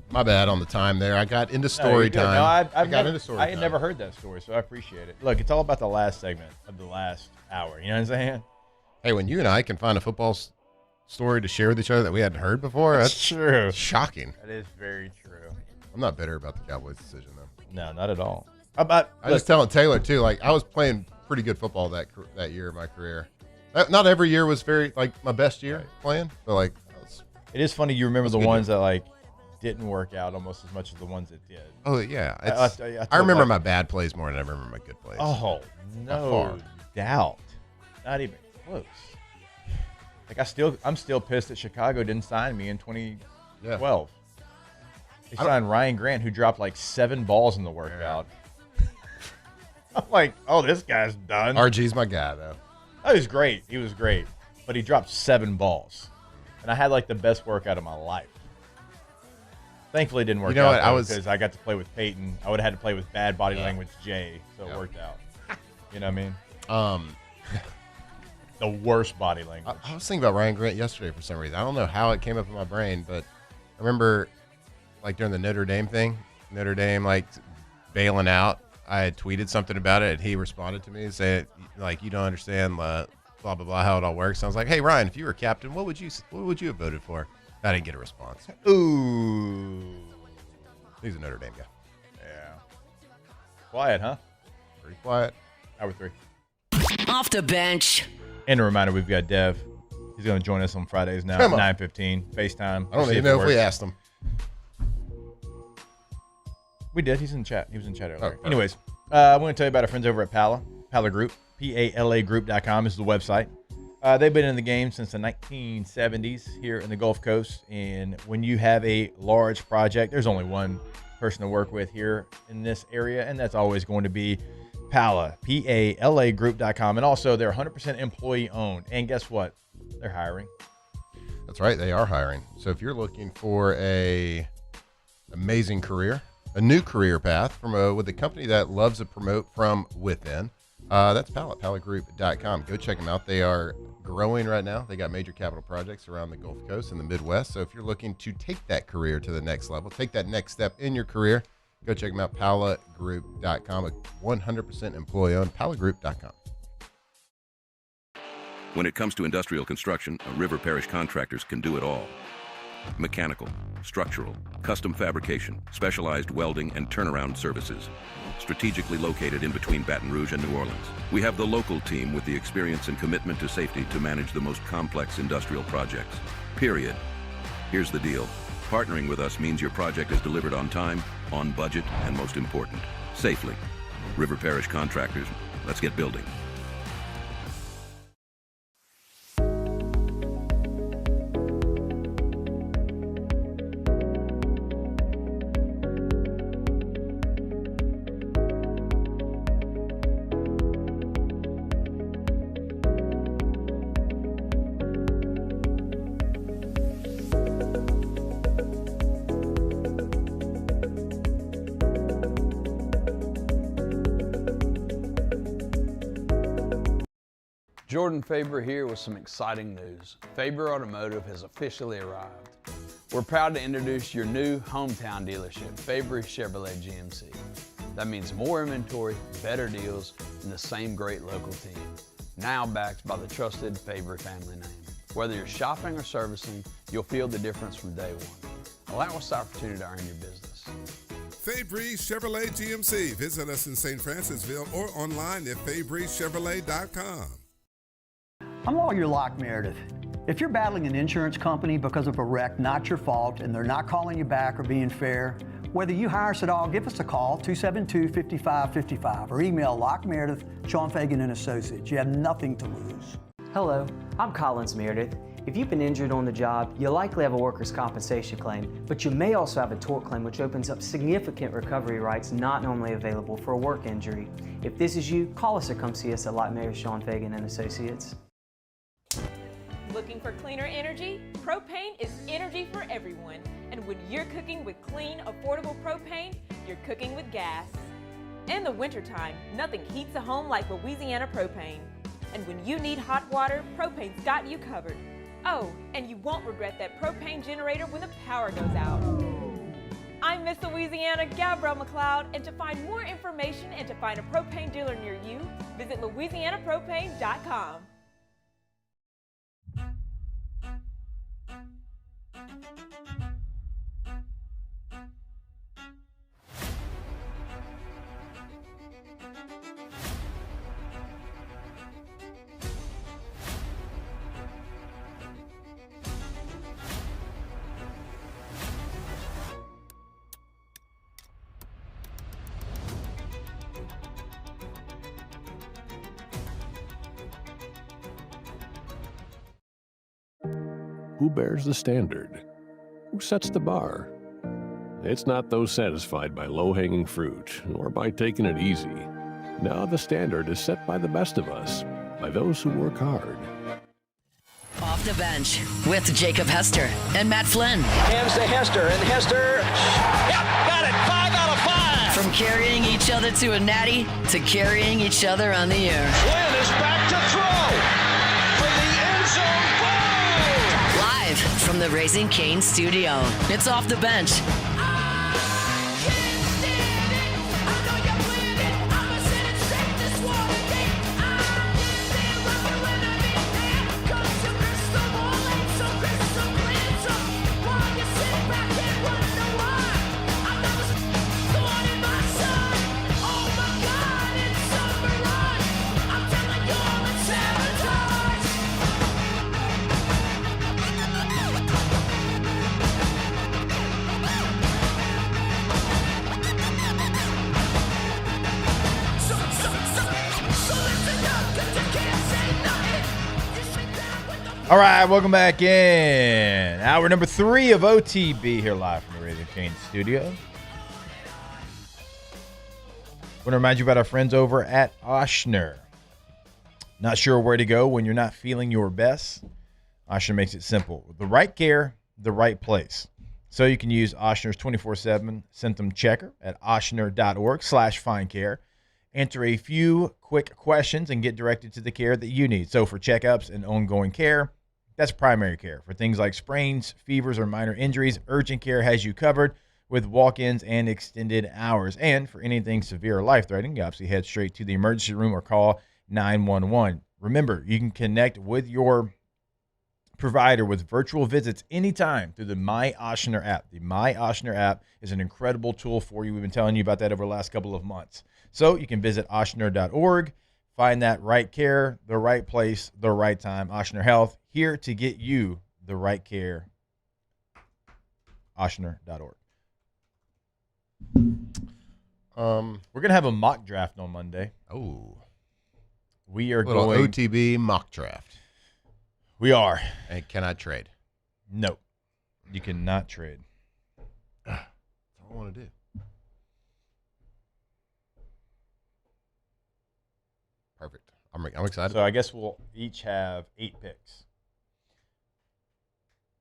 My bad on the time there. I got into story time. No, I got into story I had time. never heard that story, so I appreciate it. Look, it's all about the last segment of the last hour. You know what I'm saying? Hey, when you and I can find a football story to share with each other that we hadn't heard before, that's true. Shocking. That is very true. I'm not bitter about the Cowboys' decision, though. No, not at all. How about I was telling Taylor too. Like I was playing pretty good football that year of my career. Not every year was very like my best year playing, but like it is funny. You remember the ones that like didn't work out almost as much as the ones that did. Oh yeah, I remember my bad plays more than I remember my good plays. Oh no doubt, not even close. Like I'm still pissed that Chicago didn't sign me in 2012. They signed Ryan Grant, who dropped like 7 balls in the workout. I'm like, oh, this guy's done. RG's my guy though. Oh, he was great. He was great, but he dropped 7 balls, and I had like the best workout of my life. Thankfully, it didn't work out because I got to play with Peyton. I would have had to play with bad body language Jay, so it worked out. You know what I mean? The worst body language. I was thinking about Ryan Grant yesterday for some reason. I don't know how it came up in my brain, but I remember like during the Notre Dame thing, Notre Dame like bailing out. I had tweeted something about it, and he responded to me and said, like, you don't understand blah, blah, blah, how it all works. And I was like, hey, Ryan, if you were captain, what would you have voted for? I didn't get a response. Ooh. He's a Notre Dame guy. Yeah. Quiet, huh? Pretty quiet. Hour 3. Off the bench. And a reminder, we've got Dev. He's going to join us on Fridays now at 9:15. FaceTime. I don't even know if we asked him. We did. He's in chat. He was in chat earlier. Oh, anyways, I want to tell you about our friends over at Pala. Pala Group. PALAgroup.com is the website. They've been in the game since the 1970s here in the Gulf Coast. And when you have a large project, there's only one person to work with here in this area, and that's always going to be Pala, P-A-L-A group.com. And also, they're 100% employee-owned. And guess what? They're hiring. That's right. They are hiring. So if you're looking for a amazing career, a new career path with a company that loves to promote from within, that's Pala, palagroup.com. Go check them out. They are growing right now. They got major capital projects around the Gulf Coast and the Midwest. So if you're looking to take that career to the next level, take that next step in your career, go check them out, palagroup.com, a 100% employee-owned, palagroup.com. When it comes to industrial construction, River Parish Contractors can do it all. Mechanical, structural, custom fabrication, specialized welding, and turnaround services. Strategically located in between Baton Rouge and New Orleans, we have the local team with the experience and commitment to safety to manage the most complex industrial projects. Period. Here's the deal. Partnering with us means your project is delivered on time, on budget, and most important, safely. River Parish Contractors, let's get building. Jordan Faber here with some exciting news. Faber Automotive has officially arrived. We're proud to introduce your new hometown dealership, Faber Chevrolet GMC. That means more inventory, better deals, and the same great local team. Now backed by the trusted Faber family name. Whether you're shopping or servicing, you'll feel the difference from day one. Allow us the opportunity to earn your business. Fabry Chevrolet GMC. Visit us in St. Francisville or online at FabryChevrolet.com. I'm Lawyer Locke Meredith. If you're battling an insurance company because of a wreck not your fault and they're not calling you back or being fair, whether you hire us at all, give us a call, 272-5555, or email Locke Meredith, Sean Fagan and Associates. You have nothing to lose. Hello, I'm Collins Meredith. If you've been injured on the job, you'll likely have a workers' compensation claim, but you may also have a tort claim, which opens up significant recovery rights not normally available for a work injury. If this is you, call us or come see us at Locke Meredith, Sean Fagan and Associates. Looking for cleaner energy? Propane is energy for everyone. And when you're cooking with clean, affordable propane, you're cooking with gas. In the wintertime, nothing heats a home like Louisiana propane. And when you need hot water, propane's got you covered. Oh, and you won't regret that propane generator when the power goes out. I'm Miss Louisiana, Gabrielle McLeod, and to find more information and to find a propane dealer near you, visit louisianapropane.com. Who bears the standard? Who sets the bar? It's not those satisfied by low-hanging fruit or by taking it easy. No, the standard is set by the best of us, by those who work hard. Off the bench with Jacob Hester and Matt Flynn. Hands to Hester, and Hester, yep, got it, 5 out of 5. From carrying each other to a natty to carrying each other on the air. Flynn is back to throw for the end zone goal. Live from the Raising Cane studio, it's Off the Bench. All right, welcome back in. Hour number 3 of OTB here live from the Raising Cane studio. Want to remind you about our friends over at Ochsner. Not sure where to go when you're not feeling your best? Ochsner makes it simple. The right care, the right place. So you can use Ochsner's 24/7 symptom checker at ochsner.org/findcare. Enter a few quick questions and get directed to the care that you need. So for checkups and ongoing care, that's primary care. For things like sprains, fevers, or minor injuries, urgent care has you covered with walk-ins and extended hours. And for anything severe or life-threatening, you obviously head straight to the emergency room or call 911. Remember, you can connect with your provider with virtual visits anytime through the My Ochsner app. The My Ochsner app is an incredible tool for you. We've been telling you about that over the last couple of months. So you can visit ochsner.org, find that right care, the right place, the right time. Ochsner Health, here to get you the right care. Ochsner.org. We're going to have a mock draft on Monday. Oh. We are Little going OTB mock draft. We are. And cannot trade. No. You cannot trade. That's all I want to do. Perfect. I'm excited. So I guess we'll each have 8 picks.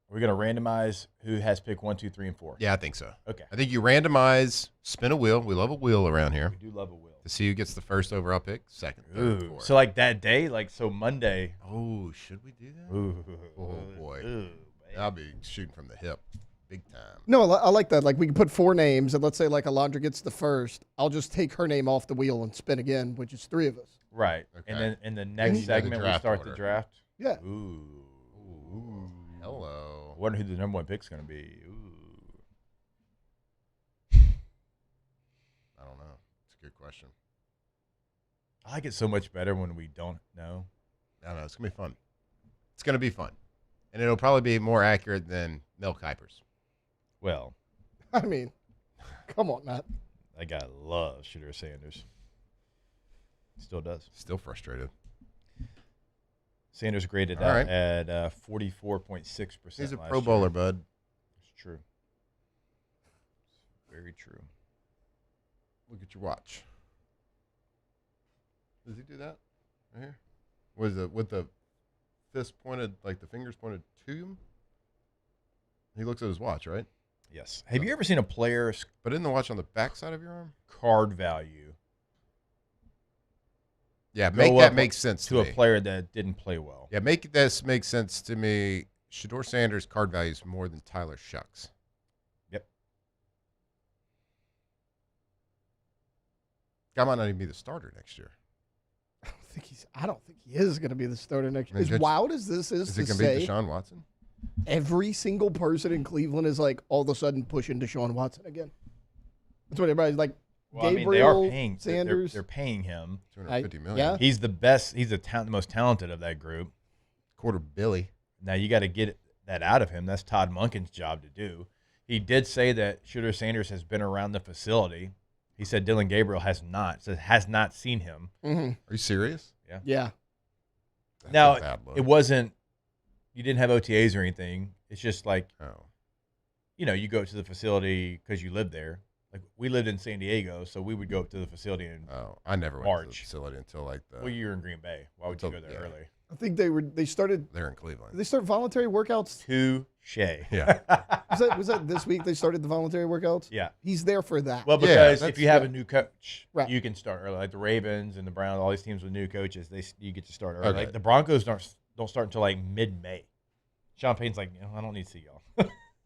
We're going to randomize who has pick 1, 2, 3, and 4. Yeah, I think so. Okay. I think you randomize, spin a wheel. We love a wheel around here. We do love a wheel. To see who gets the first overall pick, second, third, Ooh. fourth. So like that day, so Monday. Oh, should we do that? Ooh. Oh, boy. Ooh, I'll be shooting from the hip big time. No, I like that. Like we can put 4 names, and let's say like Alondra gets the first. I'll just take her name off the wheel and spin again, which is 3 of us. Right. Okay. And then in the next segment, we start the draft. Yeah. Ooh. Hello. I wonder who the number 1 pick's going to be. Ooh. I don't know. It's a good question. I like it so much better when we don't know. I don't know. It's going to be fun. It's going to be fun. And it'll probably be more accurate than Mel Kiper's. Well. I mean, come on, Matt. That guy loves Shooter Sanders. Still does. Still frustrated. Sanders graded All out right. at 44.6%. He's a Pro Bowler, bud. It's true. Very true. Look at your watch. Does he do that right here? Was it with the fist pointed, like the fingers pointed to him? He looks at his watch, right? Yes. Have you ever seen a player's But isn't the watch on the back side of your arm? card value Yeah, go make that up make sense to to a me. player that didn't play well? Yeah, make this make sense to me. Shedeur Sanders' card value is more than Tyler Shuck's. Yep. Guy might not even be the starter next year. I don't think he is going to be the starter next year. I mean, As wild as this is it to going to say, be Deshaun Watson? every single person in Cleveland is like all of a sudden pushing Deshaun Watson again. That's what everybody's like. Well, Gabriel, they are paying Sanders. They're paying him $250 million. Yeah. He's the best. He's the most talented of that group. Quarter Billy. Now you got to get that out of him. That's Todd Monken's job to do. He did say that Shooter Sanders has been around the facility. He said Dylan Gabriel has not. So has not seen him. Mm-hmm. Are you serious? Yeah. Yeah. That's Now a bad look. it wasn't. You didn't have OTAs or anything. It's just like, you go to the facility because you live there. Like we lived in San Diego, so we would go up to the facility in I never went March. to the facility until like the. Well, you were in Green Bay. Why would you go there yeah. early? I think they started. They're in Cleveland. Did they start voluntary workouts? Touche. Yeah. was that this week they started the voluntary workouts? Yeah. He's there for that. Well, because if that's- you have a new coach, Right. you can start early. Like the Ravens and the Browns, all these teams with new coaches, you get to start early. Okay. Like the Broncos don't start until like mid-May. Sean Payton's like, I don't need to see y'all.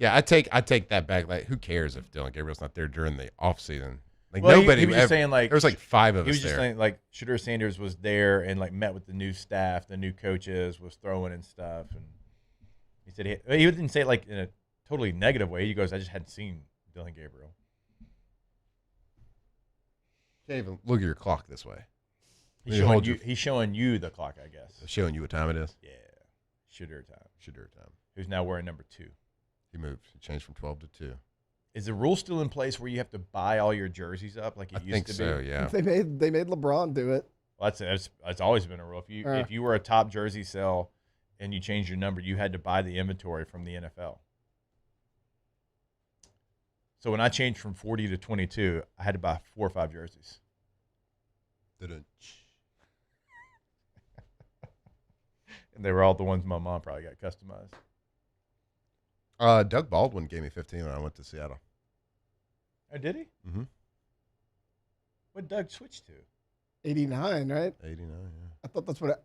Yeah, I take that back. Like, who cares if Dylan Gabriel's not there during the offseason? Like Well, nobody. He was just ever, saying like there was like 5 of He us was just there. saying like Shedeur Sanders was there and like met with the new staff, the new coaches, was throwing and stuff, and he said he didn't say it like in a totally negative way. He goes, I just hadn't seen Dylan Gabriel. Can't even look at your clock this way. He's You showing hold you. your- He's showing you the clock, I guess. Showing you what time it is. Yeah, Shedeur time. Shedeur time. Who's now wearing number 2? He moved. He changed from 12 to 2. Is the rule still in place where you have to buy all your jerseys up like it I used think to so. be? Yeah. They made LeBron do it. Well, that's always been a rule. If you were a top jersey sale and you changed your number, you had to buy the inventory from the NFL. So when I changed from 40 to 22, I had to buy 4 or 5 jerseys. And they were all the ones my mom probably got customized. Doug Baldwin gave me 15 when I went to Seattle. Oh, did he? Mm-hmm. What Doug switched to? 89, right? 89, yeah. I thought that's what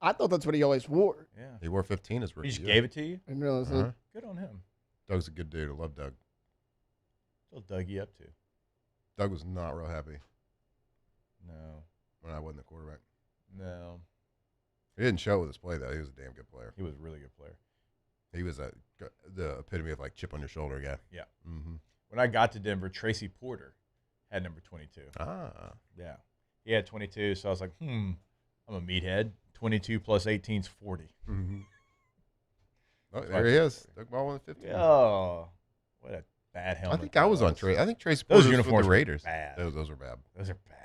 I thought that's what he always wore. Yeah. He wore 15 as rookie. He just year. gave it to you? I didn't realize Uh-huh. that. Good on him. Doug's a good dude. I love Doug. What's Dougie up to? Doug was not real happy No. when I wasn't the quarterback. No. He didn't show it with his play, though. He was a damn good player. He was a really good player. He was the epitome of, like, chip on your shoulder guy. Yeah. Mm-hmm. When I got to Denver, Tracy Porter had number 22. Ah. Yeah. He had 22, so I was like, I'm a meathead. 22 plus 18 is 40. Mm-hmm. Oh, there he is. Doug Baldwin, 15. Oh, what a bad helmet. I think I was on Trace. I think Trace Those Porter was uniforms with the were Raiders. bad. Those were bad. Those are bad.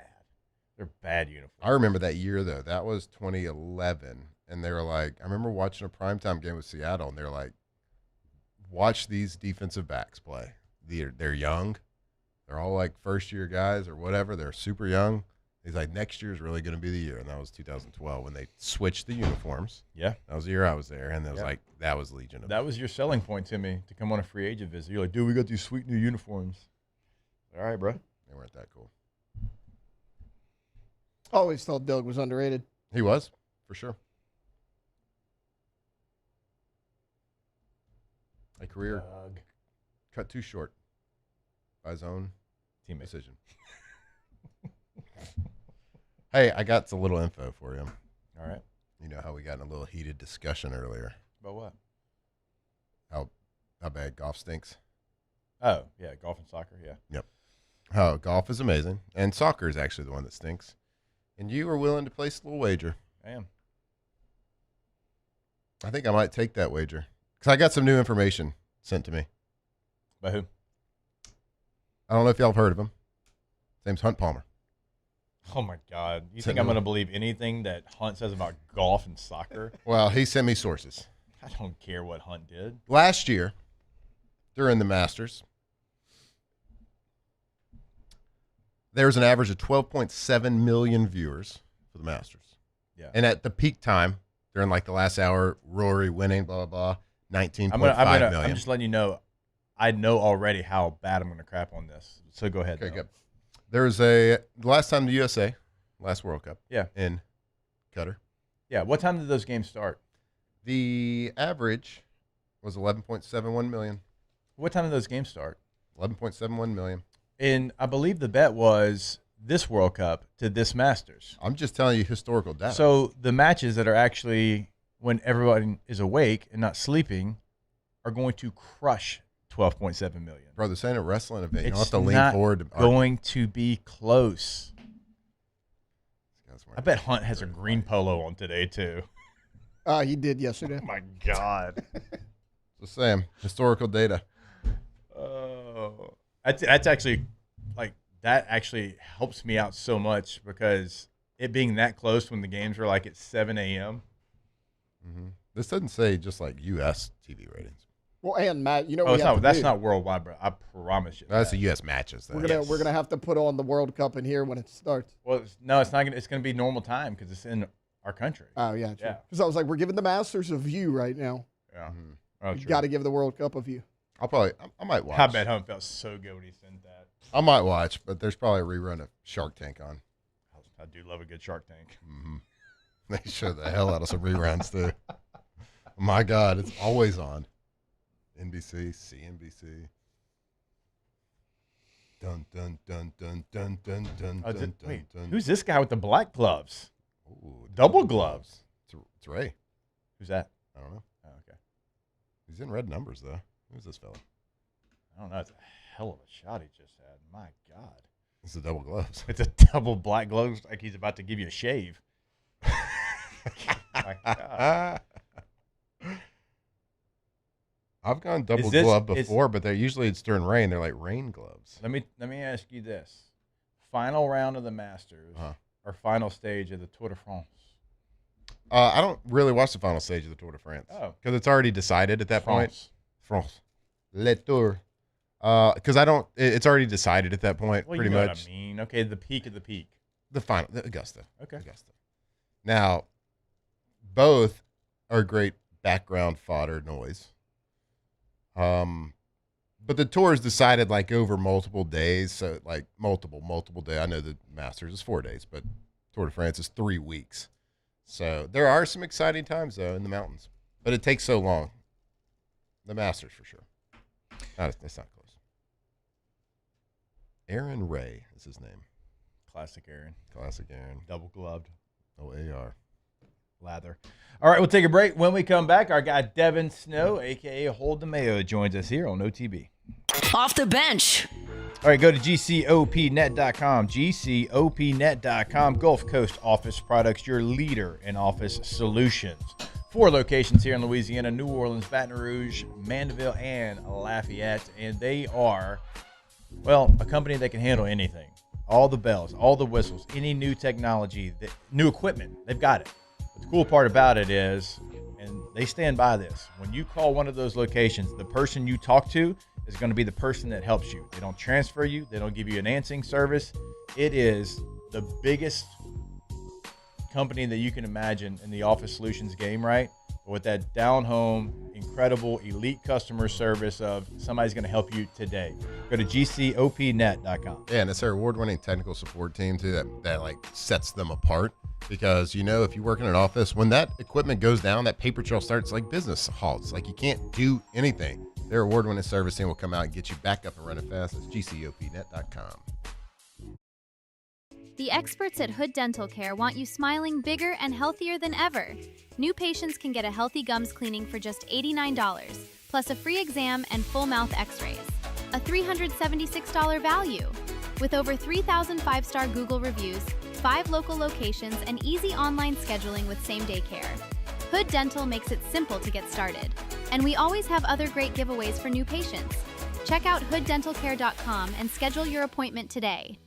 They're bad uniforms. I remember that year, though. That was 2011. And they were like, I remember watching a primetime game with Seattle, and they were like, watch these defensive backs play. They're young. They're all like first-year guys or whatever. They're super young. He's like, next year is really going to be the year. And that was 2012 when they switched the uniforms. Yeah. That was the year I was there. And it was Yeah. like, that was Legion of That was your selling point to me to come on a free agent visit. You're like, dude, we got these sweet new uniforms. All right, bro. They weren't that cool. Always thought Doug was underrated. He was, for sure. A career cut too short by his own teammate decision. Hey, I got a little info for you. All right. You know how we got in a little heated discussion earlier About what? how bad golf stinks? Oh, yeah, golf and soccer, yeah. Yep. How golf is amazing, and soccer is actually the one that stinks. And you are willing to place a little wager. I am. I think I might take that wager because I got some new information sent to me. By who? I don't know if y'all have heard of him. His name's Hunt Palmer. Oh, my God. You Sent think I'm me- going to believe anything that Hunt says about golf and soccer? Well, he sent me sources. I don't care what Hunt did. Last year, during the Masters, there was an average of 12.7 million viewers for the Masters. Yeah. And at the peak time, during like the last hour, Rory winning, blah, blah, blah, 19.5 million. I'm just letting you know, I know already how bad I'm going to crap on this. So go ahead. Okay, though. good. There was the last time the USA, last World Cup, Yeah. in Qatar. Yeah. What time did those games start? The average was 11.71 million. What time did those games start? 11.71 million. And I believe the bet was this World Cup to this Masters. I'm just telling you historical data. So the matches that are actually when everybody is awake and not sleeping are going to crush 12.7 million. Bro, this ain't a wrestling event. You don't It's have to lean not forward. To argue. going to be close. I bet Hunt has a green polo on today too. He did yesterday. Oh my God. Just saying, historical data. Oh, that's actually like that actually helps me out so much because it being that close when the games were like at 7 a.m. Mm-hmm. This doesn't say just like U.S. TV ratings. Well, and Matt, you know, Oh, it's not, that's not worldwide, bro. I promise you. That's the U.S. matches. Though. We're gonna have to put on the World Cup in here when it starts. Well, it's not gonna. It's gonna be normal time because it's in our country. Oh yeah, true. Yeah. Because I was like, we're giving the Masters a view right now. Yeah. Mm-hmm. Oh, You true. got to give the World Cup a view. I might watch. I bet Hunt felt so good when he sent that. I might watch, but there's probably a rerun of Shark Tank on. I do love a good Shark Tank. Mm-hmm. They show the hell out of some reruns too. My God, it's always on. NBC, CNBC. Dun dun dun dun dun dun dun Oh, dun wait, dun. who's this guy with the black gloves? Ooh, Double gloves. It's Ray. Who's that? I don't know. Oh, okay. He's in red numbers though. Who's this fella? I don't know. It's a hell of a shot he just had. My God. It's the double gloves. It's a double black gloves like he's about to give you a shave. My God. I've gone double Is this- glove is- before, but they're usually it's during rain. They're like rain gloves. Let me ask you this: final round of the Masters or final stage of the Tour de France? I don't really watch the final stage of the Tour de France. Oh. Because it's already decided at that France. point. France. Le Tour. Because it's already decided at that point, Well, pretty you know much. what I mean. Okay, the peak of the peak. The Augusta. Okay. Augusta. Now, both are great background fodder noise. But the tour is decided like over multiple days. So like multiple days. I know the Masters is 4 days, but Tour de France is 3 weeks. So there are some exciting times though in the mountains, but it takes so long. The Masters for sure. It's not close. Aaron Ray is his name. Classic Aaron. Double gloved. OAR. Lather. All right, we'll take a break. When we come back, our guy Devin Snow, a.k.a. Hold DeMayo, joins us here on OTB. Off the bench. All right, go to GCOPnet.com. GCOPnet.com. Gulf Coast Office Products, your leader in office solutions. 4 locations here in Louisiana: New Orleans, Baton Rouge, Mandeville, and Lafayette. And they are, well, a company that can handle anything. All the bells, all the whistles, any new technology, new equipment, they've got it. But the cool part about it is, and they stand by this, when you call one of those locations, the person you talk to is going to be the person that helps you. They don't transfer you. They don't give you an answering service. It is the biggest company that you can imagine in the office solutions game, right? But with that down home, incredible, elite customer service of somebody's going to help you today. Go to GCOPnet.com. Yeah, and it's their award-winning technical support team too that like sets them apart. Because, you know, if you work in an office, when that equipment goes down, that paper trail starts like business halts. Like you can't do anything. Their award-winning service team will come out and get you back up and running fast. It's GCOPnet.com. The experts at Hood Dental Care want you smiling bigger and healthier than ever. New patients can get a healthy gums cleaning for just $89, plus a free exam and full mouth x-rays. A $376 value. With over 3,000 5-star Google reviews, 5 local locations, and easy online scheduling with same-day care. Hood Dental makes it simple to get started. And we always have other great giveaways for new patients. Check out hooddentalcare.com and schedule your appointment today.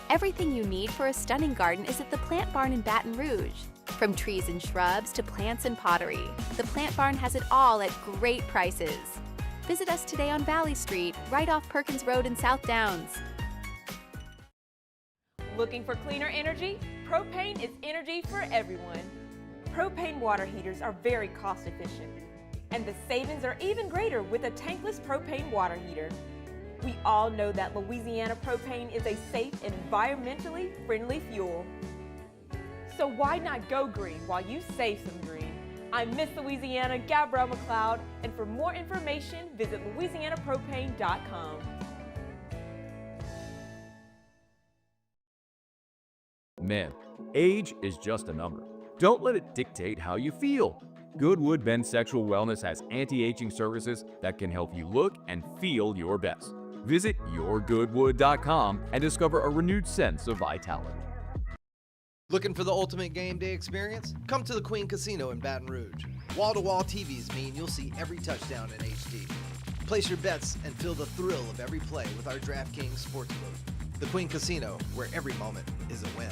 Everything you need for a stunning garden is at the Plant Barn in Baton Rouge. From trees and shrubs to plants and pottery, the Plant Barn has it all at great prices. Visit us today on Valley Street, right off Perkins Road in South Downs. Looking for cleaner energy? Propane is energy for everyone. Propane water heaters are very cost efficient, and the savings are even greater with a tankless propane water heater. We all know that Louisiana propane is a safe and environmentally friendly fuel. So why not go green while you save some green? I'm Miss Louisiana, Gabrielle McLeod, and for more information, visit louisianapropane.com. Men, age is just a number. Don't let it dictate how you feel. Goodwood Men's Sexual Wellness has anti-aging services that can help you look and feel your best. Visit yourgoodwood.com and discover a renewed sense of vitality. Looking for the ultimate game day experience? Come to the Queen Casino in Baton Rouge. Wall-to-wall TVs mean you'll see every touchdown in HD. Place your bets and feel the thrill of every play with our DraftKings Sportsbook. The Queen Casino, where every moment is a win.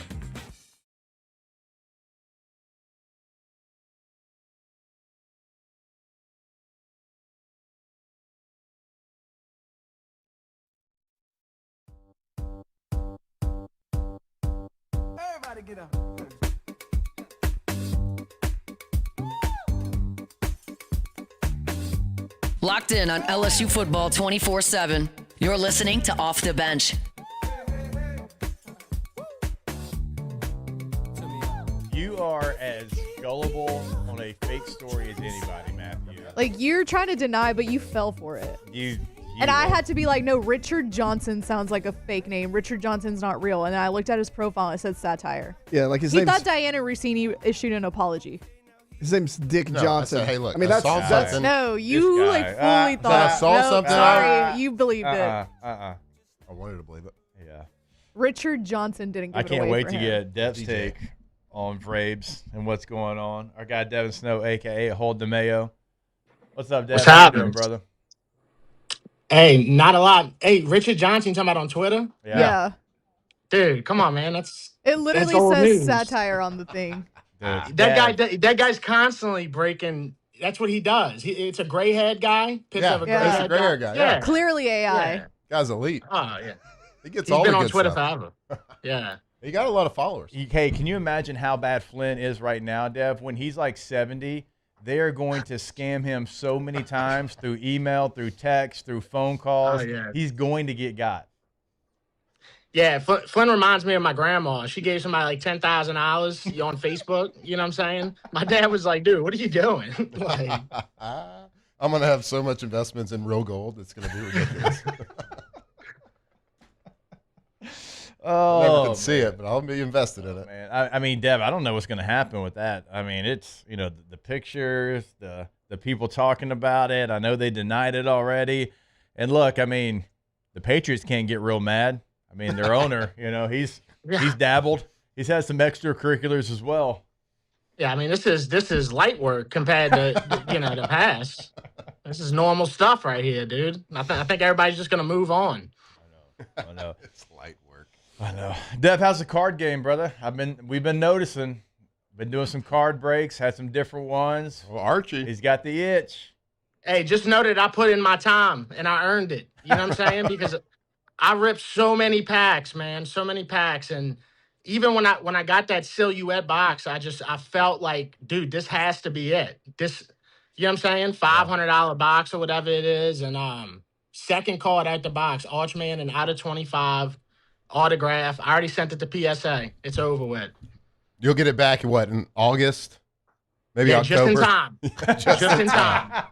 Everybody get up. Locked in on LSU football 24/7. You're listening to Off the Bench. You are as gullible on a fake story as anybody, Matthew. Like, you're trying to deny, but you fell for it. And I had to be like, no, Richard Johnson sounds like a fake name. Richard Johnson's not real. And then I looked at his profile and it said satire. Yeah, like he thought Diana Rossini issued an apology. His name's Dick No, Johnson. I said, hey, look, I mean, I that's saw something. No, you like fully thought. I saw no, something. Sorry, you believed it. I wanted to believe it. Yeah. Richard Johnson didn't give I it can't away wait for to him. get Dep's take on Vrabes and what's going on. Our guy Devin Snow, a.k.a. Hold the Mayo. What's up, Dev? What's How you happening, doing, brother? Hey, not a lot. Hey, Richard Johnson, talking about on Twitter? Yeah. Dude, come on, man. It that's literally old says news. satire on the thing. That guy's constantly breaking. That's what he does. It's a gray haired guy. Picture of a gray haired guy. Yeah. Clearly AI. Yeah. Guy's elite. Oh, yeah. He gets He's all been the on good Twitter stuff. forever. Yeah. He got a lot of followers. Hey, can you imagine how bad Flynn is right now, Dev? When he's like 70, they are going to scam him so many times through email, through text, through phone calls. Oh, yeah. He's going to get got. Yeah, Flynn reminds me of my grandma. She gave somebody like $10,000 on Facebook. You know what I'm saying? My dad was like, dude, what are you doing? Like, I'm going to have so much investments in real gold. It's going to be ridiculous. Never can see it, but I'll be invested in it. Man, I mean, Dev, I don't know what's going to happen with that. I mean, it's, the pictures, the people talking about it. I know they denied it already. And look, I mean, the Patriots can't get real mad. I mean, their owner, he's dabbled. He's had some extracurriculars as well. yeah, I mean, this is light work compared to the past. This is normal stuff right here, dude. I think everybody's just gonna move on. I know. It's light work. I know. Dev, how's the card game, brother? We've been noticing. Been doing some card breaks, had some different ones. Well, Archie. He's got the itch. Hey, just know that I put in my time and I earned it. You know what I'm saying? Because I ripped so many packs, man, so many packs, and even when I got that silhouette box, I felt like, dude, this has to be it. This, you know what I'm saying? $500 box or whatever it is, and second card at the box, Archman and out of 25 autograph. I already sent it to PSA. It's over with. You'll get it back in August? Maybe Yeah, October? just in time. just in time.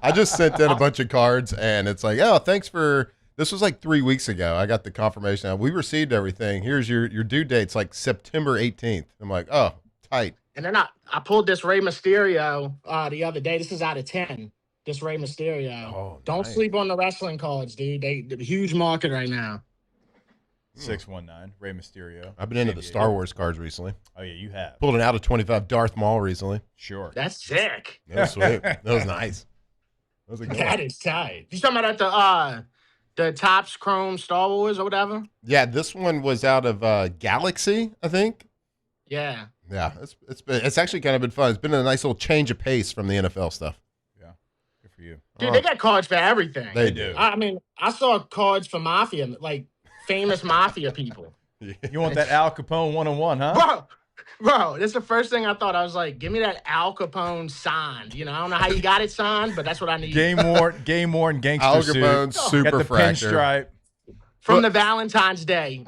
I just sent in a bunch of cards, and it's like, oh, thanks for – this was like 3 weeks ago. I got the confirmation. We received everything. Here's your due date's like September 18th. I'm like, oh, tight. And then I pulled this Rey Mysterio the other day. This is out of 10. This Rey Mysterio. Oh, Don't sleep on the wrestling cards, dude. They're a huge market right now. 619, Rey Mysterio. I've been into the Star Wars cards recently. Oh, yeah, you have. Pulled an out of 25 Darth Maul recently. Sure. That's sick. That was sweet. That was nice. That was a good That one. is tight. You talking about at the Topps Chrome Star Wars or whatever? Yeah, this one was out of Galaxy, I think. Yeah. Yeah, it's actually kind of been fun. It's been a nice little change of pace from the NFL stuff. Yeah, good for you. Dude, they got cards for everything. They do. I mean, I saw cards for Mafia, like famous Mafia people. You want that Al Capone 1-on-1, huh? Bro, that's the first thing I thought. I was like, give me that Al Capone signed. I don't know how you got it signed, but that's what I need. Game worn gangster Al suit. Capone, super Got the fracture. pinstripe. From the Valentine's Day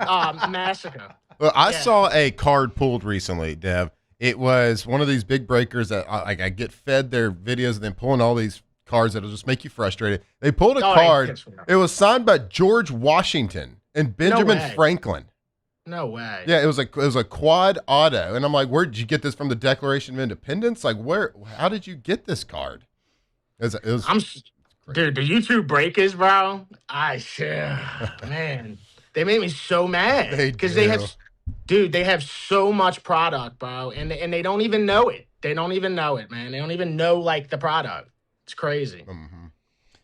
massacre. Well, I saw a card pulled recently, Dev. It was one of these big breakers that I get fed their videos and then pulling all these cards that'll just make you frustrated. They pulled a card. It was signed by George Washington and Benjamin Franklin. No way. Yeah, it was a quad auto, and I'm like, where did you get this from? The Declaration of Independence? Like, how did you get this card? It was dude, the YouTube breakers, bro. Man, they made me so mad because they have so much product, bro, and they don't even know it. They don't even know it, man. They don't even know like the product. It's crazy. Mm-hmm.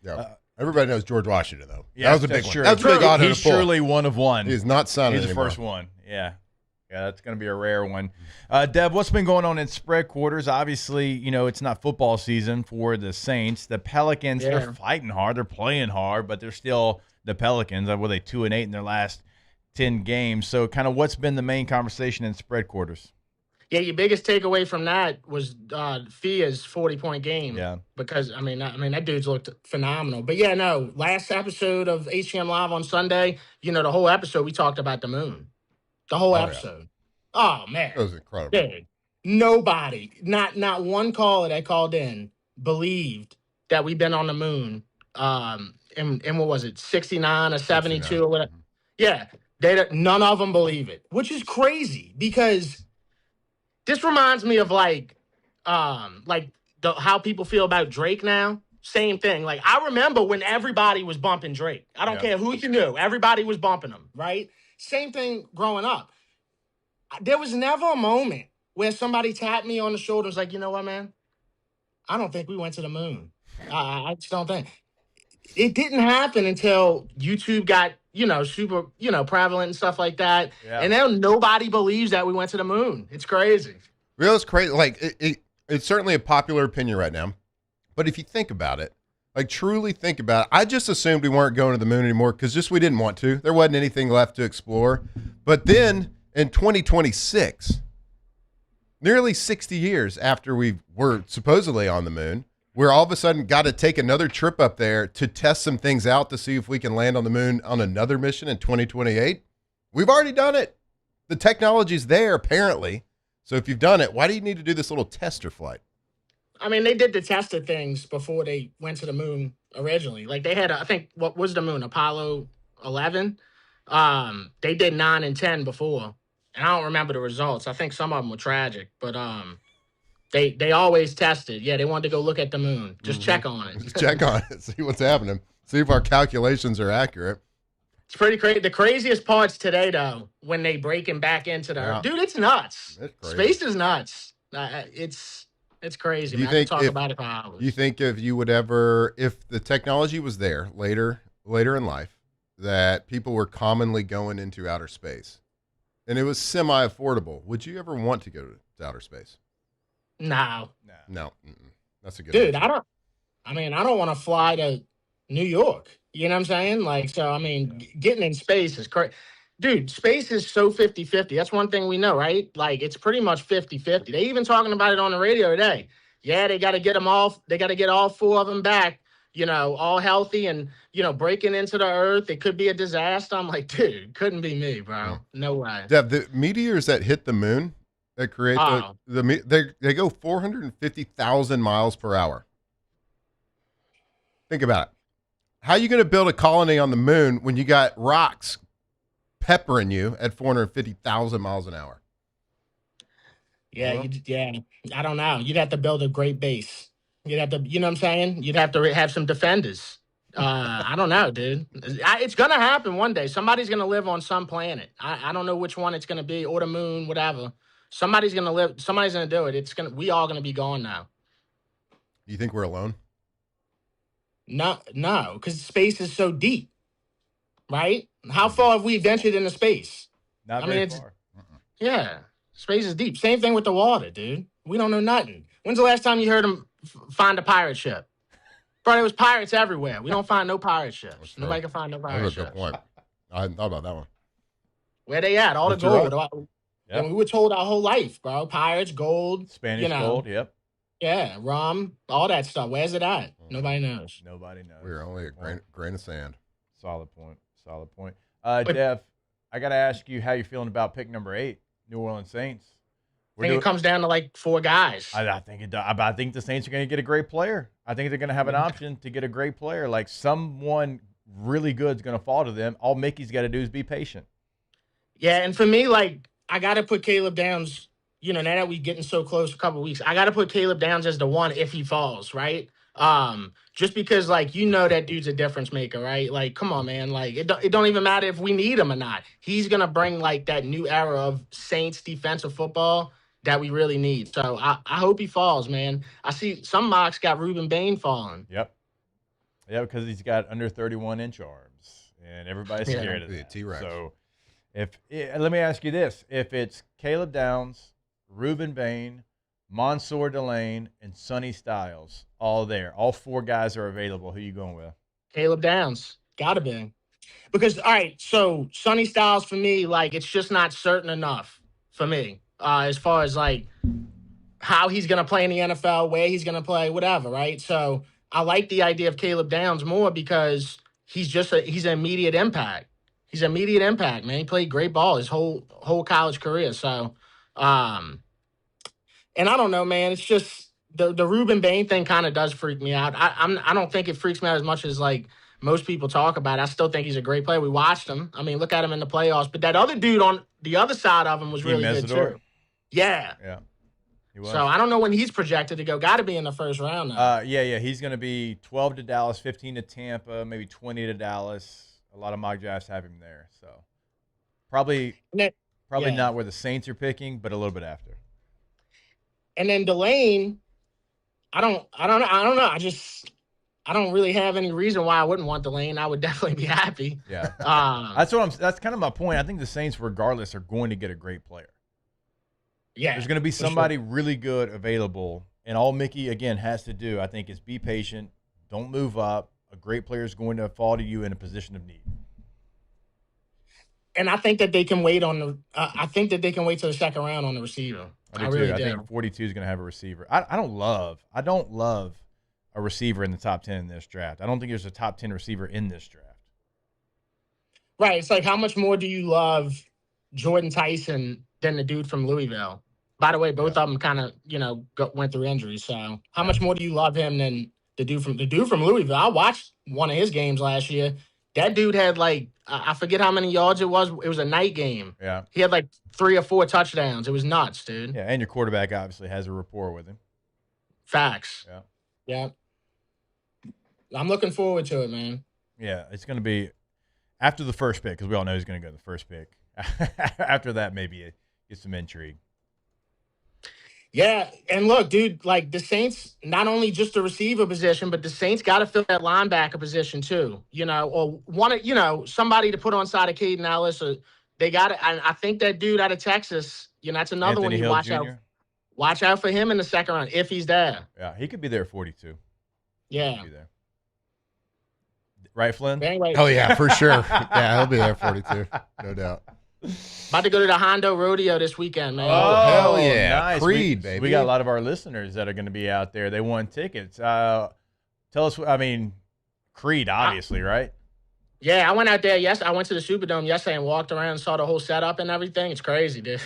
Yeah. Everybody knows George Washington, though. Yeah, that was a big one. sure. That was a big auto He's to pull. surely one of one. He's not signing He's the anymore. first one. Yeah. Yeah, that's going to be a rare one. Deb, what's been going on in spread quarters? Obviously, it's not football season for the Saints. The Pelicans, they're fighting hard. They're playing hard, but they're still the Pelicans. Were they 2-8 in their last 10 games? So kind of what's been the main conversation in spread quarters? Yeah, your biggest takeaway from that was Fia's 40-point game. Yeah. Because I mean that dude's looked phenomenal. But yeah, no, last episode of HCM Live on Sunday, the whole episode we talked about the moon. The whole episode. Oh man. That was incredible. Dude, nobody, not one caller that called in believed that we've been on the moon. In what was it, 69 or 72 or whatever. Yeah. None of them believe it, which is crazy because this reminds me of how people feel about Drake now. Same thing. Like, I remember when everybody was bumping Drake. I don't care who you knew. Everybody was bumping him, right? Same thing growing up. There was never a moment where somebody tapped me on the shoulder and was like, you know what, man? I don't think we went to the moon. I just don't think. It didn't happen until YouTube got, super, prevalent and stuff like that. Yeah. And now nobody believes that we went to the moon. It's crazy. Real is crazy. Like, it's certainly a popular opinion right now. But if you think about it, like truly think about it, I just assumed we weren't going to the moon anymore because we didn't want to. There wasn't anything left to explore. But then in 2026, nearly 60 years after we were supposedly on the moon, we're all of a sudden got to take another trip up there to test some things out to see if we can land on the moon on another mission in 2028. We've already done it. The technology's there, apparently. So if you've done it, why do you need to do this little tester flight? I mean, they did the tester things before they went to the moon originally. Like they had, I think, what was the moon? Apollo 11? They did 9 and 10 before. And I don't remember the results. I think some of them were tragic. But they always tested. Yeah, they wanted to go look at the moon. Just check on it. Just check on it. See what's happening. See if our calculations are accurate. It's pretty crazy. The craziest parts today, though, when they breaking back into the Earth. Dude, it's nuts. Space is nuts. It's crazy. Do you think talk about it for hours. You think if the technology was there later in life, that people were commonly going into outer space, and it was semi-affordable, would you ever want to go to outer space? No. That's a good dude. answer. I don't want to fly to New York. You know what I'm saying? Getting in space is crazy. Dude, space is so 50-50. That's one thing we know, right? Like, it's pretty much 50-50. They even talking about it on the radio today. Yeah, they got to get them all. They got to get all 4 of them back, all healthy and, breaking into the Earth. It could be a disaster. I'm like, dude, couldn't be me, bro. No way. Dev, the meteors that hit the moon that create they go 450,000 miles per hour. Think about it. How are you going to build a colony on the moon when you got rocks peppering you at 450,000 miles an hour? Yeah, I don't know. You'd have to build a great base. You'd have to, you know what I'm saying? You'd have to have some defenders. I don't know, dude. It's going to happen one day. Somebody's going to live on some planet. I don't know which one it's going to be, or the moon, whatever. Somebody's going to live. Somebody's going to do it. We all going to be gone now. You think we're alone? No, because space is so deep, right? How far have we ventured into space? Not very far. Yeah, space is deep. Same thing with the water, dude. We don't know nothing. When's the last time you heard them find a pirate ship? Bro, there was pirates everywhere. We don't find no pirate ships. Nobody can find no pirate ships. That's a good point. I hadn't thought about that one. Where they at? All the gold. Right. And we were told our whole life, bro. Pirates, gold. Spanish gold, yep. Yeah, rum, all that stuff. Where's it at? Nobody knows. Nobody knows. We're only a grain of sand. Solid point. Dev, I got to ask you how you're feeling about pick number 8, New Orleans Saints. I think it comes down to like 4 guys. I think it does. I think the Saints are going to get a great player. I think they're going to have an option to get a great player. Like someone really good is going to fall to them. All Mickey's got to do is be patient. Yeah, and for me, like, I got to put Caleb Downs, now that we getting so close a couple of weeks, I got to put Caleb Downs as the one if he falls, right? Just because, like, that dude's a difference maker, right? Like, come on, man. Like, it don't even matter if we need him or not. He's going to bring, like, that new era of Saints defensive football that we really need. So I hope he falls, man. I see some mocks got Ruben Bain falling. Yep. Yeah, because he's got under 31-inch arms, and everybody's scared of that. T-Rex. So let me ask you this. If it's Caleb Downs, Ruben Bain, Mansour Delane, and Sonny Styles all there, all 4 guys are available, who you going with? Caleb Downs. Gotta be. Because, all right, so Sonny Styles for me, like, it's just not certain enough for me. as far as like how he's going to play in the NFL, where he's going to play, whatever, right? So I like the idea of Caleb Downs more because he's an immediate impact. He's an immediate impact, man. He played great ball his whole college career. So, and I don't know, man. It's just the Ruben Bain thing kind of does freak me out. I don't think it freaks me out as much as like most people talk about it. I still think he's a great player. We watched him. I mean, look at him in the playoffs. But that other dude on the other side of him was really good too. Yeah. Yeah. So I don't know when he's projected to go. Got to be in the first round now. Yeah. He's going to be 12 to Dallas, 15 to Tampa, maybe 20 to Dallas. A lot of mock drafts have him there. So probably not where the Saints are picking, but a little bit after. And then Delane, I don't know. I don't really have any reason why I wouldn't want Delane. I would definitely be happy. Yeah. That's kind of my point. I think the Saints, regardless, are going to get a great player. Yeah. There's going to be somebody really good available. And all Mickey, again, has to do, I think, is be patient. Don't move up. A great player is going to fall to you in a position of need. And I think that they can wait till the second round on the receiver. I really do. I think 42 is going to have a receiver. I don't love a receiver in the top 10 in this draft. I don't think there's a top 10 receiver in this draft. Right. It's like, how much more do you love Jordan Tyson than the dude from Louisville? By the way, both of them kind of, went through injuries. So how much more do you love him than the dude from Louisville? I watched one of his games last year. That dude had I forget how many yards it was. It was a night game. Yeah. He had 3 or 4 touchdowns. It was nuts, dude. Yeah, and your quarterback obviously has a rapport with him. Facts. Yeah. I'm looking forward to it, man. Yeah, it's going to be after the first pick, because we all know he's going to go the first pick. After that, maybe get some intrigue. Yeah, and look, dude, the Saints, not only just the receiver position, but the Saints got to fill that linebacker position too, or somebody to put on side of Caden Ellis. Or they got it. I think that dude out of Texas, that's another Anthony one you Hill watch Jr. out. Watch out for him in the second round if he's there. Yeah, he could be there at 42. Yeah. He could be there. Right, Flynn? Anyway. Oh, yeah, for sure. Yeah, he'll be there at 42. No doubt. About to go to the Hondo Rodeo this weekend, man. Oh, hell yeah. Nice. Creed, baby. We got a lot of our listeners that are going to be out there. They won tickets. Tell us, Creed, obviously, right? Yeah, I went out there I went to the Superdome yesterday and walked around and saw the whole setup and everything. It's crazy, dude.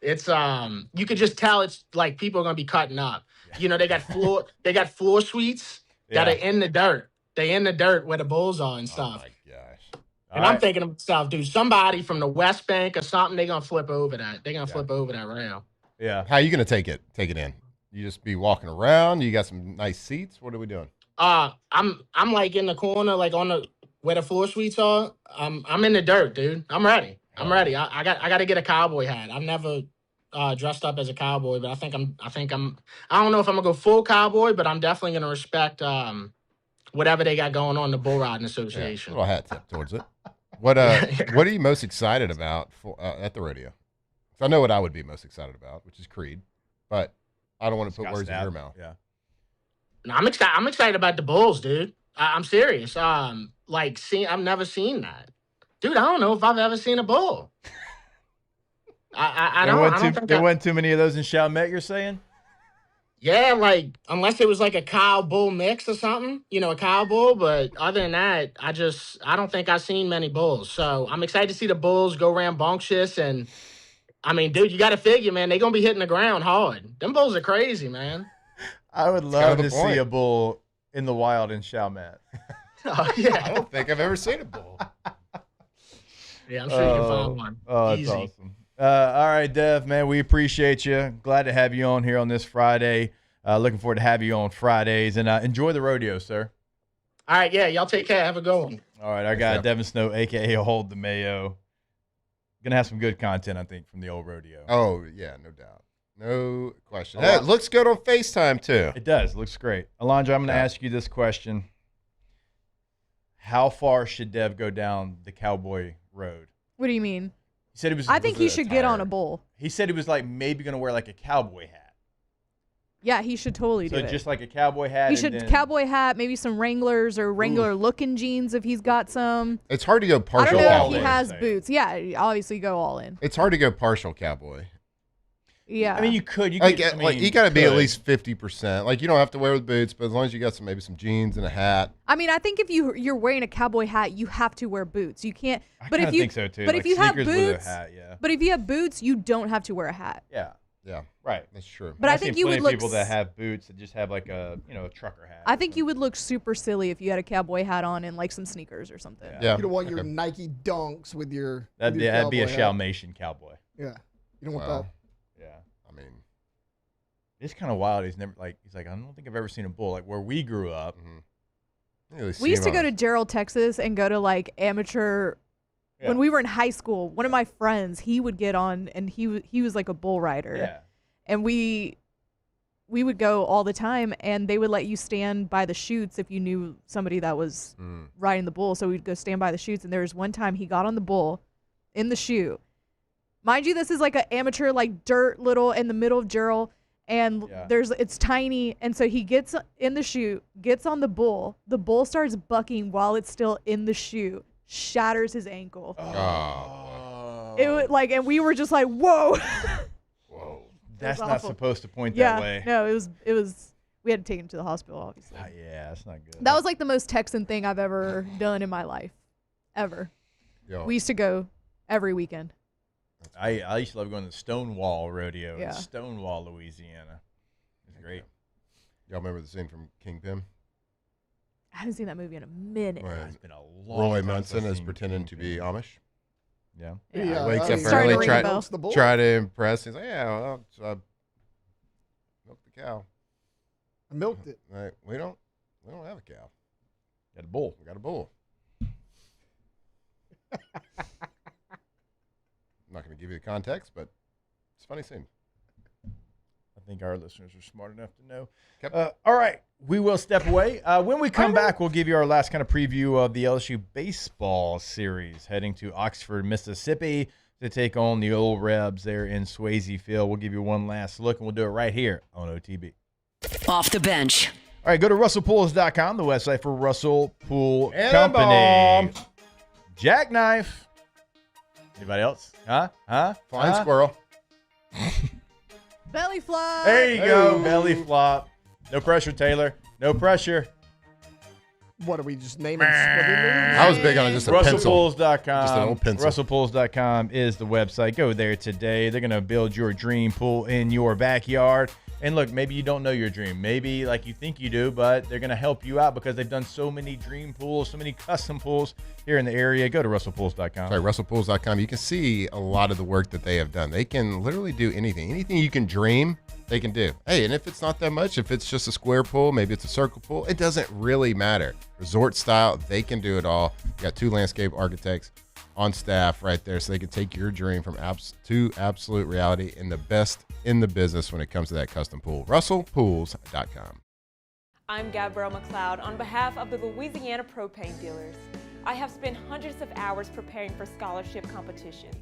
It's you could just tell it's people are going to be cutting up. They got floor suites that are in the dirt. They in the dirt where the Bulls are and stuff. Oh, my gosh. And I'm thinking to myself, dude, somebody from the West Bank or something, they're going to flip over that. They're going to flip over that rail. Yeah. How are you going to take it in? You just be walking around? You got some nice seats? What are we doing? I'm in the corner, on where the floor suites are. I'm in the dirt, dude. I'm ready. I'm ready. I got to get a cowboy hat. I've never dressed up as a cowboy, but I think I'm I don't know if I'm going to go full cowboy, but I'm definitely going to respect whatever they got going on in the Bull Riding Association. Yeah, little hat tip towards it. What are you most excited about at the rodeo? 'Cause I know what I would be most excited about, which is Creed, but I don't want to put words in your mouth. Yeah. No, I'm excited about the Bulls, dude. I'm serious. I've never seen that, dude. I don't know if I've ever seen a bull. There weren't too many of those in Chalmette, you're saying? Yeah, unless it was a cow bull mix or something, a cow bull. But other than that, I don't think I've seen many bulls. So I'm excited to see the Bulls go rambunctious. And dude, you got to figure, man, they're going to be hitting the ground hard. Them bulls are crazy, man. I would love to see a bull in the wild in Chalmette. Oh, yeah. I don't think I've ever seen a bull. Yeah, I'm sure you can find one. Oh, that's easy. awesome. All right, Dev, man, we appreciate you. Glad to have you on here on this Friday. Looking forward to have you on Fridays. And enjoy the rodeo, sir. All right, yeah, y'all take care. Have a good one. All right, our guy, Devin Snow, a.k.a. Hold the Mayo. Going to have some good content, I think, from the old rodeo. Oh, yeah, no doubt. No question. Hey, it looks good on FaceTime, too. It does. It looks great. Alondra, I'm going to ask you this question. How far should Dev go down the cowboy road? What do you mean? He said he was. I think he should get on a bull. He said he was maybe going to wear a cowboy hat. Yeah, he should totally do it. So just like a cowboy hat. He should cowboy hat, maybe some Wranglers or Wrangler looking jeans if he's got some. It's hard to go partial cowboy. I don't know cowboy. if he has boots. Yeah, obviously go all in. It's hard to go partial cowboy. Yeah. I mean, you could. You Like, could, I mean, like you got to be at could. least 50%. Like, you don't have to wear the boots, but as long as you got maybe some jeans and a hat. I mean, I think if you're wearing a cowboy hat, you have to wear boots. You can't. But kinda if you think so, too. But Like if you have sneakers with a boots, hat, yeah. but if you have boots, you don't have to wear a hat. Yeah. Yeah. Right. That's true. But I I've think seen you plenty would of people look that have boots that just have like a a trucker hat. I think you would look super silly if you had a cowboy hat on and like some sneakers or something. Yeah. You don't want your Nike Dunks with your. That'd with your be a cowboy hat. Dalmatian cowboy. Yeah. You don't want Well, Yeah. I mean, it's kind of wild. He's like, I don't think I've ever seen a bull like where we grew up. We used to go to Gerald, Texas, and go to like amateur. Yeah. When we were in high school, one of my friends, he would get on, and he was like a bull rider. Yeah. And we would go all the time, and they would let you stand by the chutes if you knew somebody that was riding the bull. So we'd go stand by the chutes, and there was one time he got on the bull in the chute. Mind you, this is like an amateur, like dirt little in the middle of Gerald, and it's tiny, and so he gets in the chute, gets on the bull starts bucking while it's still in the chute, shatters his ankle. It was like, and we were just like, whoa. That's not awful. supposed to point Yeah, that way. no, it was. We had to take him to the hospital, obviously. Yeah, that's not good. That was like the most Texan thing I've ever done in my life, ever. Yo. We used to go every weekend. I used to love going to the Stonewall Rodeo Yeah. in Stonewall, Louisiana. It was great. Y'all remember the scene from Kingpin? I haven't seen that movie in a minute. When It's been a long Roy time Munson since I've is seen pretending to be Amish. Yeah. Yeah. Wakes It's up starting to early, ring a bell. try to impress. He's like, yeah, well, I milked the cow. I milked it. Like, we don't have a cow. Got a bull. We got a bull. I'm not going to give you the context, but it's a funny scene. I think our listeners are smart enough to know. All right, we will step away. When we come back, we'll give you our last kind of preview of the LSU baseball series, heading to Oxford, Mississippi to take on the old Rebs there in Swayze Field. We'll give you one last look, and we'll do it right here on OTB. Off the bench. All right, go to RussellPools.com, the website for Russell Pool And a Company. Jackknife. Anybody else? Flying squirrel. Belly flop. There you go. Belly flop. No pressure, Taylor. No pressure. What are we just naming? I was big on just a pencil. RussellPools.com. Just an old pencil. RussellPools.com is the website. Go there today. They're going to build your dream pool in your backyard. And look, maybe you don't know your dream. Maybe like you think you do, but they're going to help you out because they've done so many dream pools, so many custom pools here in the area. Go to RussellPools.com. Sorry, RussellPools.com. You can see a lot of the work that they have done. They can literally do anything. Anything you can dream, they can do. Hey, and if it's not that much, if it's just a square pool, maybe it's a circle pool, it doesn't really matter. Resort style, they can do it all. You got 2 landscape architects on staff right there, so they can take your dream from to absolute reality, and the best in the business when it comes to that custom pool. RussellPools.com. I'm Gabrielle McLeod on behalf of the Louisiana Propane Dealers. I have spent hundreds of hours preparing for scholarship competitions.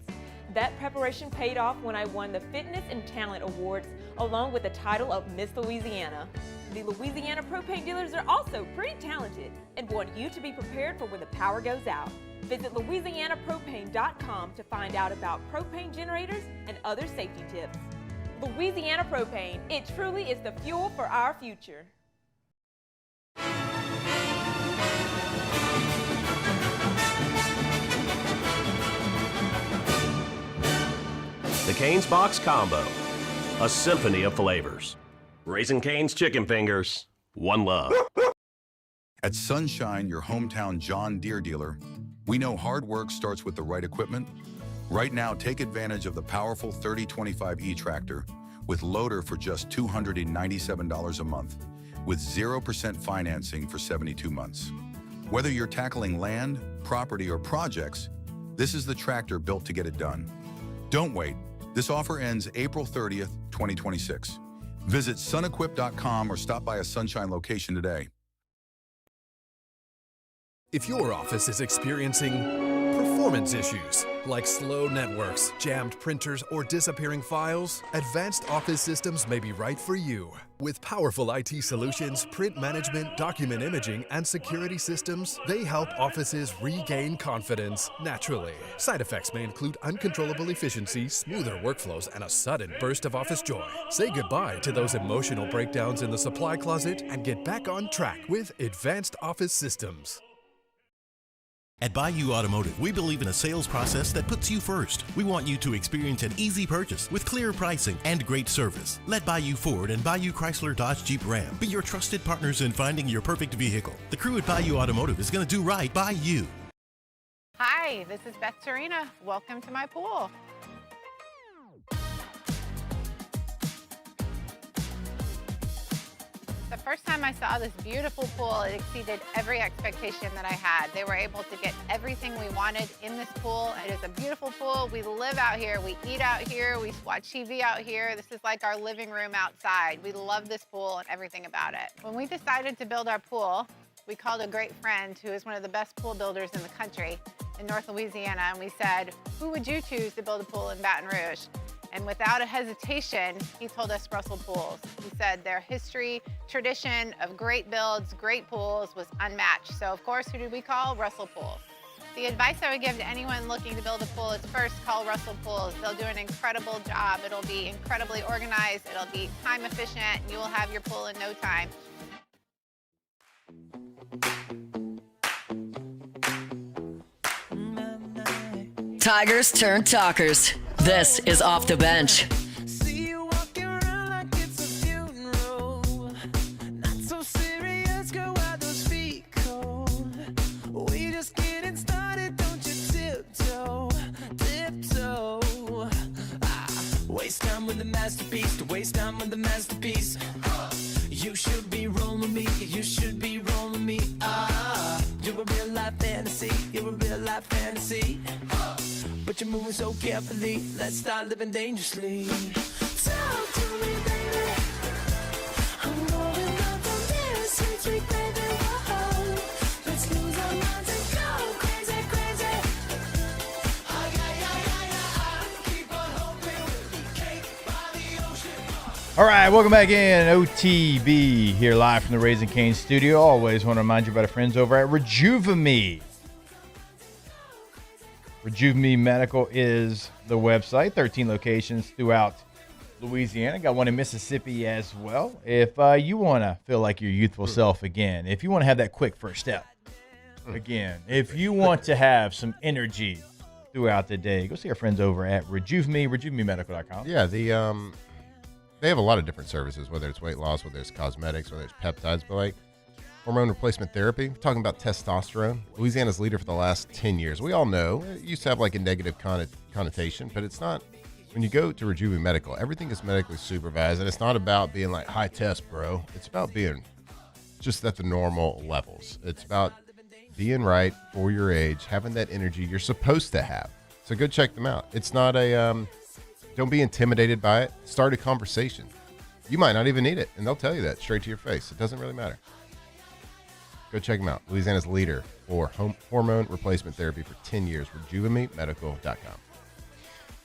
That preparation paid off when I won the Fitness and Talent Awards along with the title of Miss Louisiana. The Louisiana Propane Dealers are also pretty talented and want you to be prepared for when the power goes out. Visit LouisianaPropane.com to find out about propane generators and other safety tips. Louisiana Propane, it truly is the fuel for our future. The Cane's Box Combo, a symphony of flavors. Raising Cane's Chicken Fingers, one love. At Sunshine, your hometown John Deere dealer, we know hard work starts with the right equipment. Right now, take advantage of the powerful 3025E tractor with loader for just $297 a month, with 0% financing for 72 months. Whether you're tackling land, property, or projects, this is the tractor built to get it done. Don't wait. This offer ends April 30th, 2026. Visit sunequip.com or stop by a Sunshine location today. If your office is experiencing performance performance issues like slow networks, jammed printers, or disappearing files, Advanced Office Systems may be right for you. With powerful IT solutions, print management, document imaging, and security systems, they help offices regain confidence naturally. Side effects may include uncontrollable efficiency, smoother workflows, and a sudden burst of office joy. Say goodbye to those emotional breakdowns in the supply closet and get back on track with Advanced Office Systems. At Bayou Automotive, we believe in a sales process that puts you first. We want you to experience an easy purchase with clear pricing and great service. Let Bayou Ford and Bayou Chrysler Dodge Jeep Ram be your trusted partners in finding your perfect vehicle. The crew at Bayou Automotive is going to do right by you. Hi, this is Beth Serena. Welcome to my pool. The first time I saw this beautiful pool, it exceeded every expectation that I had. They were able to get everything we wanted in this pool. It is a beautiful pool. We live out here, we eat out here, we watch TV out here. This is like our living room outside. We love this pool and everything about it. When we decided to build our pool, we called a great friend who is one of the best pool builders in the country in North Louisiana, and we said, who would you choose to build a pool in Baton Rouge? And without a hesitation, he told us Russell Pools. He said their history, tradition of great builds, great pools was unmatched. So of course, who did we call? Russell Pools. The advice I would give to anyone looking to build a pool is first call Russell Pools. They'll do an incredible job. It'll be incredibly organized. It'll be time efficient. And you will have your pool in no time. Tigers turn talkers. This is Off the Bench. Waste time with the masterpiece, to waste time with the masterpiece. You should be rolling me, you should be rolling me. You're a real life fantasy, you're a real life fantasy. But you're moving so carefully, let's start living dangerously. Talk to me, baby. I'm going up on this sweet, sweet baby. Whoa. Let's lose our minds and go crazy, crazy. Keep on hoping we'll be cake by the ocean. All right, welcome back in. OTB here live from the Raising Cane's studio. Always want to remind you about our friends over at Rejuve-Me. Rejuve-Me Medical is the website. 13 locations throughout Louisiana. Got one in Mississippi as well. If you want to feel like your youthful self again, if you want to have that quick first step again, if you want to have some energy throughout the day, go see our friends over at Rejuve-Me, RejuveMeMedical.com. Yeah, they have a lot of different services, whether it's weight loss, whether it's cosmetics, whether it's peptides, but like hormone replacement therapy. We're talking about testosterone. Louisiana's leader for the last 10 years. We all know it used to have like a negative connotation, but it's not. When you go to Rejuve Medical, everything is medically supervised, and it's not about being like high test, bro. It's about being just at the normal levels. It's about being right for your age, having that energy you're supposed to have. So go check them out. It's not a, don't be intimidated by it. Start a conversation. You might not even need it, and they'll tell you that straight to your face. It doesn't really matter. Go check them out. Louisiana's leader for hormone replacement therapy for 10 years. RejuveMeMedical.com.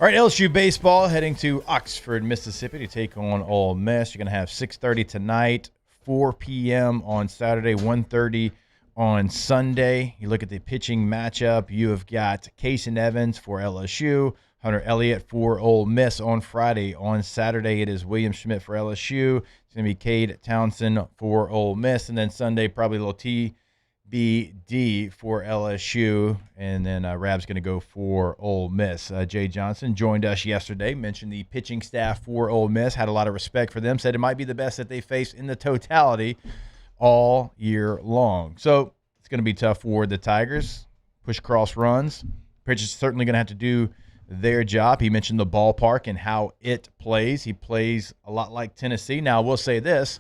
All right, LSU baseball heading to Oxford, Mississippi to take on Ole Miss. You're going to have 6:30 tonight, 4 p.m. on Saturday, 1:30 on Sunday. You look at the pitching matchup. You have got Casey Evans for LSU, Hunter Elliott for Ole Miss on Friday. On Saturday, it is William Schmidt for LSU. It's going to be Cade Townsend for Ole Miss. And then Sunday, probably a little TBD for LSU. And then Rab's going to go for Ole Miss. Jay Johnson joined us yesterday, mentioned the pitching staff for Ole Miss, had a lot of respect for them, said it might be the best that they face in the totality all year long. So it's going to be tough for the Tigers. Push cross runs. Pitchers certainly going to have to do their job. He mentioned the ballpark and how it plays. He plays a lot like Tennessee. Now, we'll say this,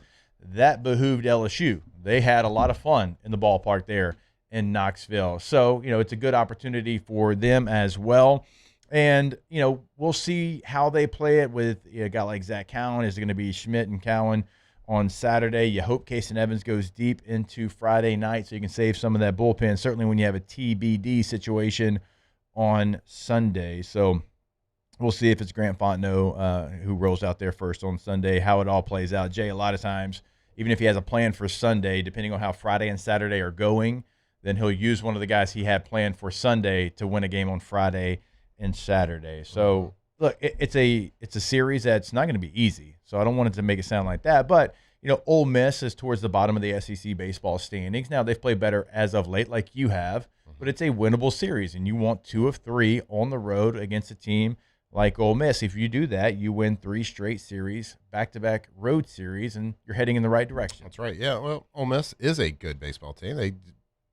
that behooved LSU. They had a lot of fun in the ballpark there in Knoxville. So, it's a good opportunity for them as well. And, we'll see how they play it with a guy like Zach Cowan. Is it going to be Schmidt and Cowan on Saturday? You hope Casey Evans goes deep into Friday night so you can save some of that bullpen. Certainly when you have a TBD situation on Sunday. So we'll see if it's Grant Fontenot who rolls out there first on Sunday, how it all plays out. Jay, a lot of times, even if he has a plan for Sunday, depending on how Friday and Saturday are going, then he'll use one of the guys he had planned for Sunday to win a game on Friday and Saturday. So, look, it's a series that's not going to be easy. So I don't want it to make it sound like that. But, Ole Miss is towards the bottom of the SEC baseball standings. Now, they've played better as of late, like you have, but it's a winnable series, and you want 2 of 3 on the road against a team like Ole Miss. If you do that, you win 3 straight series, back-to-back road series, and you're heading in the right direction. That's right. Yeah, well, Ole Miss is a good baseball team. They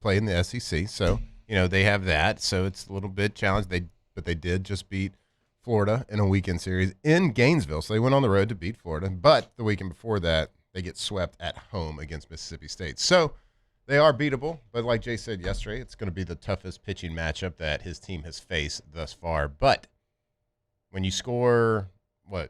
play in the SEC, so they have that. So it's a little bit challenged. But they did just beat Florida in a weekend series in Gainesville. So they went on the road to beat Florida. But the weekend before that, they get swept at home against Mississippi State. So they are beatable. But like Jay said yesterday, it's going to be the toughest pitching matchup that his team has faced thus far. But when you score, the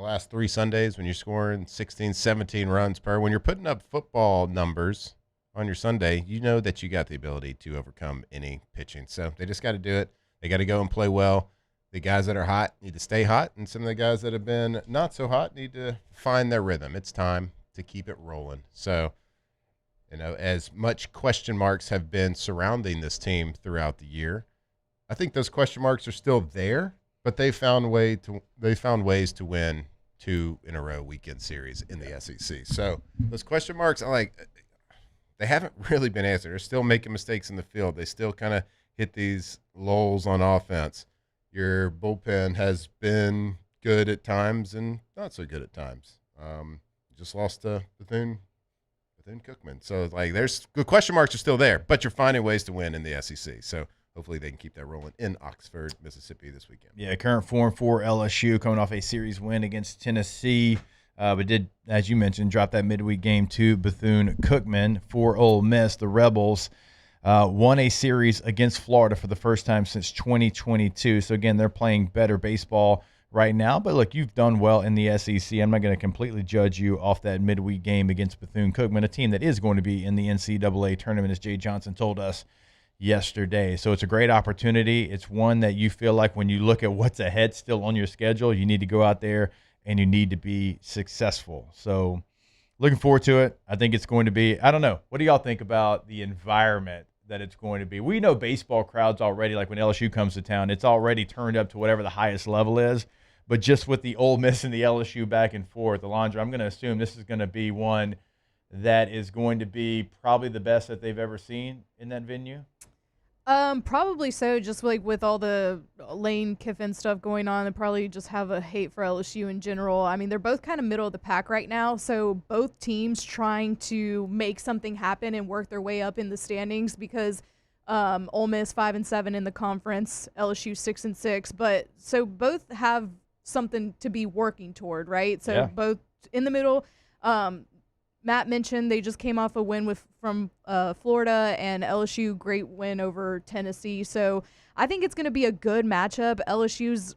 last 3 Sundays, when you're scoring 16, 17 runs per, when you're putting up football numbers on your Sunday, you know that you got the ability to overcome any pitching. So they just got to do it. They got to go and play well. The guys that are hot need to stay hot, and some of the guys that have been not so hot need to find their rhythm. It's time to keep it rolling. So, as much question marks have been surrounding this team throughout the year, I think those question marks are still there, but they found ways to win 2 in a row weekend series in the SEC. So those question marks, they haven't really been answered. They're still making mistakes in the field. They still kind of hit these lulls on offense. Your bullpen has been good at times and not so good at times. Just lost to Bethune-Cookman. So, there's good question marks are still there, but you're finding ways to win in the SEC. So hopefully they can keep that rolling in Oxford, Mississippi this weekend. Yeah, current form for LSU coming off a series win against Tennessee. But did, as you mentioned, drop that midweek game to Bethune-Cookman. For Ole Miss, the Rebels won a series against Florida for the first time since 2022. So, again, they're playing better baseball right now. But, look, you've done well in the SEC. I'm not going to completely judge you off that midweek game against Bethune-Cookman, a team that is going to be in the NCAA tournament, as Jay Johnson told us yesterday. So it's a great opportunity. It's one that you feel like when you look at what's ahead still on your schedule, you need to go out there and you need to be successful. So looking forward to it. I think it's going to be, I don't know, what do y'all think about the environment that it's going to be? We know baseball crowds already, like when LSU comes to town, it's already turned up to whatever the highest level is. But just with the Ole Miss and the LSU back and forth, Alondra, I'm going to assume this is going to be one that is going to be probably the best that they've ever seen in that venue. Probably so. Just with all the Lane Kiffin stuff going on, they probably just have a hate for LSU in general. I mean, they're both kind of middle of the pack right now, so both teams trying to make something happen and work their way up in the standings because Ole Miss 5-7 in the conference, LSU 6-6, but so both have something to be working toward, right? So both in the middle. Matt mentioned they just came off a win from Florida, and LSU, great win over Tennessee. So I think it's going to be a good matchup. LSU's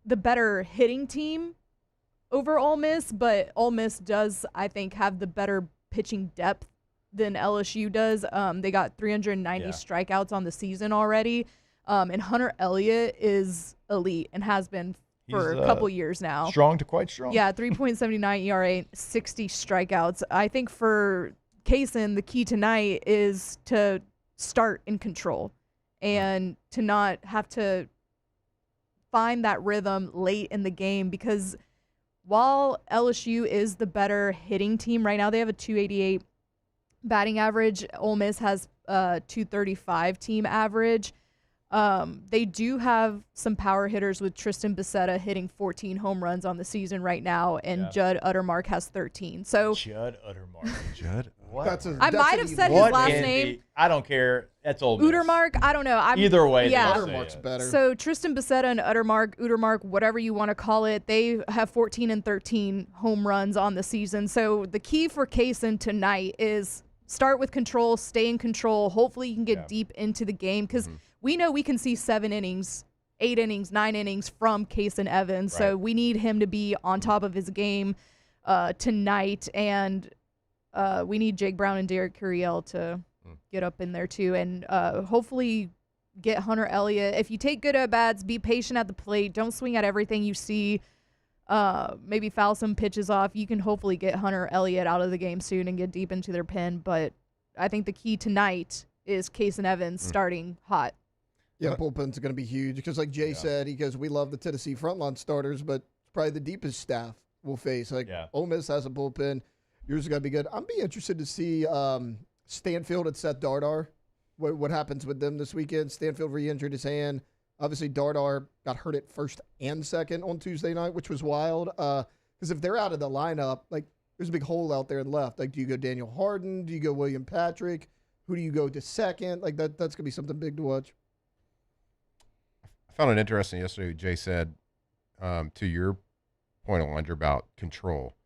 the better hitting team over Ole Miss, but Ole Miss does, I think, have the better pitching depth than LSU does. They got 390 strikeouts on the season already, and Hunter Elliott is elite and has been for a couple years now. Strong to quite strong. Yeah, 3.79 ERA, 60 strikeouts. I think for Kaysen, the key tonight is to start in control and to not have to find that rhythm late in the game, because while LSU is the better hitting team right now, they have a 288 batting average. Ole Miss has a 235 team average. They do have some power hitters with Tristan Bissetta hitting 14 home runs on the season right now, and Judd Uttermark has 13. So Judd Uttermark. Judd? What? I might have said his last name. I don't care. That's Ole Miss. Uttermark? I don't know. Either way, Uttermark's better. So Tristan Bissetta and Uttermark, whatever you want to call it, they have 14 and 13 home runs on the season. So the key for Kaysen tonight is start with control, stay in control. Hopefully you can get deep into the game, because we know we can see 7 innings, 8 innings, 9 innings from Kaysen Evans. Right. So we need him to be on top of his game tonight. And we need Jake Brown and Derek Curiel to get up in there too. And hopefully get Hunter Elliott. If you take good at bats, be patient at the plate. Don't swing at everything you see. Maybe foul some pitches off. You can hopefully get Hunter Elliott out of the game soon and get deep into their pen. But I think the key tonight is Case and Evans starting hot. Yeah, bullpen's going to be huge because, like Jay said, he goes, we love the Tennessee frontline starters, but it's probably the deepest staff we'll face. Like, Ole Miss has a bullpen. Yours is going to be good. I'm be interested to see Stanfield and Seth Dardar, what happens with them this weekend. Stanfield re-injured his hand. Obviously, Dardar got hurt at first and second on Tuesday night, which was wild. Because if they're out of the lineup, like, there's a big hole out there and left. Like, do you go Daniel Harden? Do you go William Patrick? Who do you go to second? Like, that's going to be something big to watch. I found it interesting yesterday what Jay said to your point, Alondra, about control.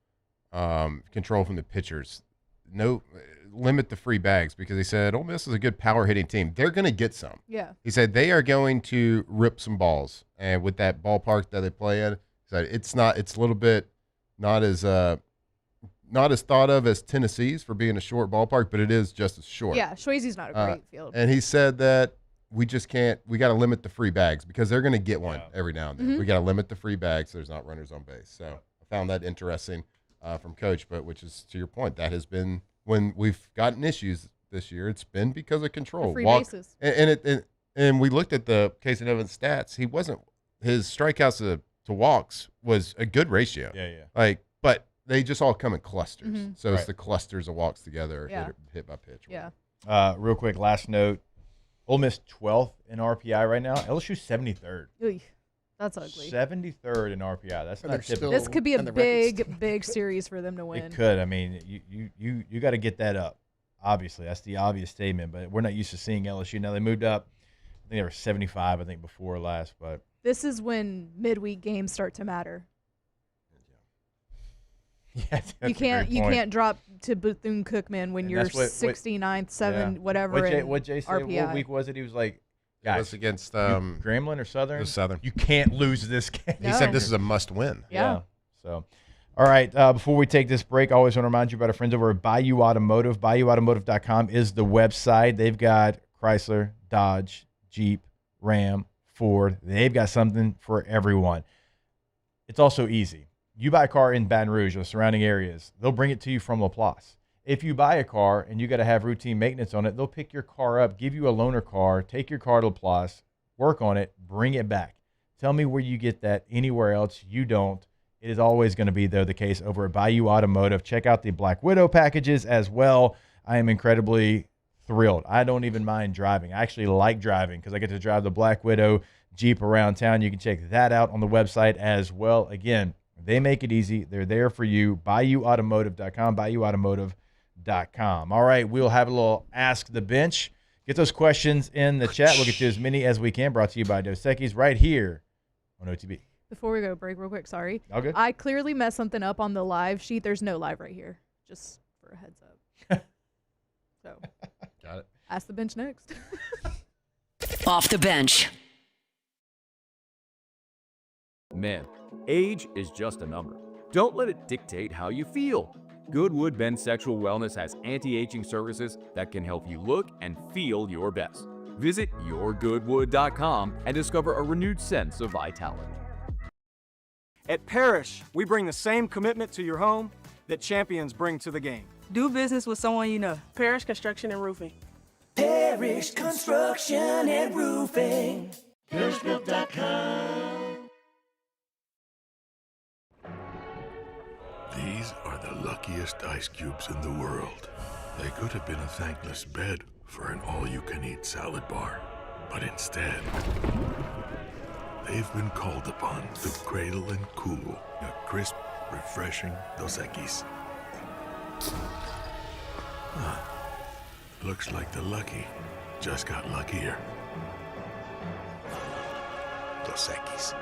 Control from the pitchers. No, limit the free bags because he said Ole Miss is a good power hitting team. They're going to get some. Yeah. He said they are going to rip some balls, and with that ballpark that they play in, he said it's a little bit not as thought of as Tennessee's for being a short ballpark, but it is just as short. Yeah, Swayze's not a great field. And he said that we just can't. We got to limit the free bags because they're going to get one every now and then. We got to limit the free bags so there's not runners on base. So I found that interesting from Coach, but which is to your point, that has been when we've gotten issues this year. It's been because of control. The free bases. And we looked at the Case and Evans stats. His strikeouts to walks was a good ratio. Yeah. But they just all come in clusters. Mhm. So it's the clusters of walks together, Yeah. hit by pitch. Yeah. Real quick, last note. Ole Miss 12th in RPI right now. LSU 73rd. Oy, that's ugly. 73rd in RPI. That's not typical. This could be a big series for them to win. It could. I mean, you got to get that up. Obviously, that's the obvious statement. But we're not used to seeing LSU. Now they moved up. I think they were 75. I think before last. But This is when midweek games start to matter. Yeah, you can't drop to Bethune-Cookman when you're 69th, 7, whatever. What Jay said? RPI. What week was it? He was like, It was against Grambling or Southern. It was Southern. You can't lose this game. He said this is a must-win. Yeah. So, all right. Before we take this break, I always want to remind you about our friends over at Bayou Automotive. BayouAutomotive.com is the website. They've got Chrysler, Dodge, Jeep, Ram, Ford. They've got something for everyone. It's also easy. You buy a car in Baton Rouge or surrounding areas, they'll bring it to you from LaPlace. If you buy a car and you got to have routine maintenance on it, they'll pick your car up, give you a loaner car, take your car to LaPlace, work on it, bring it back. Tell me where you get that anywhere else. You don't. It is always going to be, though, the case over at Bayou Automotive. Check out the Black Widow packages as well. I am incredibly thrilled. I don't even mind driving. I actually like driving because I get to drive the Black Widow Jeep around town. You can check that out on the website as well. Again, they make it easy. They're there for you. BayouAutomotive.com, BayouAutomotive.com. All right, we'll have a little Ask the Bench. Get those questions in the chat. We'll get to as many as we can. Brought to you by Dos Equis right here on OTB. Before we go break, real quick, sorry. All good. I clearly messed something up on the live sheet. There's no live right here, just for a heads up. So, got it. Ask the bench next. Off the bench. Men, age is just a number. Don't let it dictate how you feel. Goodwood Men's Sexual Wellness has anti-aging services that can help you look and feel your best. Visit yourgoodwood.com and discover a renewed sense of vitality. At Parrish, we bring the same commitment to your home that champions bring to the game. Do business with someone you know. Parrish Construction and Roofing. Parrish Construction and Roofing. ParrishBuilt.com. These are the luckiest ice cubes in the world. They could have been a thankless bed for an all-you-can-eat salad bar. But instead, they've been called upon to cradle and cool a crisp, refreshing Dos Equis. Looks like the lucky just got luckier. Dos Equis.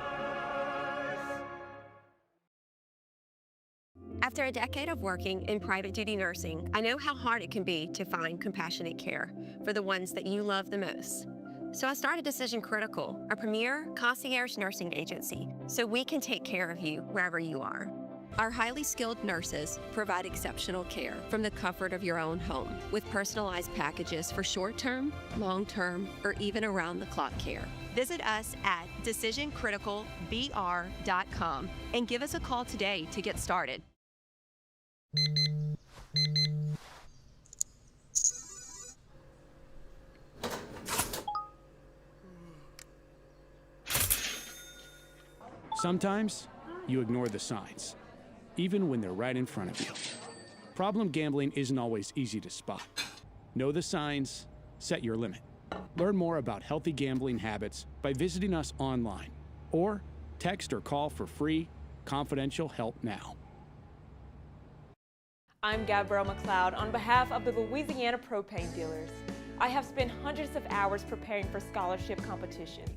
After a decade of working in private duty nursing, I know how hard it can be to find compassionate care for the ones that you love the most. So I started Decision Critical, a premier concierge nursing agency, so we can take care of you wherever you are. Our highly skilled nurses provide exceptional care from the comfort of your own home with personalized packages for short-term, long-term, or even around-the-clock care. Visit us at decisioncriticalbr.com and give us a call today to get started. Sometimes you ignore the signs, even when they're right in front of you. Problem gambling isn't always easy to spot. Know the signs, set your limit. Learn more about healthy gambling habits by visiting us online or text or call for free, confidential help now. I'm Gabrielle McLeod on behalf of the Louisiana Propane Dealers. I have spent hundreds of hours preparing for scholarship competitions.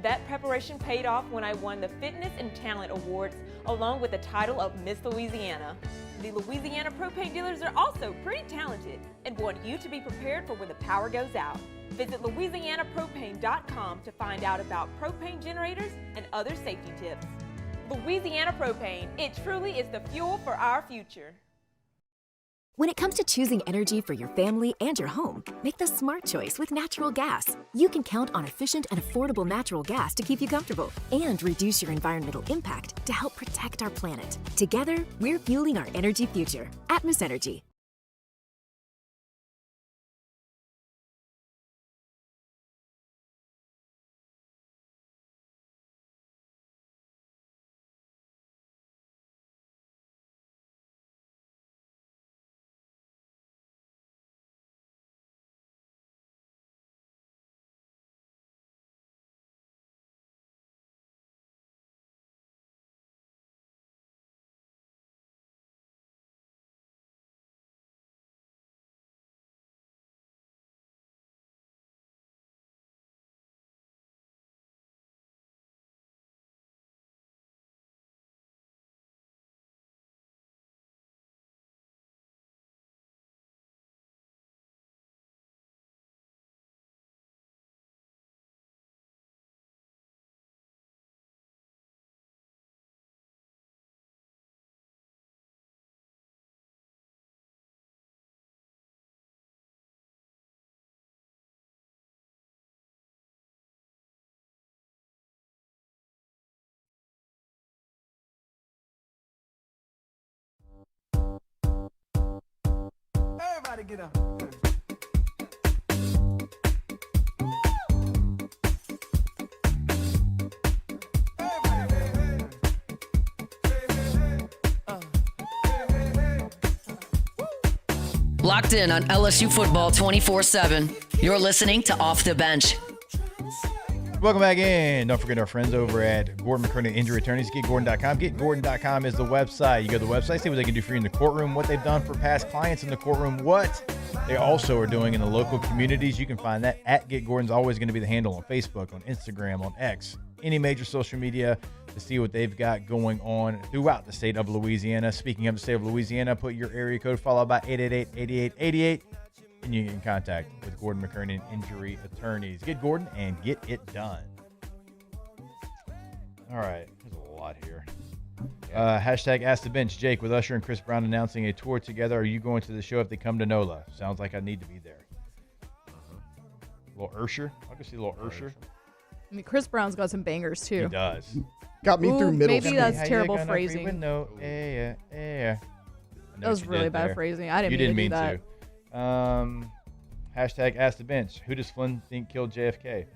That preparation paid off when I won the Fitness and Talent Awards along with the title of Miss Louisiana. The Louisiana Propane Dealers are also pretty talented and want you to be prepared for when the power goes out. Visit louisianapropane.com to find out about propane generators and other safety tips. Louisiana Propane, it truly is the fuel for our future. When it comes to choosing energy for your family and your home, make the smart choice with natural gas. You can count on efficient and affordable natural gas to keep you comfortable and reduce your environmental impact to help protect our planet. Together, we're fueling our energy future. Atmos Energy. Everybody get up. Locked in on LSU football 24/7. You're listening to Off the Bench. Welcome back in. Don't forget our friends over at Gordon McKernan Injury Attorneys. GetGordon.com. GetGordon.com is the website. You go to the website, see what they can do for you in the courtroom, what they've done for past clients in the courtroom, what they also are doing in the local communities. You can find that at Get Gordon's always going to be the handle on Facebook, on Instagram, on X, any major social media to see what they've got going on throughout the state of Louisiana. Speaking of the state of Louisiana, put your area code followed by 888-8888. And you get in contact with Gordon McKernan Injury Attorneys. Get Gordon and get it done. All right. There's a lot here. Hashtag Ask the Bench. Jake, with Usher and Chris Brown announcing a tour together, are you going to the show if they come to NOLA? Sounds like I need to be there. Little Usher? I'll go see a little Usher. I mean, Chris Brown's got some bangers, too. He does. Got me through middle maybe school. that's terrible phrasing. That was really bad phrasing. I didn't you mean didn't to mean do that. to. Hashtag Ask the Bench. Who does Flynn think killed JFK?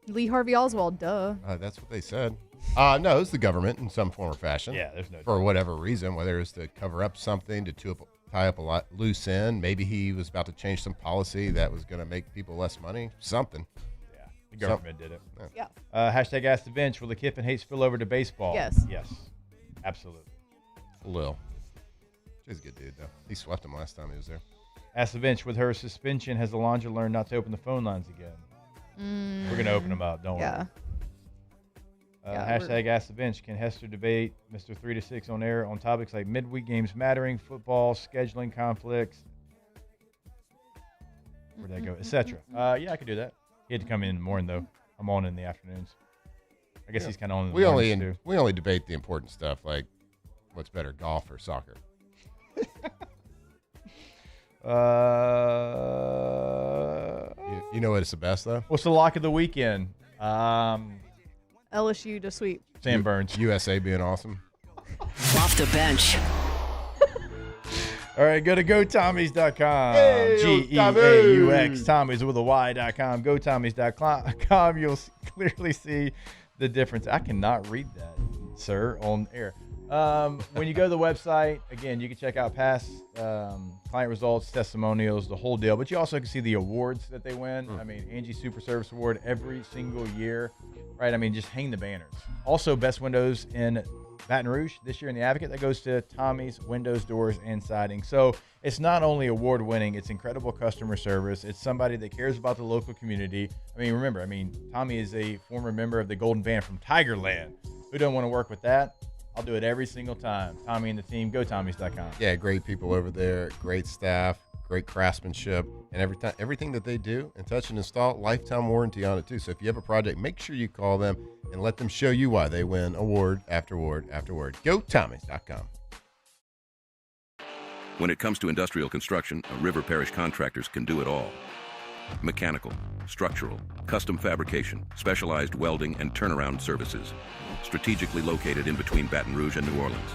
Lee Harvey Oswald, duh. That's what they said. No, it's the government in some form or fashion. Yeah, there's no for whatever reason, whether it's to cover up something, to tie up a loose end. Maybe he was about to change some policy that was going to make people less money. Something. Yeah, the government did it. Yeah. Hashtag Ask the Bench. Will the Kiffin hate spill over to baseball? Yes. Yes. Absolutely. Lil. He's a good dude, though. He swept him last time he was there. Ask the Bench. With her suspension, has Alondra learned not to open the phone lines again? We're going to open them up, don't worry. Hashtag Ask the Bench. Can Hester debate Mr. 3 to 6 on air on topics like midweek games mattering, football, scheduling conflicts, where'd that go, etc.? Yeah, I could do that. He had to come in the morning, though. I'm on in the afternoons. I guess he's kind of on the We only too. we only debate the important stuff, like what's better, golf or soccer. You know what is the best though? What's the lock of the weekend? LSU to sweep. Sam Burns. USA being awesome. Off the bench. All right, go to GoTommies.com. Hey, GEAUX, Tommies with a Y.com. GoTommies.com. You'll clearly see the difference. I cannot read that, sir, on air. When you go to the website, again, you can check out past client results, testimonials, the whole deal. But you also can see the awards that they win. I mean, Angie Super Service Award every single year, right? I mean, just hang the banners. Also, best windows in Baton Rouge this year in the Advocate. That goes to Tommy's Windows, Doors, and Siding. So it's not only award-winning, it's incredible customer service. It's somebody that cares about the local community. I mean, remember, Tommy is a former member of the Golden Band from Tigerland. Who don't want to work with that? I'll do it every single time. Tommy and the team, GoTommies.com. Yeah, great people over there, great staff, great craftsmanship, and everything that they do and touch and install, lifetime warranty on it too. So if you have a project, make sure you call them and let them show you why they win award after award after award. GoTommies.com. When it comes to industrial construction, River Parish Contractors can do it all. Mechanical, structural, custom fabrication, specialized welding, and turnaround services. Strategically located in between Baton Rouge and New Orleans.